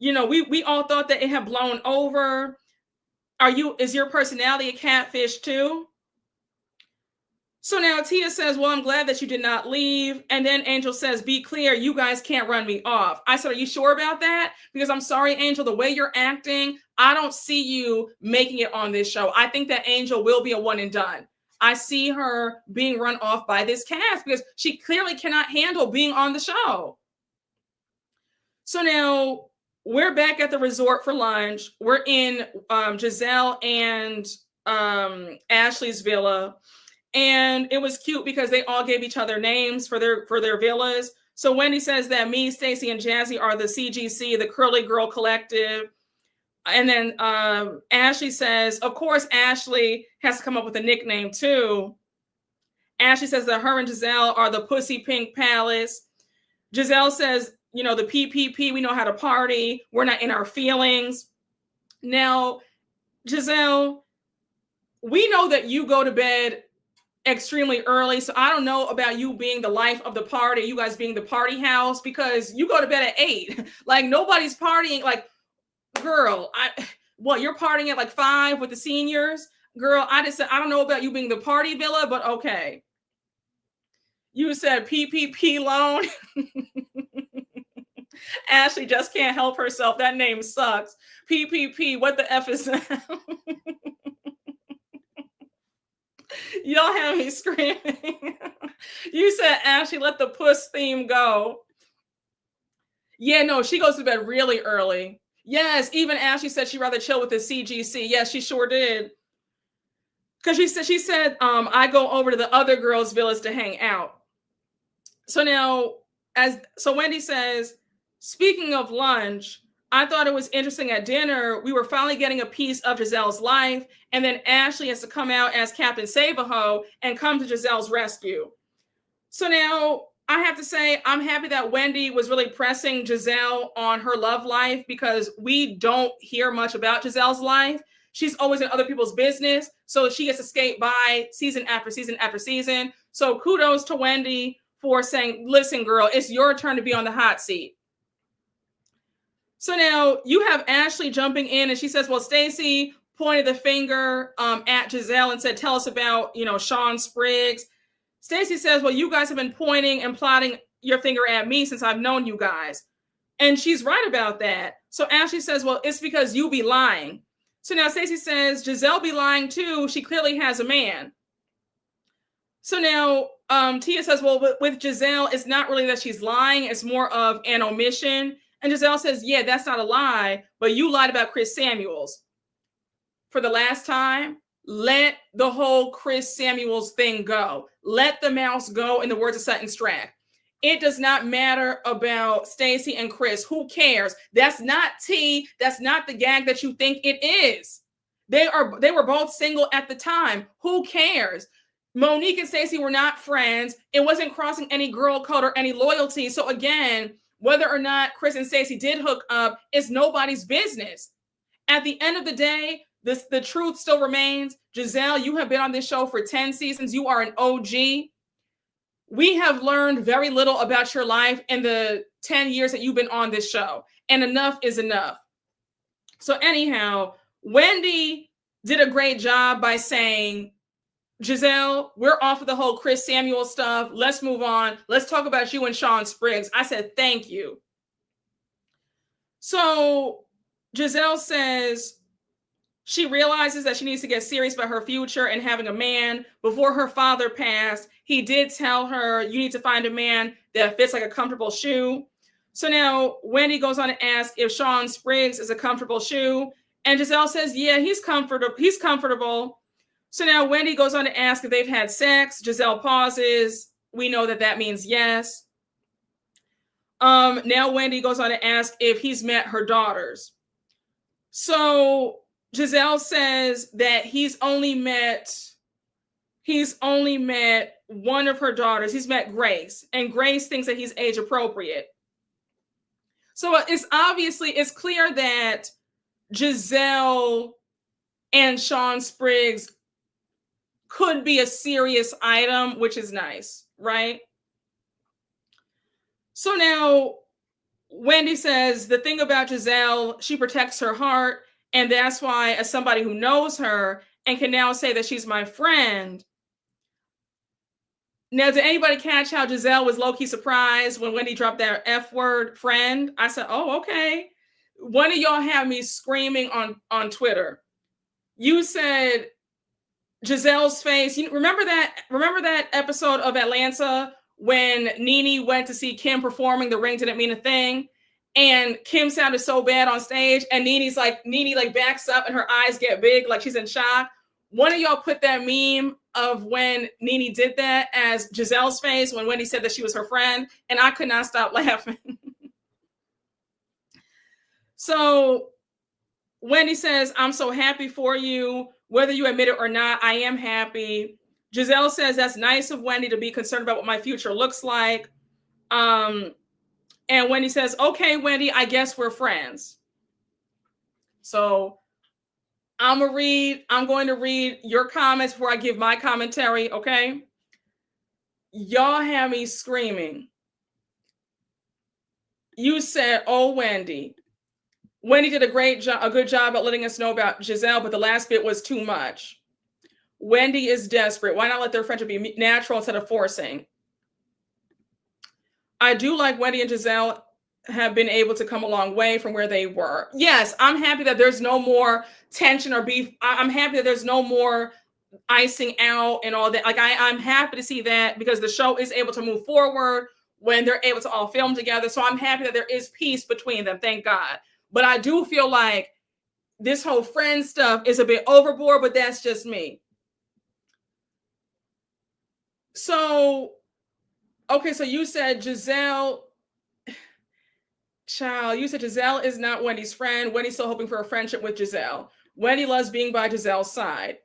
you know, we all thought that it had blown over. Is your personality a catfish too? So now Tia says, well, I'm glad that you did not leave. And then Angel says, be clear, you guys can't run me off. I said, are you sure about that? Because I'm sorry, Angel, the way you're acting, I don't see you making it on this show. I think that Angel will be a one and done. I see her being run off by this cast because she clearly cannot handle being on the show. So now we're back at the resort for lunch. We're in Giselle and Ashley's villa. And it was cute because they all gave each other names for their villas. So Wendy says that me, Stacey, and Jazzy are the CGC, the Curly Girl Collective. And then Ashley says, of course, Ashley has to come up with a nickname too. Ashley says that her and Giselle are the Pussy Pink Palace. Giselle says, you know, the PPP, we know how to party. We're not in our feelings. Now, Giselle, we know that you go to bed extremely early. So I don't know about you being the life of the party, you guys being the party house, because you go to bed at 8. Like nobody's partying. Like, girl, you're partying at like 5 with the seniors? Girl, I just said, I don't know about you being the party villa, but okay. You said PPP loan. Ashley just can't help herself. That name sucks. PPP, what the F is that? Y'all have me screaming. You said, Ashley, let the puss theme go. Yeah, no, she goes to bed really early. Yes, even Ashley said she'd rather chill with the CGC. Yes, she sure did. Because she said, I go over to the other girls' villas to hang out. So now, so Wendy says, speaking of lunch, I thought it was interesting at dinner. We were finally getting a piece of Giselle's life. And then Ashley has to come out as Captain Save-A-Ho and come to Giselle's rescue. So now I have to say, I'm happy that Wendy was really pressing Giselle on her love life, because we don't hear much about Giselle's life. She's always in other people's business. So she gets to skate by season after season after season. So kudos to Wendy for saying, listen, girl, it's your turn to be on the hot seat. So now you have Ashley jumping in, and she says, well, Stacey pointed the finger at Giselle and said, tell us about, you know, Sean Spriggs. Stacey says, well, you guys have been pointing and plotting your finger at me since I've known you guys. And she's right about that. So Ashley says, well, it's because you be lying. So now Stacey says, Giselle be lying too. She clearly has a man. So now Tia says, well, with Giselle, it's not really that she's lying. It's more of an omission. And Giselle says, yeah, that's not a lie, but you lied about Chris Samuels. For the last time, let the whole Chris Samuels thing go. Let the mouse go, in the words of Sutton Strack. It does not matter about Stacey and Chris. Who cares? That's not tea. That's not the gag that you think it is. They were both single at the time. Who cares? Monique and Stacey were not friends. It wasn't crossing any girl code or any loyalty. So again, whether or not Chris and Stacey did hook up is nobody's business. At the end of the day, the truth still remains. Giselle, you have been on this show for 10 seasons. You are an OG. We have learned very little about your life in the 10 years that you've been on this show. And enough is enough. So anyhow, Wendy did a great job by saying, Giselle, we're off of the whole Chris Samuel stuff. Let's move on. Let's talk about you and Sean Spriggs. I said, thank you. So Giselle says she realizes that she needs to get serious about her future and having a man. Before her father passed, he did tell her, you need to find a man that fits like a comfortable shoe. So now Wendy goes on to ask if Sean Spriggs is a comfortable shoe. And Giselle says, yeah, he's comfortable. He's comfortable. So now Wendy goes on to ask if they've had sex. Giselle pauses. We know that that means yes. Now Wendy goes on to ask if he's met her daughters. So Giselle says that he's only met one of her daughters. He's met Grace, and Grace thinks that he's age appropriate. So it's clear that Giselle and Sean Spriggs could be a serious item, which is nice, right? So now Wendy says the thing about Giselle, she protects her heart, and that's why, as somebody who knows her and can now say that she's my friend. Now, did anybody catch how Giselle was low-key surprised when Wendy dropped that F word, friend? I said, oh, okay. One of y'all had me screaming on Twitter. You said Giselle's face. You remember that episode of Atlanta when Nene went to see Kim performing The Ring Didn't Mean a Thing, and Kim sounded so bad on stage, and Nene backs up and her eyes get big like she's in shock. One of y'all put that meme of when Nene did that as Giselle's face when Wendy said that she was her friend, and I could not stop laughing. So Wendy says, I'm so happy for you. Whether you admit it or not, I am happy. Giselle says, that's nice of Wendy to be concerned about what my future looks like. And Wendy says, okay, Wendy, I guess we're friends. So I'm going to read your comments before I give my commentary, okay? Y'all have me screaming. You said, oh, Wendy. Wendy did a good job at letting us know about Giselle, but the last bit was too much. Wendy is desperate. Why not let their friendship be natural instead of forcing? I do like Wendy and Giselle have been able to come a long way from where they were. Yes, I'm happy that there's no more tension or beef. I'm happy that there's no more icing out and all that. Like I'm happy to see that because the show is able to move forward when they're able to all film together. So I'm happy that there is peace between them. Thank God. But I do feel like this whole friend stuff is a bit overboard, but that's just me. So, okay, so you said Giselle, child, you said Giselle is not Wendy's friend. Wendy's still hoping for a friendship with Giselle. Wendy loves being by Giselle's side.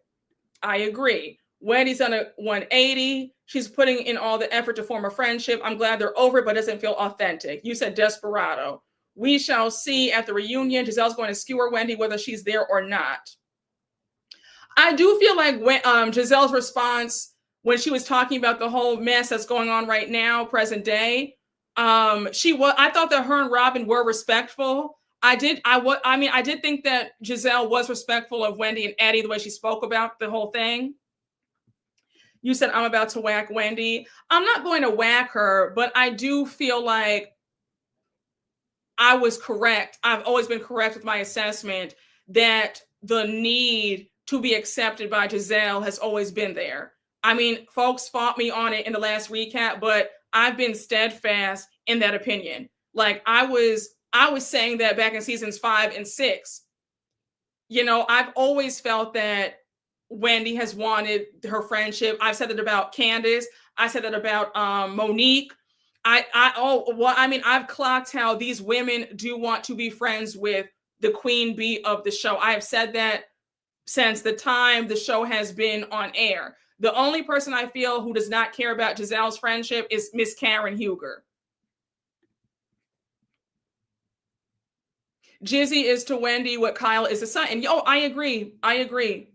I agree. Wendy's on a 180. She's putting in all the effort to form a friendship. I'm glad they're over it, but it doesn't feel authentic. You said desperado. We shall see at the reunion. Giselle's going to skewer Wendy whether she's there or not. I do feel like when Giselle's response when she was talking about the whole mess that's going on right now, present day, I thought that her and Robin were respectful. I did think that Giselle was respectful of Wendy and Eddie, the way she spoke about the whole thing. You said, I'm about to whack Wendy. I'm not going to whack her, but I do feel like I was correct. I've always been correct with my assessment that the need to be accepted by Giselle has always been there. I mean, folks fought me on it in the last recap, but I've been steadfast in that opinion. Like I was saying that back in seasons 5 and 6. You know, I've always felt that Wendy has wanted her friendship. I've said that about Candace. I said that about Monique. I've clocked how these women do want to be friends with the queen bee of the show. I have said that since the time the show has been on air. The only person I feel who does not care about Giselle's friendship is Miss Karen Huger. Jizzy is to Wendy what Kyle is to Sutton. I agree.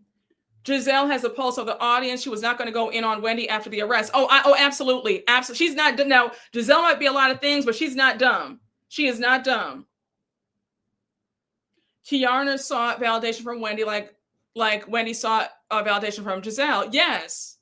Giselle has the pulse of the audience. She was not going to go in on Wendy after the arrest. Absolutely. She's not dumb. Now, Giselle might be a lot of things, but she's not dumb. She is not dumb. Keiarna sought validation from Wendy like Wendy sought validation from Giselle. Yes.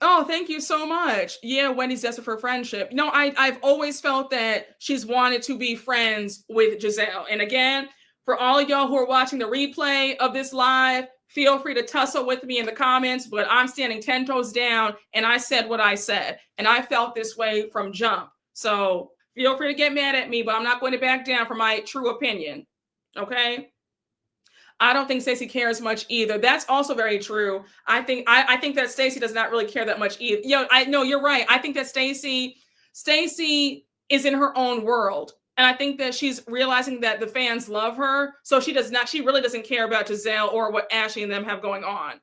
Oh, thank you so much. Yeah, Wendy's desperate for friendship. No, I've always felt that she's wanted to be friends with Giselle. And again, for all of y'all who are watching the replay of this live, feel free to tussle with me in the comments, but I'm standing 10 toes down and I said what I said. And I felt this way from jump. So Feel free to get mad at me, but I'm not going to back down from my true opinion. Okay. I don't think Stacey cares much either. That's also very true. I think that Stacey does not really care that much either. I know you're right. I think that Stacey is in her own world. And I think that she's realizing that the fans love her. So she really doesn't care about Giselle or what Ashley and them have going on.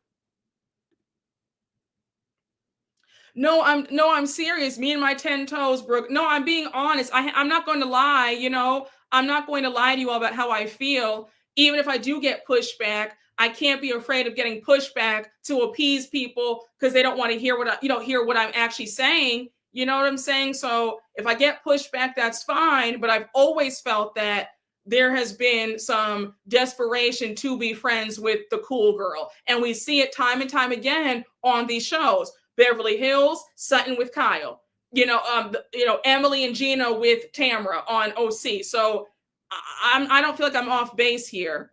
No, I'm serious. Me and my 10 toes, Brooke. No, I'm being honest. I'm not going to lie, I'm not going to lie to you all about how I feel. Even if I do get pushback, I can't be afraid of getting pushback to appease people because they don't want to hear what I'm actually saying. You know what I'm saying? So if I get pushback, that's fine. But I've always felt that there has been some desperation to be friends with the cool girl. And we see it time and time again on these shows. Beverly Hills, Sutton with Kyle, Emily and Gina with Tamra on OC. So I don't feel like I'm off base here.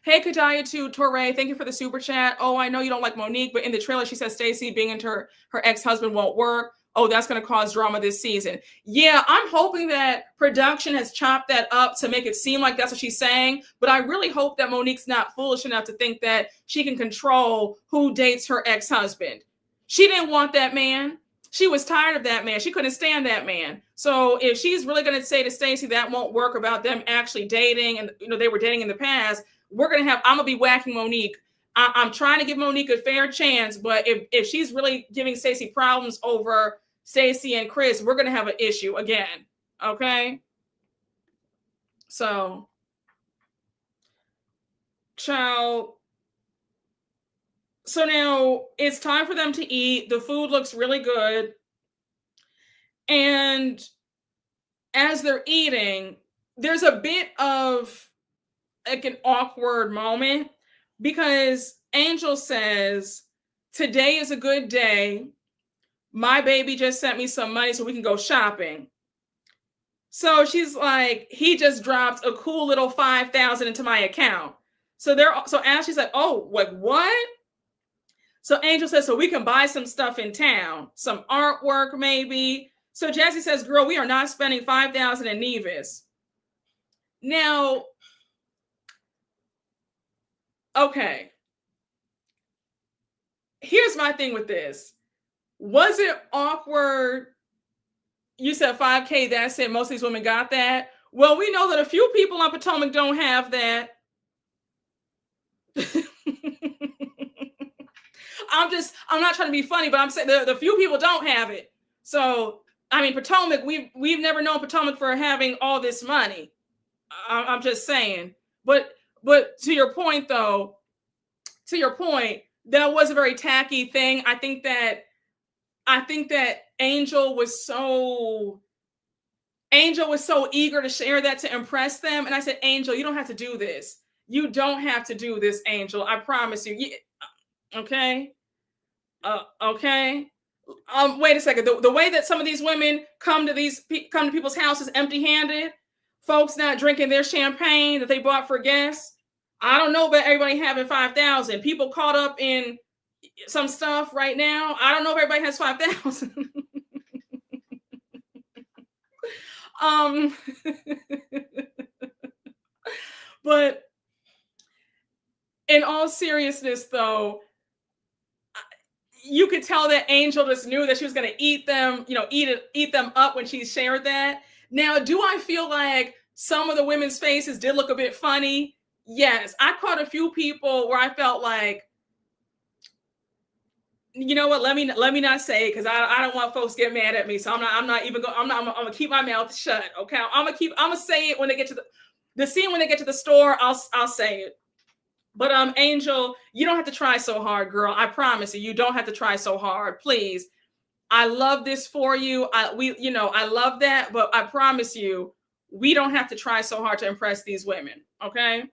Hey, Kadaya to Torre, thank you for the super chat. Oh, I know you don't like Monique, but in the trailer, she says Stacey being into her ex-husband won't work. Oh, that's going to cause drama this season. Yeah, I'm hoping that production has chopped that up to make it seem like that's what she's saying. But I really hope that Monique's not foolish enough to think that she can control who dates her ex-husband. She didn't want that man. She was tired of that man. She couldn't stand that man. So if she's really going to say to Stacey that won't work about them actually dating and they were dating in the past, I'm going to be whacking Monique. I'm trying to give Monique a fair chance, but if she's really giving Stacey problems over Stacey and Chris, we're going to have an issue again. Okay. So, child. So now it's time for them to eat. The food looks really good. And as they're eating, there's a bit of like an awkward moment because Angel says, today is a good day. My baby just sent me some money so we can go shopping. So she's like, he just dropped a cool little 5,000 into my account. So Ashley's like, oh, like what? So Angel says, so we can buy some stuff in town, some artwork maybe. So Jessie says, girl, we are not spending 5,000 in Nevis. Now, okay. Here's my thing with this. Was it awkward? You said 5K, that's it. Most of these women got that. Well, we know that a few people on Potomac don't have that. I'm not trying to be funny, but I'm saying the few people don't have it. So, I mean, Potomac, we've never known Potomac for having all this money. I'm just saying. But to your point, though, that was a very tacky thing. I think that Angel was so eager to share that to impress them. And I said, Angel, you don't have to do this. You don't have to do this, Angel. I promise you. Okay. Okay. Wait a second. The way that some of these women come to people's houses empty-handed, folks not drinking their champagne that they bought for guests. I don't know about everybody having 5,000. People caught up in some stuff right now. I don't know if everybody has 5,000. But in all seriousness, though, you could tell that Angel just knew that she was going to eat them, eat them up when she shared that. Now, do I feel like some of the women's faces did look a bit funny? Yes, I caught a few people where I felt like, you know what? Let me not say it because I don't want folks to get mad at me. So I'm gonna keep my mouth shut. Okay, I'm gonna say it when they get to the scene when they get to the store. I'll say it. But Angel, you don't have to try so hard, girl. I promise you don't have to try so hard. Please. I love this for you. I love that, but I promise you, we don't have to try so hard to impress these women. Okay.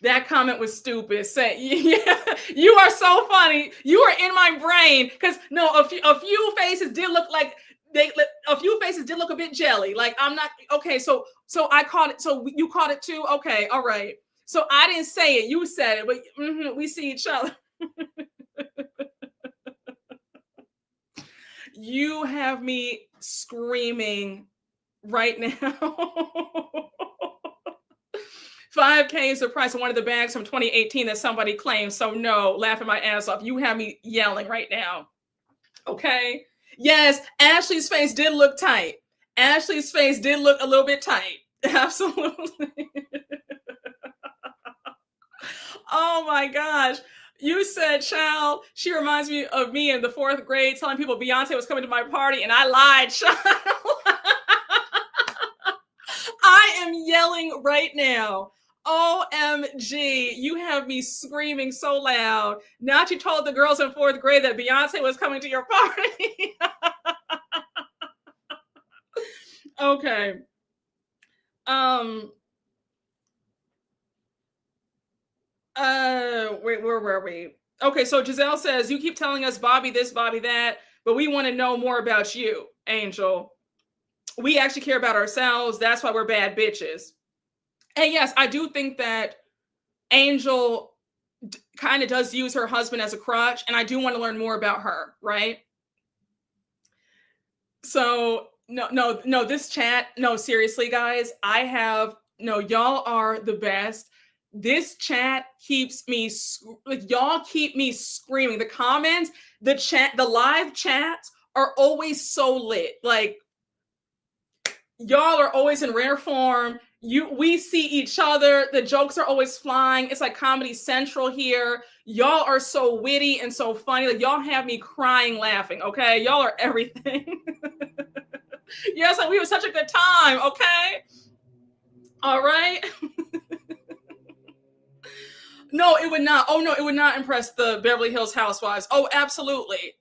That comment was stupid. Say, yeah, you are so funny. You are in my brain because a few faces did look like a bit jelly. Like I'm not okay. So I caught it. So you caught it too. Okay, all right. So I didn't say it. You said it, but we see each other. You have me screaming right now. 5K is the price of one of the bags from 2018 that somebody claimed. So no, laughing my ass off. You have me yelling right now. Okay. Yes, Ashley's face did look tight. Ashley's face did look a little bit tight. Absolutely. Oh my gosh. You said, child, she reminds me of me in the 4th grade telling people Beyonce was coming to my party, and I lied, child. I am yelling right now. OMG, you have me screaming so loud. Now you told the girls in 4th grade that Beyonce was coming to your party. Okay. Wait, where were we? Okay, so Giselle says, you keep telling us Bobby this, Bobby that, but we want to know more about you, Angel. We actually care about ourselves. That's why we're bad bitches. And yes, I do think that Angel kind of does use her husband as a crutch, and I do want to learn more about her, right? So no, this chat, no, seriously, guys, y'all are the best. This chat keeps me, y'all keep me screaming. The comments, the live chats are always so lit. Like, y'all are always in rare form. We see each other. The jokes are always flying. It's like Comedy Central here. Y'all are so witty and so funny. Like, y'all have me crying laughing, okay? Y'all are everything. Yes, like we had such a good time, okay? All right. No, it would not. Oh, no, it would not impress the Beverly Hills Housewives. Oh, absolutely.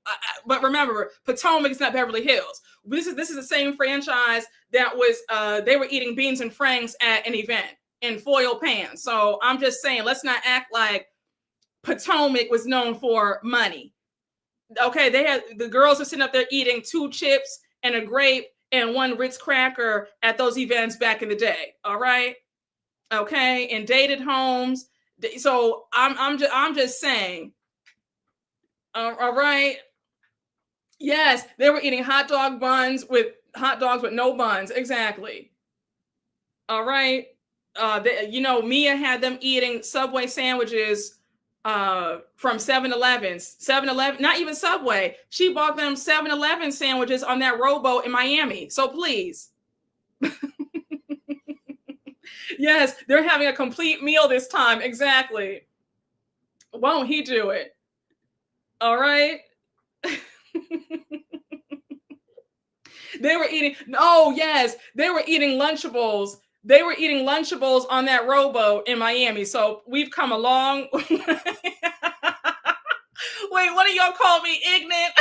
But remember, Potomac is not Beverly Hills. This is the same franchise that was, they were eating beans and franks at an event in foil pans. So I'm just saying, let's not act like Potomac was known for money. Okay, the girls are sitting up there eating 2 chips and a grape and 1 Ritz cracker at those events back in the day. All right. Okay. In dated homes. So I'm just saying. All right. Yes, they were eating hot dogs with no buns. Exactly. All right. Mia had them eating Subway sandwiches from 7-Elevens. 7-Eleven, not even Subway. She bought them 7-Eleven sandwiches on that rowboat in Miami. So please. Yes, they're having a complete meal this time. Exactly. Won't he do it? All right. They were eating Lunchables. They were eating Lunchables on that rowboat in Miami. So we've come a long way. Wait, one of y'all called me ignorant?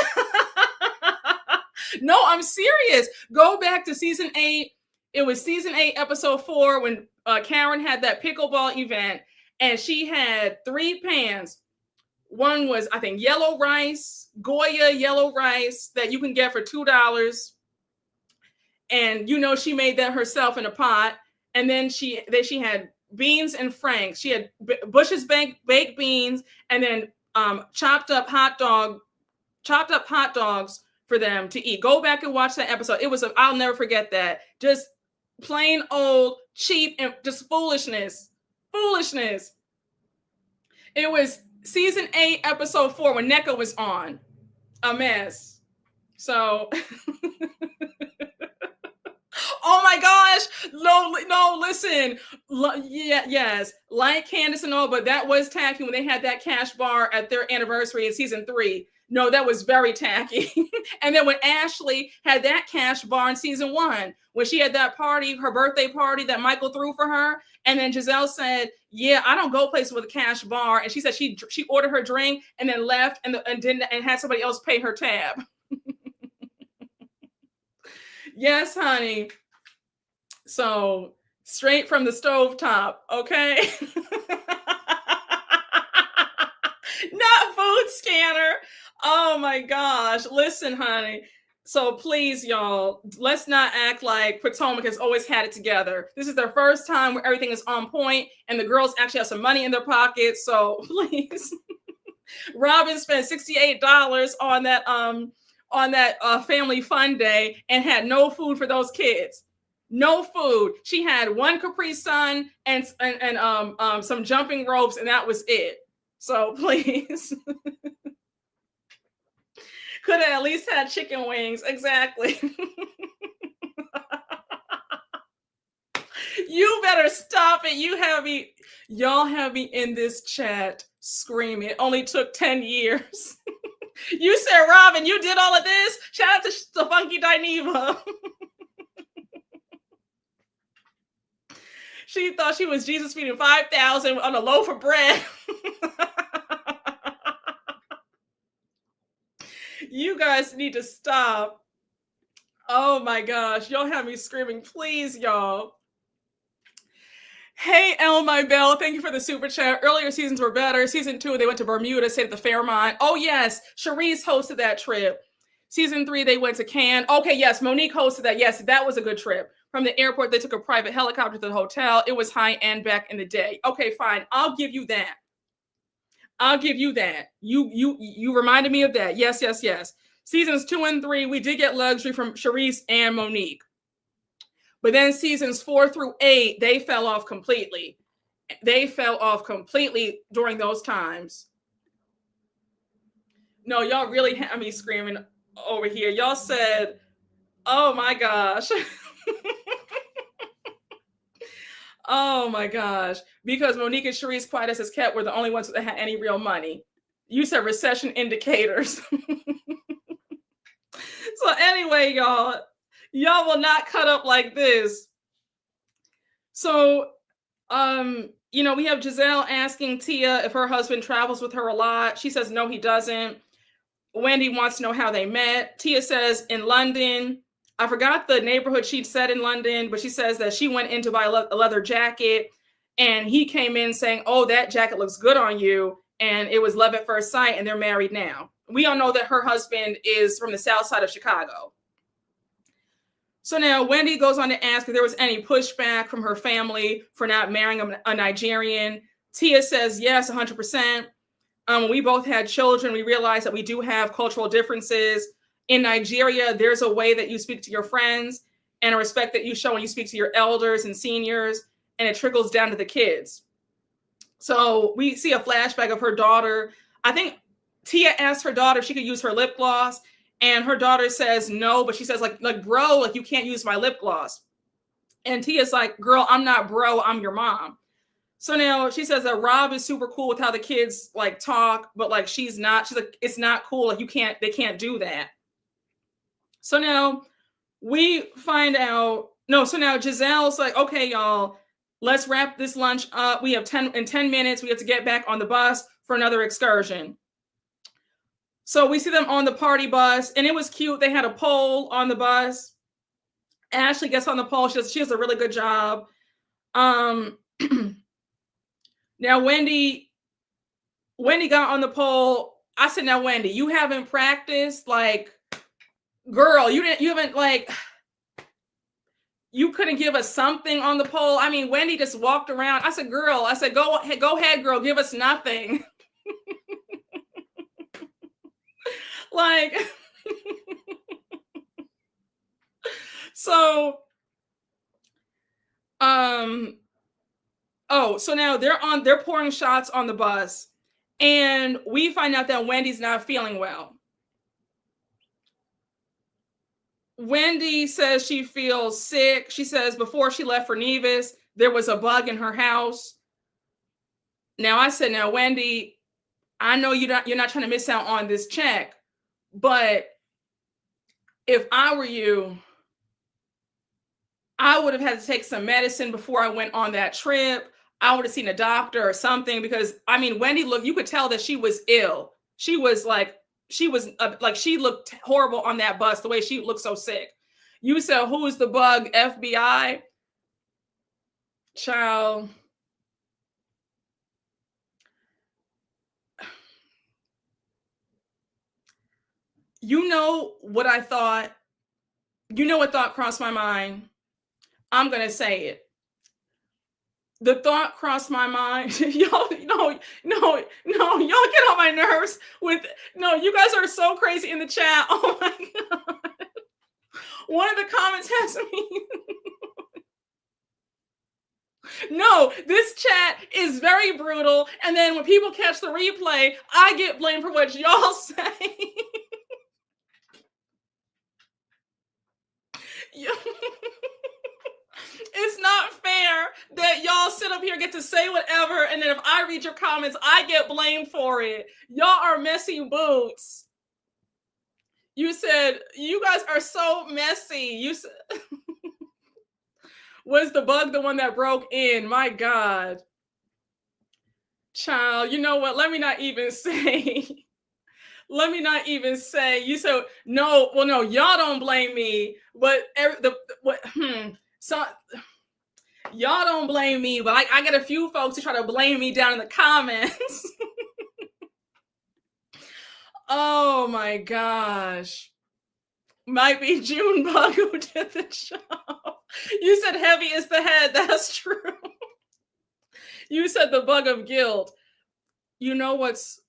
No, I'm serious. Go back to season 8. It was season 8, episode 4, when Karen had that pickleball event, and she had 3 pans. One was, I think, yellow rice, Goya yellow rice that you can get for $2. And she made that herself in a pot. And then she had beans and franks. She had Bush's baked beans, and then chopped up hot dogs for them to eat. Go back and watch that episode. I'll never forget that. Just plain old cheap and just foolishness. It was season 8, episode 4, when NECA was on. A mess. So oh my gosh. No, listen. Yes. Like Candace and all, but that was tacky when they had that cash bar at their anniversary in season 3. No, that was very tacky. And then when Ashley had that cash bar in season 1, when she had that party, her birthday party that Michael threw for her, and then Giselle said, "Yeah, I don't go places with a cash bar," and she said she ordered her drink and then left and had somebody else pay her tab. Yes, honey. So straight from the stovetop, okay? Not food scanner. Oh my gosh. Listen, honey. So please, y'all, let's not act like Potomac has always had it together. This is their first time where everything is on point and the girls actually have some money in their pockets. So please. Robin spent $68 on on that family fun day and had no food for those kids. No food. She had one Capri Sun and some jumping ropes, and that was it. So please. Could have at least had chicken wings. Exactly. You better stop it. Y'all have me in this chat screaming. It only took 10 years. You said, Robin, you did all of this? Shout out to the Funky Dineva. She thought she was Jesus feeding 5,000 on a loaf of bread. You guys need to stop. Oh my gosh. Y'all have me screaming. Please, y'all. Hey, El My Bell. Thank you for the super chat. Earlier seasons were better. Season 2, they went to Bermuda, stayed at the Fairmont. Oh, yes. Cherise hosted that trip. Season 3, they went to Cannes. Okay, yes. Monique hosted that. Yes, that was a good trip. From the airport, they took a private helicopter to the hotel. It was high-end back in the day. Okay, fine. I'll give you that. I'll give you that. You reminded me of that. Yes, yes, yes. Seasons 2 and 3, we did get luxury from Cherise and Monique. But then seasons 4 through 8, they fell off completely. They fell off completely during those times. No, y'all really had me screaming over here. Y'all said, oh my gosh. Oh my gosh. Because Monique and Cherise, quiet as it's kept, were the only ones that had any real money. You said recession indicators. So anyway, y'all will not cut up like this. So, we have Giselle asking Tia if her husband travels with her a lot. She says, no, he doesn't. Wendy wants to know how they met. Tia says in London. I forgot the neighborhood she said in London, but she says that she went in to buy a leather jacket and he came in saying, oh, that jacket looks good on you. And it was love at first sight and they're married now. We all know that her husband is from the south side of Chicago. So now Wendy goes on to ask if there was any pushback from her family for not marrying a Nigerian. Tia says, yes, 100%. When we both had children, we realized that we do have cultural differences. In Nigeria, there's a way that you speak to your friends and a respect that you show when you speak to your elders and seniors, and it trickles down to the kids. So we see a flashback of her daughter. I think Tia asked her daughter if she could use her lip gloss, and her daughter says no, but she says like bro, like you can't use my lip gloss. And Tia's like, girl, I'm not bro, I'm your mom. So now she says that Rob is super cool with how the kids like talk, but like she's not. She's like, it's not cool. Like they can't do that. So now we find out, so now Giselle's like, okay, y'all, let's wrap this lunch up. We have 10 minutes. We have to get back on the bus for another excursion. So we see them on the party bus and it was cute. They had a pole on the bus. Ashley gets on the pole. She does a really good job. Now Wendy got on the pole. I said, now Wendy, you haven't practiced, like, girl, you haven't, like, you couldn't give us something on the pole. I mean, Wendy just walked around. I said, go ahead, girl, give us nothing. Like, so, so now they're pouring shots on the bus and we find out that Wendy's not feeling well. Wendy says she feels sick. She says before she left for Nevis, there was a bug in her house. Now I said, now Wendy, I know you're not trying to miss out on this check, but if I were you, I would have had to take some medicine before I went on that trip. I would have seen a doctor or something because, I mean, Wendy you could tell that she was ill. She looked horrible on that bus, the way she looked so sick. You said, who is the bug? FBI? Child. You know what I thought? You know what thought crossed my mind? I'm going to say it. The thought crossed my mind. Y'all, no, y'all get on my nerves with, no, you guys are so crazy in the chat. Oh my God. One of the comments has me. No, this chat is very brutal. And then when people catch the replay, I get blamed for what y'all say. It's not fair that y'all sit up here, get to say whatever, and then if I read your comments, I get blamed for it. Y'all are messy boots. You said, you guys are so messy. You said, was the bug the one that broke in? My God. Child, you know what? Let me not even say. Let me not even say. You said, no, well, no, y'all don't blame me, but so y'all don't blame me, but I get a few folks who try to blame me down in the comments. Oh my gosh. Might be Junebug who did the job. You said heavy is the head. That's true. You said the bug of guilt. You know what's,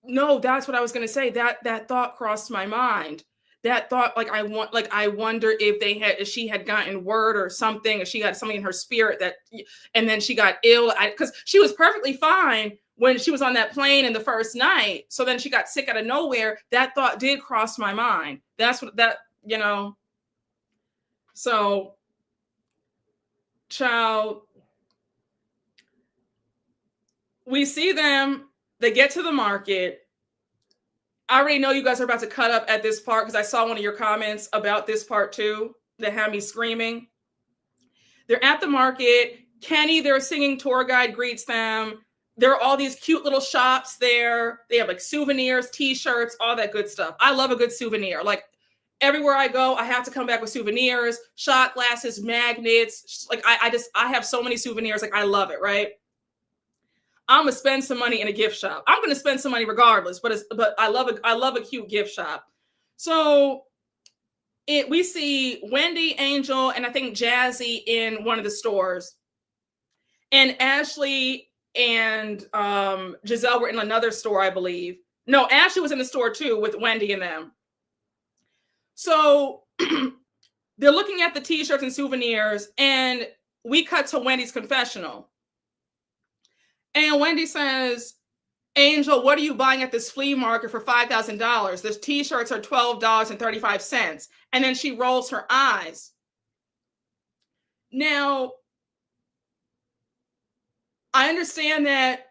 no, that's what I was going to say. That thought crossed my mind. That thought, I wonder if she had gotten word or something, or she got something in her spirit and then she got ill. Because she was perfectly fine when she was on that plane in the first night. So then she got sick out of nowhere. That thought did cross my mind. That's what so, child, we see them, they get to the market. I already know you guys are about to cut up at this part because I saw one of your comments about this part too that had me screaming. They're at the market. Kenny, their singing tour guide, greets them. There are all these cute little shops there. They have like souvenirs, t-shirts, all that good stuff. I love a good souvenir. Like everywhere I go, I have to come back with souvenirs, shot glasses, magnets. Like I have so many souvenirs. Like I love it, right? I'm gonna spend some money in a gift shop. I'm gonna spend some money regardless, but I love a cute gift shop. So we see Wendy, Angel, and I think Jazzy in one of the stores, and Ashley and Giselle were in another store, I believe. No, Ashley was in the store too with Wendy and them. So they're looking at the t-shirts and souvenirs, and we cut to Wendy's confessional. And Wendy says, Angel, what are you buying at this flea market for $5,000? Those t-shirts are $12.35. And then she rolls her eyes. Now, I understand that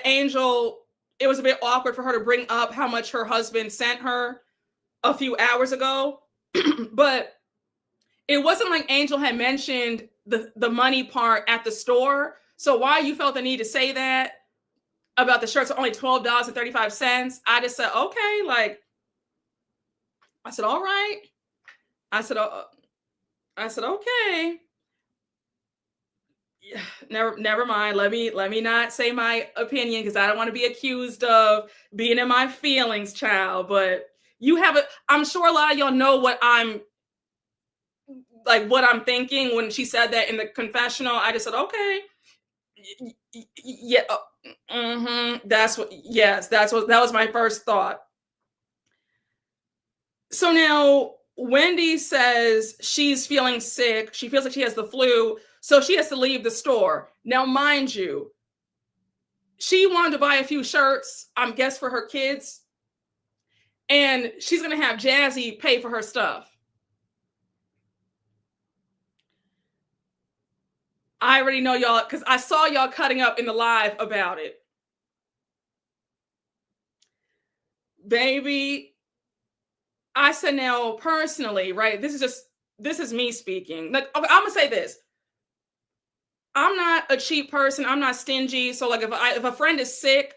Angel, it was a bit awkward for her to bring up how much her husband sent her a few hours ago. But it wasn't like Angel had mentioned the money part at the store. So why you felt the need to say that about the shirts are only $12.35, I just said, okay, I said, all right. I said, okay. Never mind. Let me not say my opinion because I don't want to be accused of being in my feelings, child. But I'm sure a lot of y'all know what I'm thinking when she said that in the confessional. I just said, okay. Yeah. That was my first thought. So now Wendy says she's feeling sick. She feels like she has the flu. So she has to leave the store. Now, mind you, she wanted to buy a few shirts, I guess, for her kids. And she's going to have Jazzy pay for her stuff. I already know y'all, because I saw y'all cutting up in the live about it. Baby, I said now personally, right? This is me speaking. Like, okay, I'm going to say this. I'm not a cheap person. I'm not stingy. So like if a friend is sick,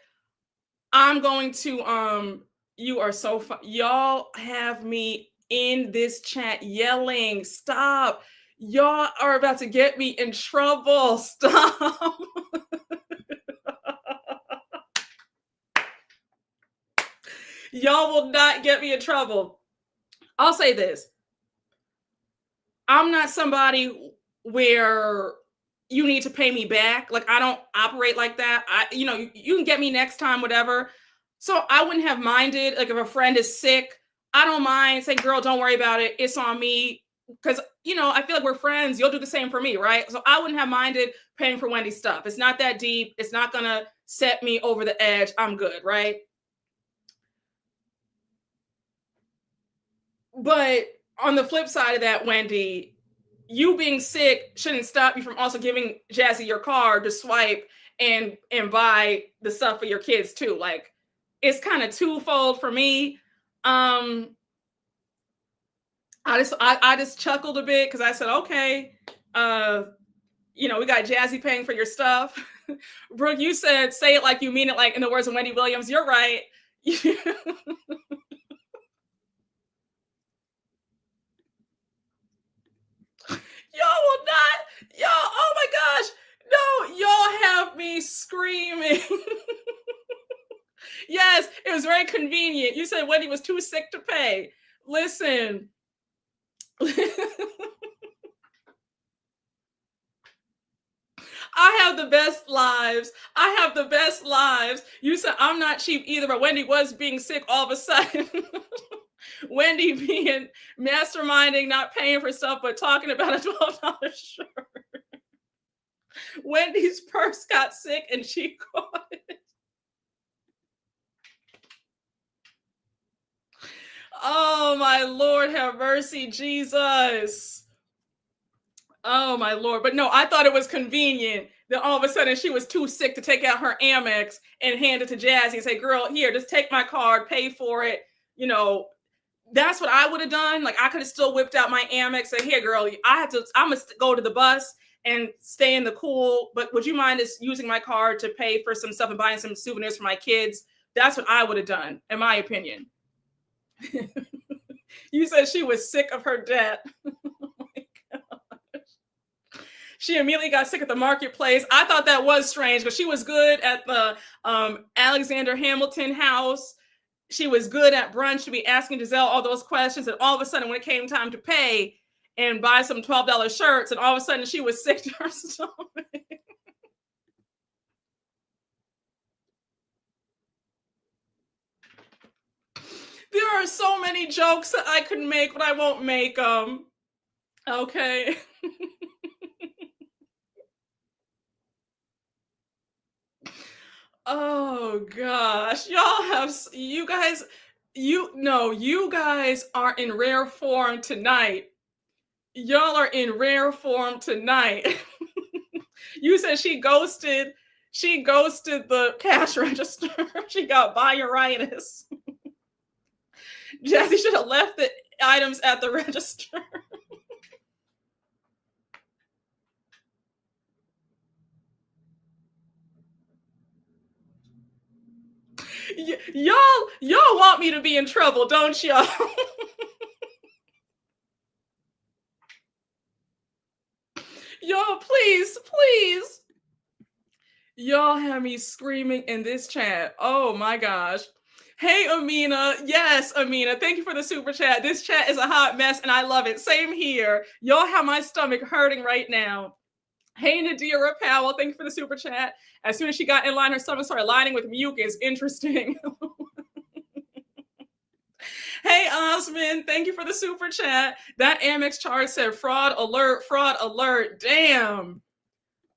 I'm going to, you are so fun. Y'all have me in this chat yelling, stop. Y'all are about to get me in trouble. Stop. Y'all will not get me in trouble. I'll say this. I'm not somebody where you need to pay me back. Like, I don't operate like that. You can get me next time, whatever. So I wouldn't have minded, like, if a friend is sick, I don't mind saying, girl, don't worry about it. It's on me. Because, I feel like we're friends. You'll do the same for me, right? So I wouldn't have minded paying for Wendy's stuff. It's not that deep. It's not going to set me over the edge. I'm good, right? But on the flip side of that, Wendy, you being sick shouldn't stop you from also giving Jazzy your card to swipe and buy the stuff for your kids too. Like, it's kind of twofold for me. I just chuckled a bit because I said, okay, we got Jazzy paying for your stuff. Brooke, you said, say it like you mean it, like in the words of Wendy Williams. You're right. Y'all will not, oh my gosh. No, y'all have me screaming. Yes, it was very convenient. You said Wendy was too sick to pay. Listen. I have the best lives. I have the best lives. You said I'm not cheap either, but Wendy was being sick all of a sudden. Wendy being masterminding, not paying for stuff, but talking about a $12 shirt. Wendy's purse got sick and she caught it. Oh, my Lord, have mercy, Jesus. Oh, my Lord. But no, I thought it was convenient that all of a sudden she was too sick to take out her Amex and hand it to Jazzy and say, girl, here, just take my card, pay for it. That's what I would have done. Like, I could have still whipped out my Amex and, here, girl, I'm going to go to the bus and stay in the cool. But would you mind just using my card to pay for some stuff and buying some souvenirs for my kids? That's what I would have done, in my opinion. You said she was sick of her debt. Oh my gosh. She immediately got sick at the marketplace. I thought that was strange because she was good at the Alexander Hamilton house. She was good at brunch to be asking Giselle all those questions. And all of a sudden, when it came time to pay and buy some $12 shirts, and all of a sudden she was sick to her stomach. There are so many jokes that I could make, but I won't make them. Okay. Oh gosh, you guys are in rare form tonight. Y'all are in rare form tonight. You said she ghosted the cash register. She got buyeritis. Jazzy should have left the items at the register. Y'all want me to be in trouble, don't y'all? Y'all, please. Y'all have me screaming in this chat. Oh my gosh. Hey, Amina. Yes, Amina. Thank you for the super chat. This chat is a hot mess and I love it. Same here. Y'all have my stomach hurting right now. Hey, Nadira Powell. Thank you for the super chat. As soon as she got in line, her stomach started lining with mucus. Interesting. Hey, Osman. Thank you for the super chat. That Amex charge said fraud alert, fraud alert. Damn.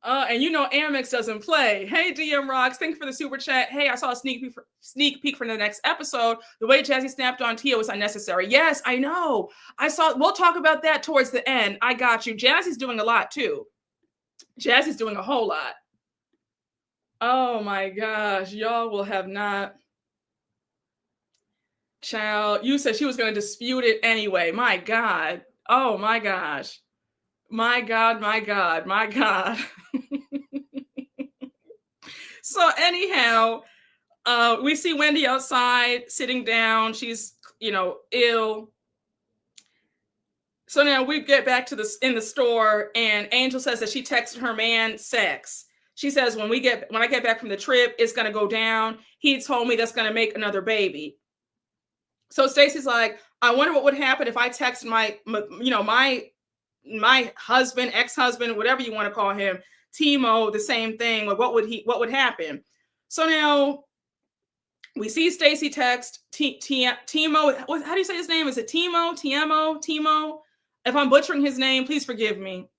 And Amex doesn't play. Hey, DM Rocks, thank you for the super chat. Hey, I saw a sneak peek for the next episode. The way Jazzy snapped on Tia was unnecessary. Yes, I know. We'll talk about that towards the end. I got you. Jazzy's doing a lot too. Jazzy's doing a whole lot. Oh my gosh, y'all will have not. Child, you said she was going to dispute it anyway. My God. Oh my gosh. My God. So anyhow, we see Wendy outside sitting down. She's, ill. So now we get back to in the store, and Angel says that she texted her man Sexts. She says, when I get back from the trip, it's going to go down. He told me that's going to make another baby. So Stacey's like, I wonder what would happen if I texted my husband, ex-husband, whatever you want to call him, Timo the same thing. Like, what would happen? So now we see Stacey text Timo. How do you say his name? Is it Timo? Timo? If I'm butchering his name, please forgive me.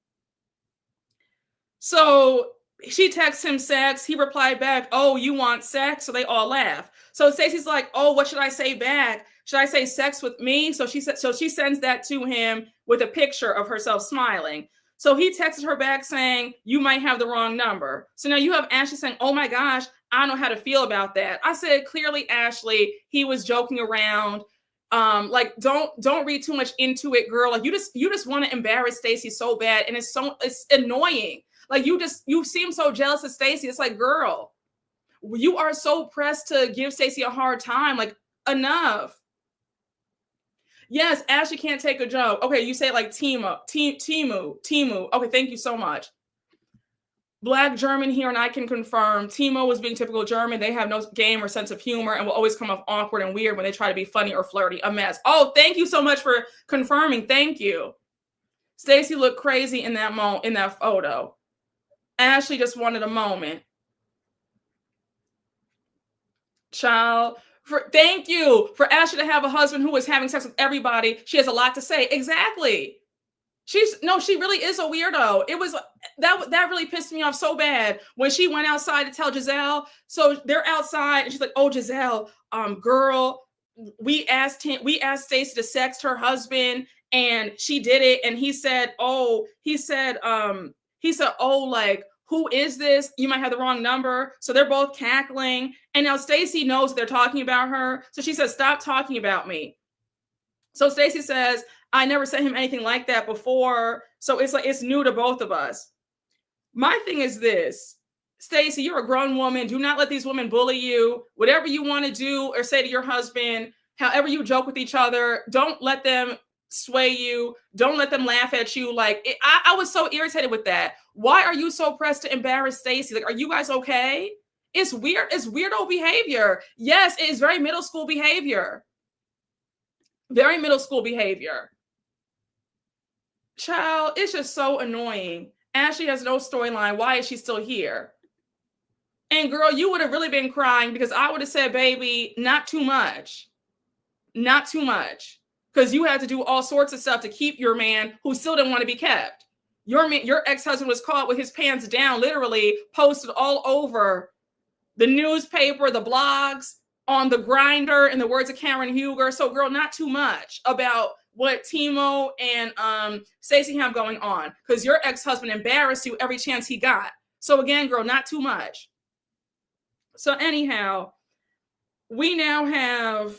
So she texts him sex. He replied back, "Oh, you want sex?" So they all laugh. So Stacey's like, "Oh, what should I say back? Should I say sex with me?" So she sends that to him with a picture of herself smiling. So he texted her back saying, "You might have the wrong number." So now you have Ashley saying, "Oh my gosh, I don't know how to feel about that." I said, clearly, Ashley, he was joking around. Like, don't read too much into it, girl. Like, you just want to embarrass Stacey so bad, and it's annoying. Like, you seem so jealous of Stacey. It's like, girl, you are so pressed to give Stacey a hard time. Like, enough. Yes, Ashley can't take a joke. Okay, you say it like Timu. Okay, thank you so much. Black German here, and I can confirm Timo was being typical German. They have no game or sense of humor and will always come off awkward and weird when they try to be funny or flirty. A mess. Oh, thank you so much for confirming. Thank you. Stacey looked crazy in that photo. Ashley just wanted a moment. Child. Thank you for Ashley to have a husband who is having sex with everybody. She has a lot to say. Exactly. She really is a weirdo. It was that really pissed me off so bad when she went outside to tell Giselle. So they're outside and she's like, "Oh, Giselle, girl, we asked Stacey to sext her husband and she did it." And he said, "Oh, like, who is this? You might have the wrong number." So they're both cackling. And now Stacey knows they're talking about her. So she says, "Stop talking about me." So Stacey says, "I never sent him anything like that before." So it's like, it's new to both of us. My thing is this, Stacey, you're a grown woman. Do not let these women bully you. Whatever you want to do or say to your husband, however you joke with each other, don't let them sway you. Don't let them laugh at you. Like, I was so irritated with that. Why are you so pressed to embarrass Stacey? Like, are you guys okay? It's weird. It's weirdo behavior. Yes, it is very middle school behavior. Very middle school behavior. Child, it's just so annoying. Ashley has no storyline. Why is she still here? And girl, you would have really been crying because I would have said, "Baby, not too much. Not too much." Because you had to do all sorts of stuff to keep your man who still didn't want to be kept. Your ex-husband was caught with his pants down, literally posted all over the newspaper, the blogs, on the grinder, in the words of Karen Huger. So girl, not too much about what Timo and Stacey have going on, because your ex-husband embarrassed you every chance he got. So again, girl, not too much. So anyhow, we now have,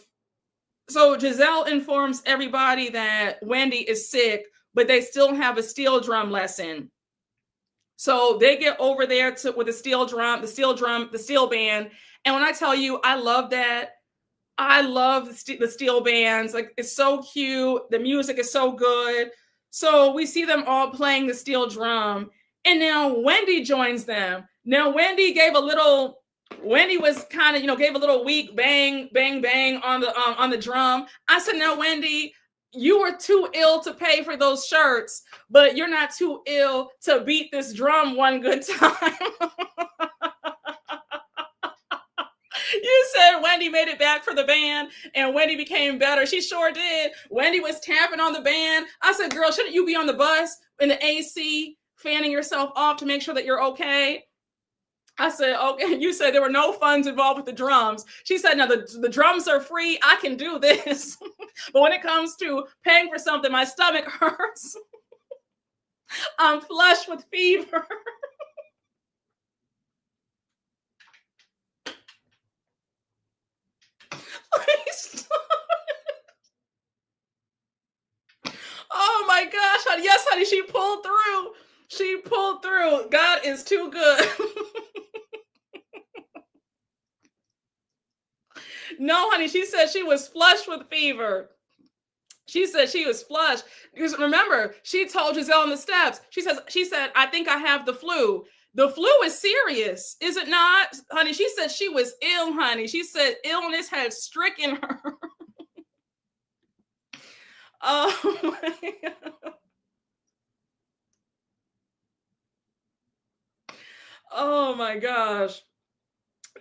so Giselle informs everybody that Wendy is sick, but they still have a steel drum lesson. So they get over there with the steel band. And when I tell you, I love that. I love the steel bands. Like, it's so cute. The music is so good. So we see them all playing the steel drum. And now Wendy joins them. Now Wendy was kind of, gave a little weak bang, bang, bang on the drum. I said, "Now, Wendy, you were too ill to pay for those shirts, but you're not too ill to beat this drum one good time." You said Wendy made it back for the band and Wendy became better. She sure did. Wendy was tapping on the band. I said, "Girl, shouldn't you be on the bus in the AC, fanning yourself off to make sure that you're okay?" I said, "Okay." You said there were no funds involved with the drums. She said, "No, the drums are free. I can do this." But when it comes to paying for something, my stomach hurts. I'm flushed with fever. Oh my gosh, honey. Yes, honey, she pulled through. She pulled through. God is too good. No, honey, she said she was flushed with fever. She said she was flushed. Because remember, she told Giselle on the steps, she said, "I think I have the flu." The flu is serious, is it not, honey? She said she was ill, honey. She said illness had stricken her. Oh my God. Oh my gosh.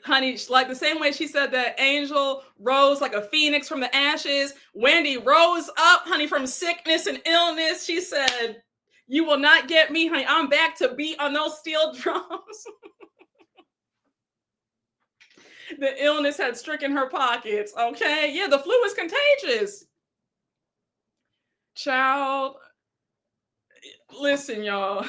Honey, like the same way she said that Angel rose like a phoenix from the ashes, Wendy rose up, honey, from sickness and illness. She said, "You will not get me, honey. I'm back to beat on those steel drums." The illness had stricken her pockets. Okay. Yeah, the flu is contagious. Child, listen, y'all.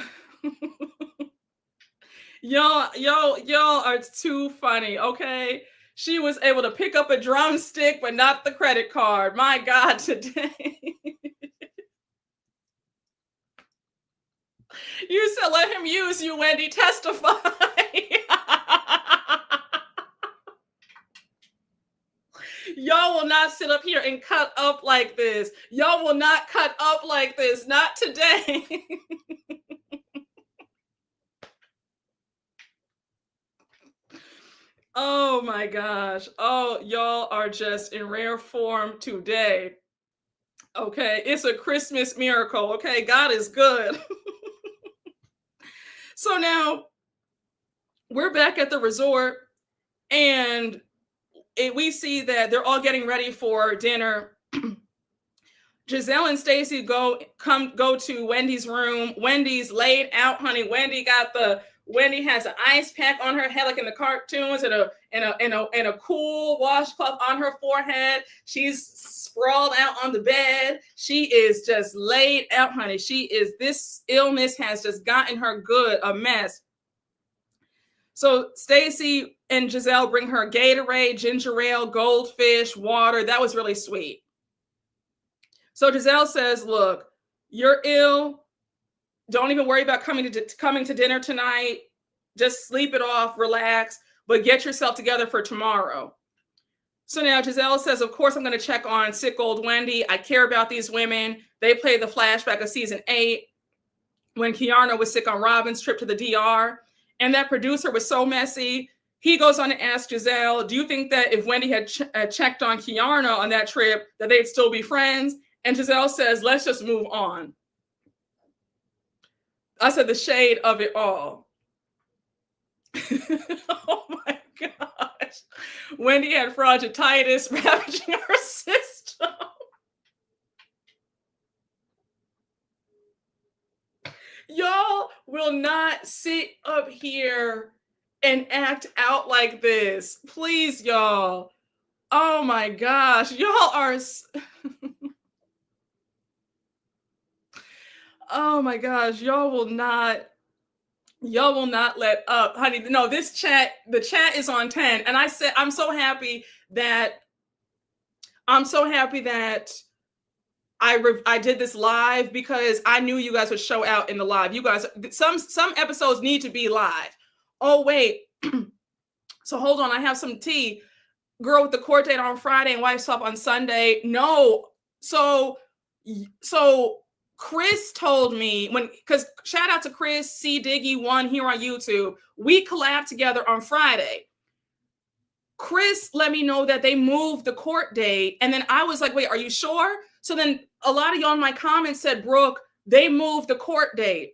Y'all are too funny, okay? She was able to pick up a drumstick, but not the credit card. My God, today. You said let him use you, Wendy. Testify. Y'all will not sit up here and cut up like this. Y'all will not cut up like this. Not today. Oh my gosh. Oh, y'all are just in rare form today. Okay. It's a Christmas miracle. Okay. God is good. So now we're back at the resort and we see that they're all getting ready for dinner. Giselle and Stacey go to Wendy's room. Wendy's laid out, honey. Wendy has an ice pack on her head, like in the cartoons, and a cool washcloth on her forehead. She's sprawled out on the bed. She is just laid out, honey. This illness has just gotten her good, a mess. So Stacey and Giselle bring her Gatorade, ginger ale, goldfish, water. That was really sweet. So Giselle says, "Look, you're ill. Don't even worry about coming to dinner tonight. Just sleep it off, relax, but get yourself together for tomorrow." So now Giselle says, "Of course, I'm going to check on sick old Wendy. I care about these women." They play the flashback of season 8 when Keiarna was sick on Robin's trip to the DR. And that producer was so messy. He goes on to ask Giselle, "Do you think that if Wendy had checked on Keiarna on that trip, that they'd still be friends?" And Giselle says, "Let's just move on." I said the shade of it all. Oh my gosh. Wendy had fragititis ravaging her system. Y'all will not sit up here and act out like this. Please, y'all. Oh my gosh. Y'all are... Oh my gosh. Y'all will not let up. Honey, no, the chat is on 10. And I said, I'm so happy that I did this live because I knew you guys would show out in the live. You guys, some episodes need to be live. Oh, wait. So hold on. I have some tea. Girl with the court date on Friday and wife swap on Sunday. No. So Chris told me because shout out to Chris, C Diggy one here on YouTube. We collabed together on Friday. Chris let me know that they moved the court date. And then I was like, wait, are you sure? So then a lot of y'all in my comments said, "Brooke, they moved the court date."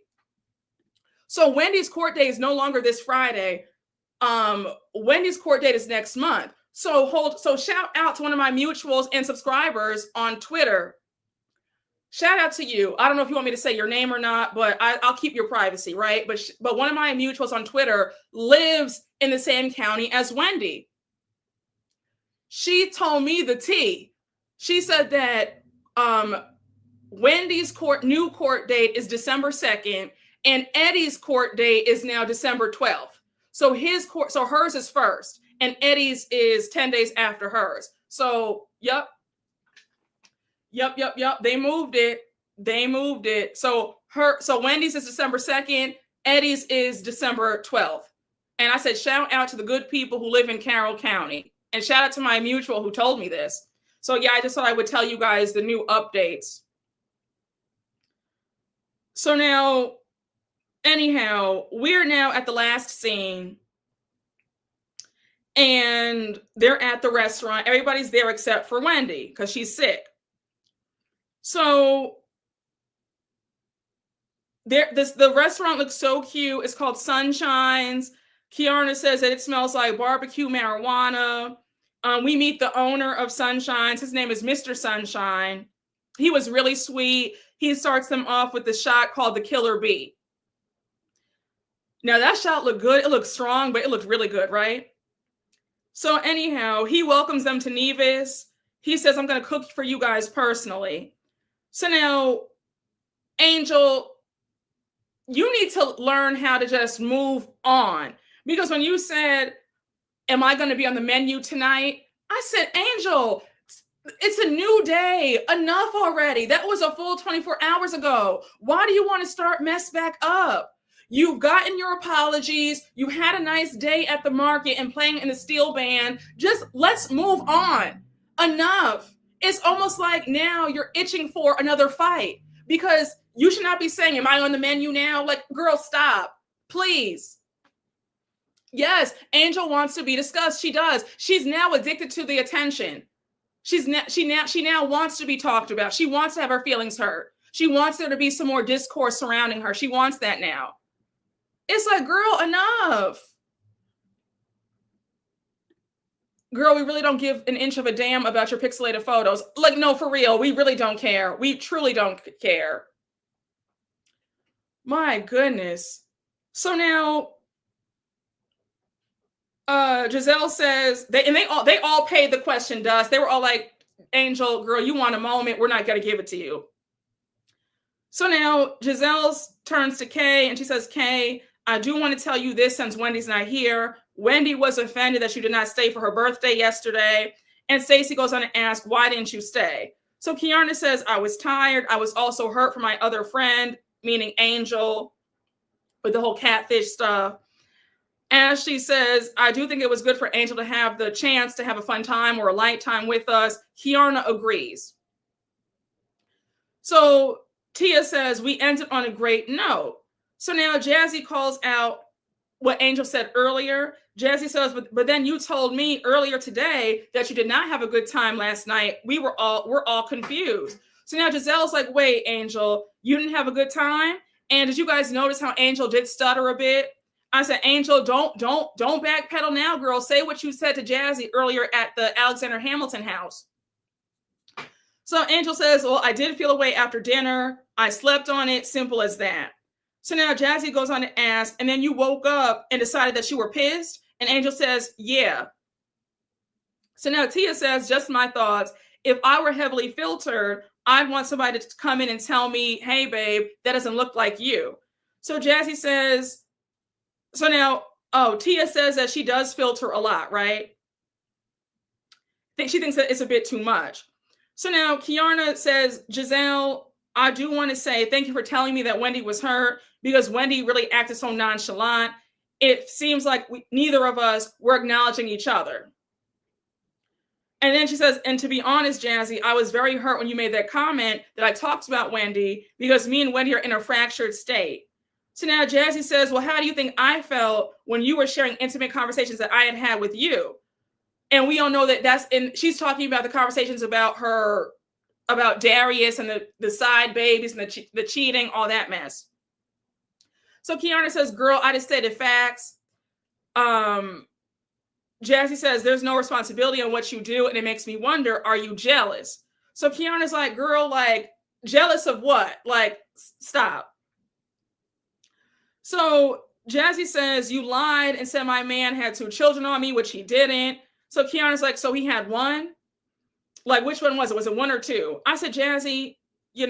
So Wendy's court date is no longer this Friday. Wendy's court date is next month. So shout out to one of my mutuals and subscribers on Twitter. Shout out to you. I don't know if you want me to say your name or not, but I'll keep your privacy, right? But one of my mutuals on Twitter lives in the same county as Wendy. She told me the tea. She said that Wendy's new court date is December 2nd, and Eddie's court date is now December 12th. So hers is first, and Eddie's is 10 days after hers. So, yep. They moved it. So Wendy's is December 2nd, Eddie's is December 12th. And I said, shout out to the good people who live in Carroll County. And shout out to my mutual who told me this. So yeah, I just thought I would tell you guys the new updates. So now, anyhow, we're now at the last scene. And they're at the restaurant. Everybody's there except for Wendy because she's sick. So The restaurant looks so cute. It's called Sunshines. Keiarna says that it smells like barbecue marijuana. We meet the owner of Sunshines. His name is Mr. Sunshine. He was really sweet. He starts them off with the shot called the Killer Bee. Now that shot looked good. It looked strong, but it looked really good, right? So anyhow, he welcomes them to Nevis. He says, I'm going to cook for you guys personally. So now, Angel, you need to learn how to just move on. Because when you said, am I going to be on the menu tonight? I said, Angel, it's a new day. Enough already. That was a full 24 hours ago. Why do you want to start mess back up? You've gotten your apologies. You had a nice day at the market and playing in the steel band. Just let's move on. Enough. It's almost like now you're itching for another fight because you should not be saying, am I on the menu now? Like, girl, stop, please. Yes, Angel wants to be discussed. She does. She's now addicted to the attention. She now wants to be talked about. She wants to have her feelings hurt. She wants there to be some more discourse surrounding her. She wants that now. It's like, girl, enough. Girl, we really don't give an inch of a damn about your pixelated photos. Like, no, for real, we really don't care. We truly don't care. My goodness. So now, Giselle says, they all paid the question dust. They were all like, Angel, girl, you want a moment. We're not going to give it to you. So now Giselle turns to Kay and she says, Kay, I do want to tell you this since Wendy's not here. Wendy was offended that you did not stay for her birthday yesterday. And Stacey goes on to ask, why didn't you stay? So Keiarna says, I was tired. I was also hurt for my other friend, meaning Angel, with the whole catfish stuff. Ashley says, I do think it was good for Angel to have the chance to have a fun time or a light time with us. Keiarna agrees. So Tia says, we ended on a great note. So now Jazzy calls out what Angel said earlier. Jazzy says, but then you told me earlier today that you did not have a good time last night. We're all confused. So now Giselle's like, wait, Angel, you didn't have a good time? And did you guys notice how Angel did stutter a bit? I said, Angel, don't backpedal now, girl. Say what you said to Jazzy earlier at the Alexander Hamilton house. So Angel says, well, I did feel away after dinner. I slept on it. Simple as that. So now Jazzy goes on to ask, and then you woke up and decided that you were pissed? And Angel says, yeah. So now Tia says, just my thoughts. If I were heavily filtered, I'd want somebody to come in and tell me, hey, babe, that doesn't look like you. So Jazzy says, so now, Tia says that she does filter a lot, right? She thinks that it's a bit too much. So now Keiarna says, Giselle, I do want to say thank you for telling me that Wendy was hurt because Wendy really acted so nonchalant. It seems like neither of us were acknowledging each other. And then she says, and to be honest, Jazzy, I was very hurt when you made that comment that I talked about Wendy because me and Wendy are in a fractured state. So now Jazzy says, well, how do you think I felt when you were sharing intimate conversations that I had with you? And we all know that she's talking about the conversations about Darius and the side babies and the cheating, all that mess. So Keiarna says, girl, I just stated facts. Jazzy says, there's no responsibility on what you do. And it makes me wonder, are you jealous? So Keiarna's like, girl, like, jealous of what? Like, stop. So Jazzy says, you lied and said my man had 2 children on me, which he didn't. So Keiarna's like, so he had 1? Like, which one was it? Was it 1 or 2? I said, Jazzy, I'm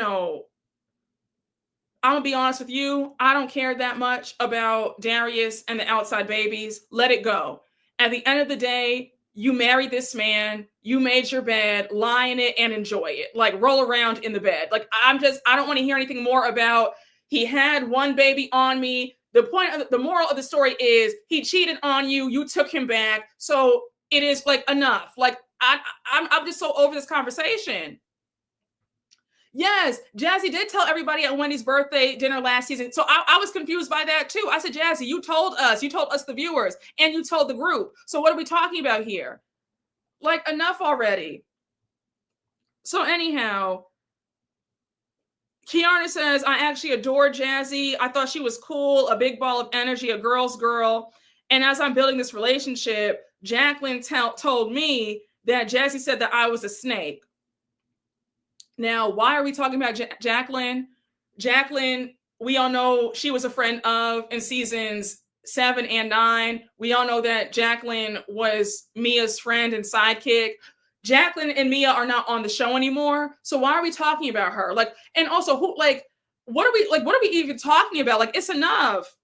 going to be honest with you. I don't care that much about Darius and the outside babies. Let it go. At the end of the day, you married this man. You made your bed, lie in it and enjoy it. Like, roll around in the bed. Like, I don't want to hear anything more about he had 1 baby on me. The moral of the story is he cheated on you. You took him back. So it is like enough. Like, I'm just so over this conversation. Yes, Jazzy did tell everybody at Wendy's birthday dinner last season. So I was confused by that too. I said, Jazzy, you told us the viewers, and you told the group. So what are we talking about here? Like, enough already. So anyhow, Keiarna says, I actually adore Jazzy. I thought she was cool, a big ball of energy, a girl's girl. And as I'm building this relationship, Jacqueline told me that Jazzy said that I was a snake. Now, why are we talking about Jacqueline? Jacqueline, we all know she was a friend of in seasons 7 and 9. We all know that Jacqueline was Mia's friend and sidekick. Jacqueline and Mia are not on the show anymore. So why are we talking about her? Like, and also what are we even talking about? Like, it's enough.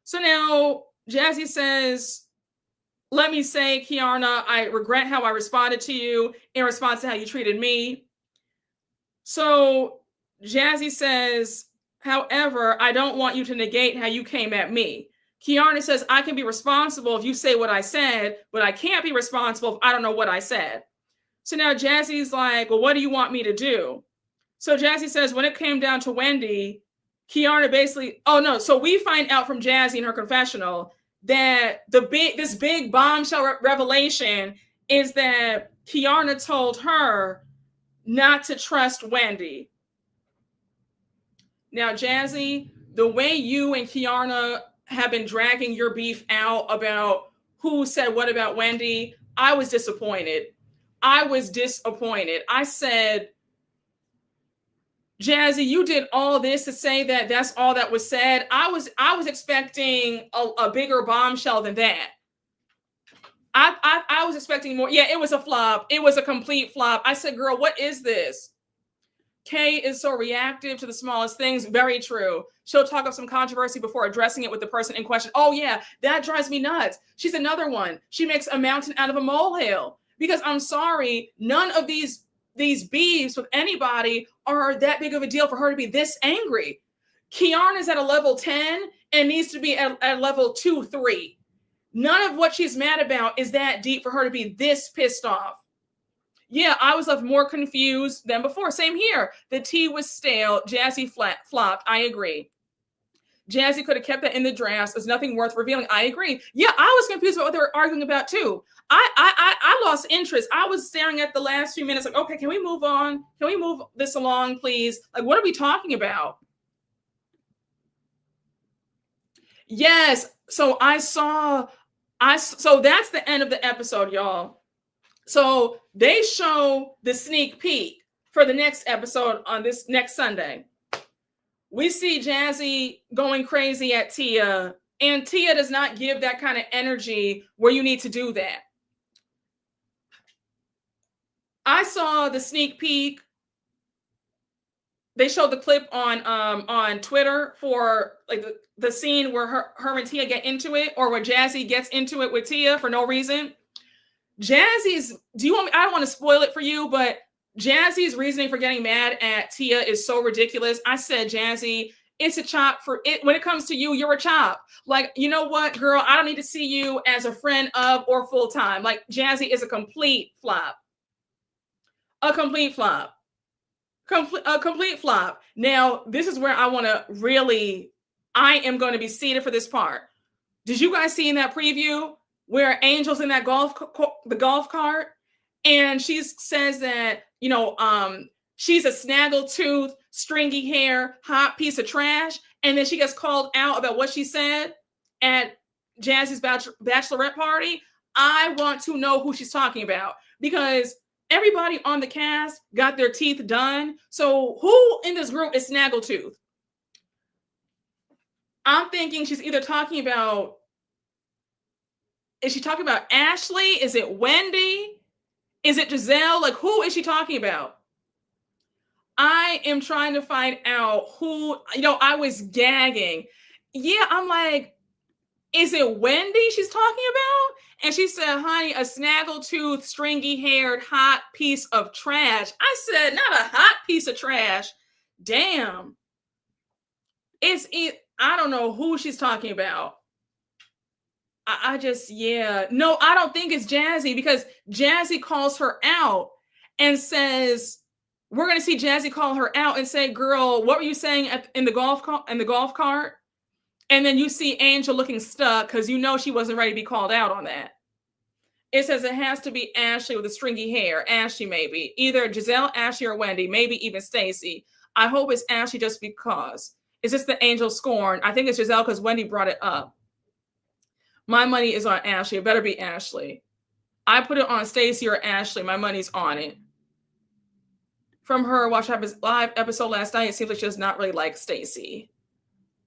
So now Jazzy says, let me say, Keiarna, I regret how I responded to you in response to how you treated me. So Jazzy says, however, I don't want you to negate how you came at me. Keiarna says, I can be responsible if you say what I said, but I can't be responsible if I don't know what I said. So now Jazzy's like, well, what do you want me to do? So Jazzy says, when it came down to Wendy, Keiarna basically, so we find out from Jazzy in her confessional that this big bombshell revelation is that Keiarna told her not to trust Wendy. Now, Jazzy, the way you and Keiarna have been dragging your beef out about who said what about Wendy, I was disappointed. I said, Jazzy, you did all this to say that that's all that was said. I was expecting a bigger bombshell than that. I was expecting more. Yeah, it was a flop. It was a complete flop. I said, girl, what is this? Kay is so reactive to the smallest things. Very true. She'll talk of some controversy before addressing it with the person in question. Oh yeah, that drives me nuts. She's another one. She makes a mountain out of a molehill. Because I'm sorry, none of these beefs with anybody are that big of a deal for her to be this angry. Keiarna's at a level 10 and needs to be at level 2, 3. None of what she's mad about is that deep for her to be this pissed off. Yeah, I was left more confused than before. Same here. The tea was stale. Jazzy flopped. I agree. Jazzy could have kept that in the drafts. There's nothing worth revealing. I agree. Yeah, I was confused about what they were arguing about too. I lost interest. I was staring at the last few minutes like, okay, can we move on? Can we move this along, please? Like, what are we talking about? Yes. So so that's the end of the episode, y'all. So they show the sneak peek for the next episode on this next Sunday. We see Jazzy going crazy at Tia, and Tia does not give that kind of energy where you need to do that. I saw the sneak peek. They showed the clip on Twitter for like the scene where her and Tia get into it, or where Jazzy gets into it with Tia for no reason. Jazzy's, I don't want to spoil it for you, but Jazzy's reasoning for getting mad at Tia is so ridiculous. I said, Jazzy, it's a chop for it. When it comes to you, you're a chop. Like, you know what, girl, I don't need to see you as a friend of or full-time. Like, Jazzy is a complete flop. A complete flop. A complete flop. Now, this is where I am going to be seated for this part. Did you guys see in that preview where Angel's in that the golf cart, and she says that, she's a snaggletooth, stringy hair, hot piece of trash, and then she gets called out about what she said at Jazzy's bachelorette party? I want to know who she's talking about, because everybody on the cast got their teeth done. So who in this group is snaggletooth? I'm thinking she's either talking about, is she talking about Ashley? Is it Wendy? Is it Giselle? Like, who is she talking about? I am trying to find out who, I was gagging. Yeah, I'm like, is it Wendy she's talking about? And she said, honey, a snaggletooth, stringy-haired, hot piece of trash. I said, not a hot piece of trash. Damn. I don't know who she's talking about. No, I don't think it's Jazzy, because Jazzy calls her out and says, we're going to see Jazzy call her out and say, girl, what were you saying in the golf cart? And then you see Angel looking stuck because she wasn't ready to be called out on that. It says it has to be Ashley with the stringy hair. Ashley, maybe. Either Giselle, Ashley, or Wendy. Maybe even Stacey. I hope it's Ashley just because. Is this the Angel scorn? I think it's Giselle because Wendy brought it up. My money is on Ashley. It better be Ashley. I put it on Stacey or Ashley. My money's on it. From her Watch Happens live episode last night, it seems like she does not really like Stacey.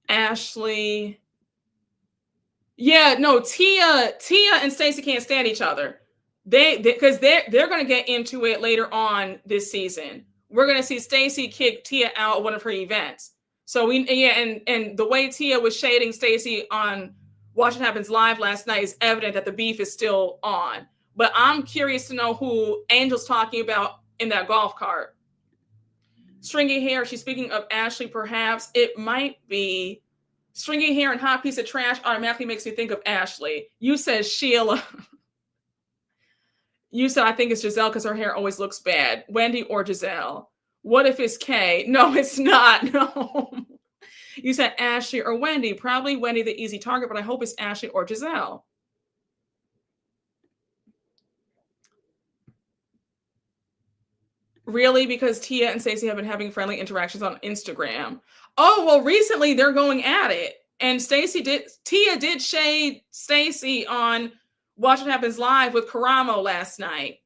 Ashley. Yeah, no, Tia and Stacey can't stand each other. Because they're going to get into it later on this season. We're going to see Stacey kick Tia out of one of her events. So and the way Tia was shading Stacey on Watch What Happens Live last night is evident that the beef is still on. But I'm curious to know who Angel's talking about in that golf cart. Stringy hair, she's speaking of Ashley, perhaps. It might be. Stringy hair and hot piece of trash automatically makes me think of Ashley. You said Sheila. You said I think it's Giselle because her hair always looks bad. Wendy or Giselle? What if it's Kay? No, it's not. No. You said Ashley or Wendy. Probably Wendy, the easy target, but I hope it's Ashley or Giselle. Really? Because Tia and Stacey have been having friendly interactions on Instagram. Oh, well, recently they're going at it. And Tia did shade Stacey on Watch What Happens Live with Karamo last night.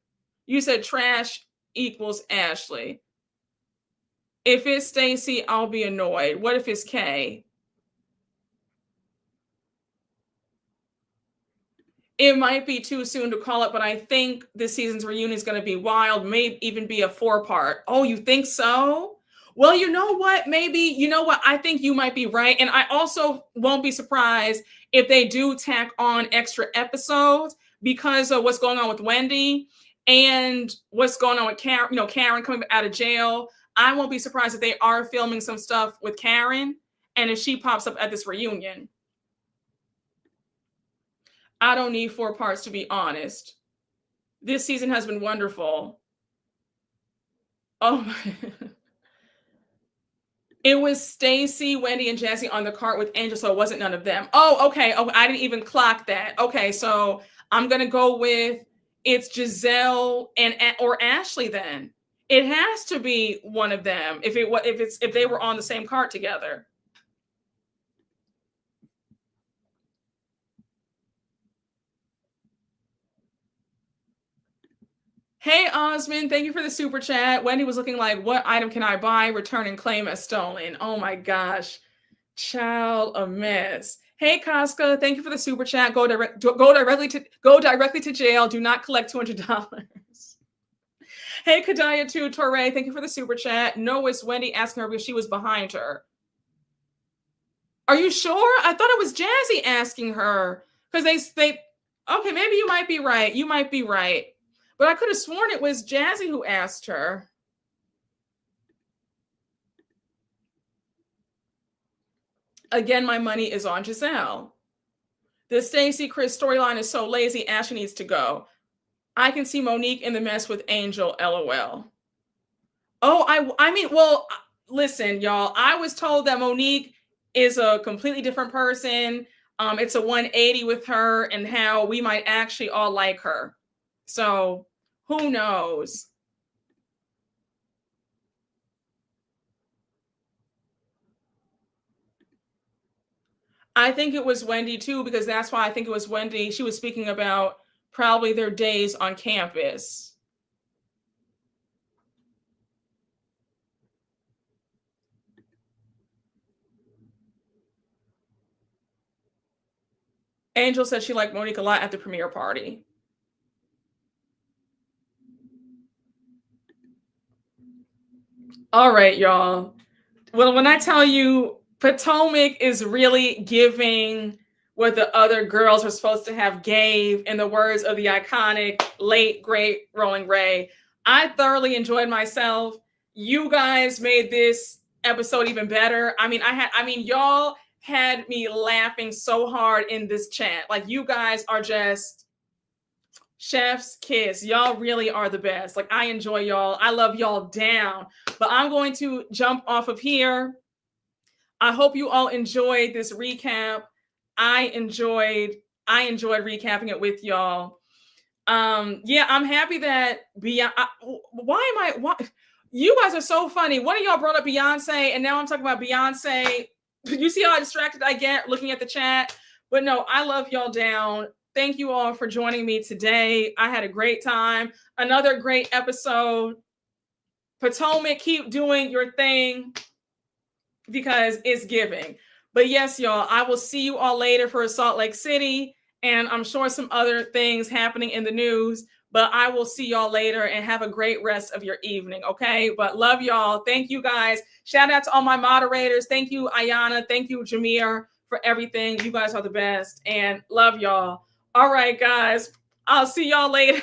You said trash equals Ashley. If it's Stacey, I'll be annoyed. What if it's Kay? It might be too soon to call it, but I think this season's reunion is going to be wild. May even be a 4-part. Oh, you think so? Well, you know what? Maybe, you know what? I think you might be right. And I also won't be surprised if they do tack on extra episodes because of what's going on with Wendy and what's going on with Karen, Karen coming out of jail. I won't be surprised if they are filming some stuff with Karen and if she pops up at this reunion. I don't need 4 parts, to be honest. This season has been wonderful. Oh, it was Stacey, Wendy, and Jesse on the cart with Angel, so it wasn't none of them. Oh, okay. Oh, I didn't even clock that. Okay, so I'm gonna go with it's Giselle or Ashley. Then it has to be one of them if they were on the same cart together. Hey, Osmond, thank you for the super chat. Wendy was looking like, what item can I buy, return, and claim as stolen? Oh my gosh. Child, a mess. Hey, Casca, thank you for the super chat. Go directly to jail. Do not collect $200. Hey, Kadaya too, Torre, thank you for the super chat. No, it's Wendy asking her because she was behind her. Are you sure? I thought it was Jazzy asking her because they okay, maybe you might be right. You might be right. But I could have sworn it was Jazzy who asked her. Again, my money is on Giselle. The Stacey Chris storyline is so lazy, Ashley needs to go. I can see Monique in the mess with Angel, LOL. Oh, I mean, well, listen, y'all. I was told that Monique is a completely different person. It's a 180 with her and how we might actually all like her. So who knows? I think it was Wendy too, because that's why I think it was Wendy. She was speaking about probably their days on campus. Angel said she liked Monique a lot at the premiere party. All right, y'all. Well, when I tell you Potomac is really giving what the other girls were supposed to have gave, in the words of the iconic late great Rolling Ray, I thoroughly enjoyed myself. You guys made this episode even better. I mean, y'all had me laughing so hard in this chat. Like, you guys are just chef's kiss. Y'all really are the best. Like, I enjoy y'all. I love y'all down. But I'm going to jump off of here. I hope you all enjoyed this recap. I enjoyed recapping it with y'all. Yeah, I'm happy that You guys are so funny. One of y'all brought up Beyonce, and now I'm talking about Beyonce. You see how distracted I get looking at the chat? But no, I love y'all down. Thank you all for joining me today. I had a great time. Another great episode. Potomac, keep doing your thing because it's giving. But yes, y'all, I will see you all later for Salt Lake City. And I'm sure some other things happening in the news. But I will see y'all later and have a great rest of your evening, okay? But love y'all. Thank you, guys. Shout out to all my moderators. Thank you, Ayana. Thank you, Jameer, for everything. You guys are the best. And love y'all. All right, guys. I'll see y'all later.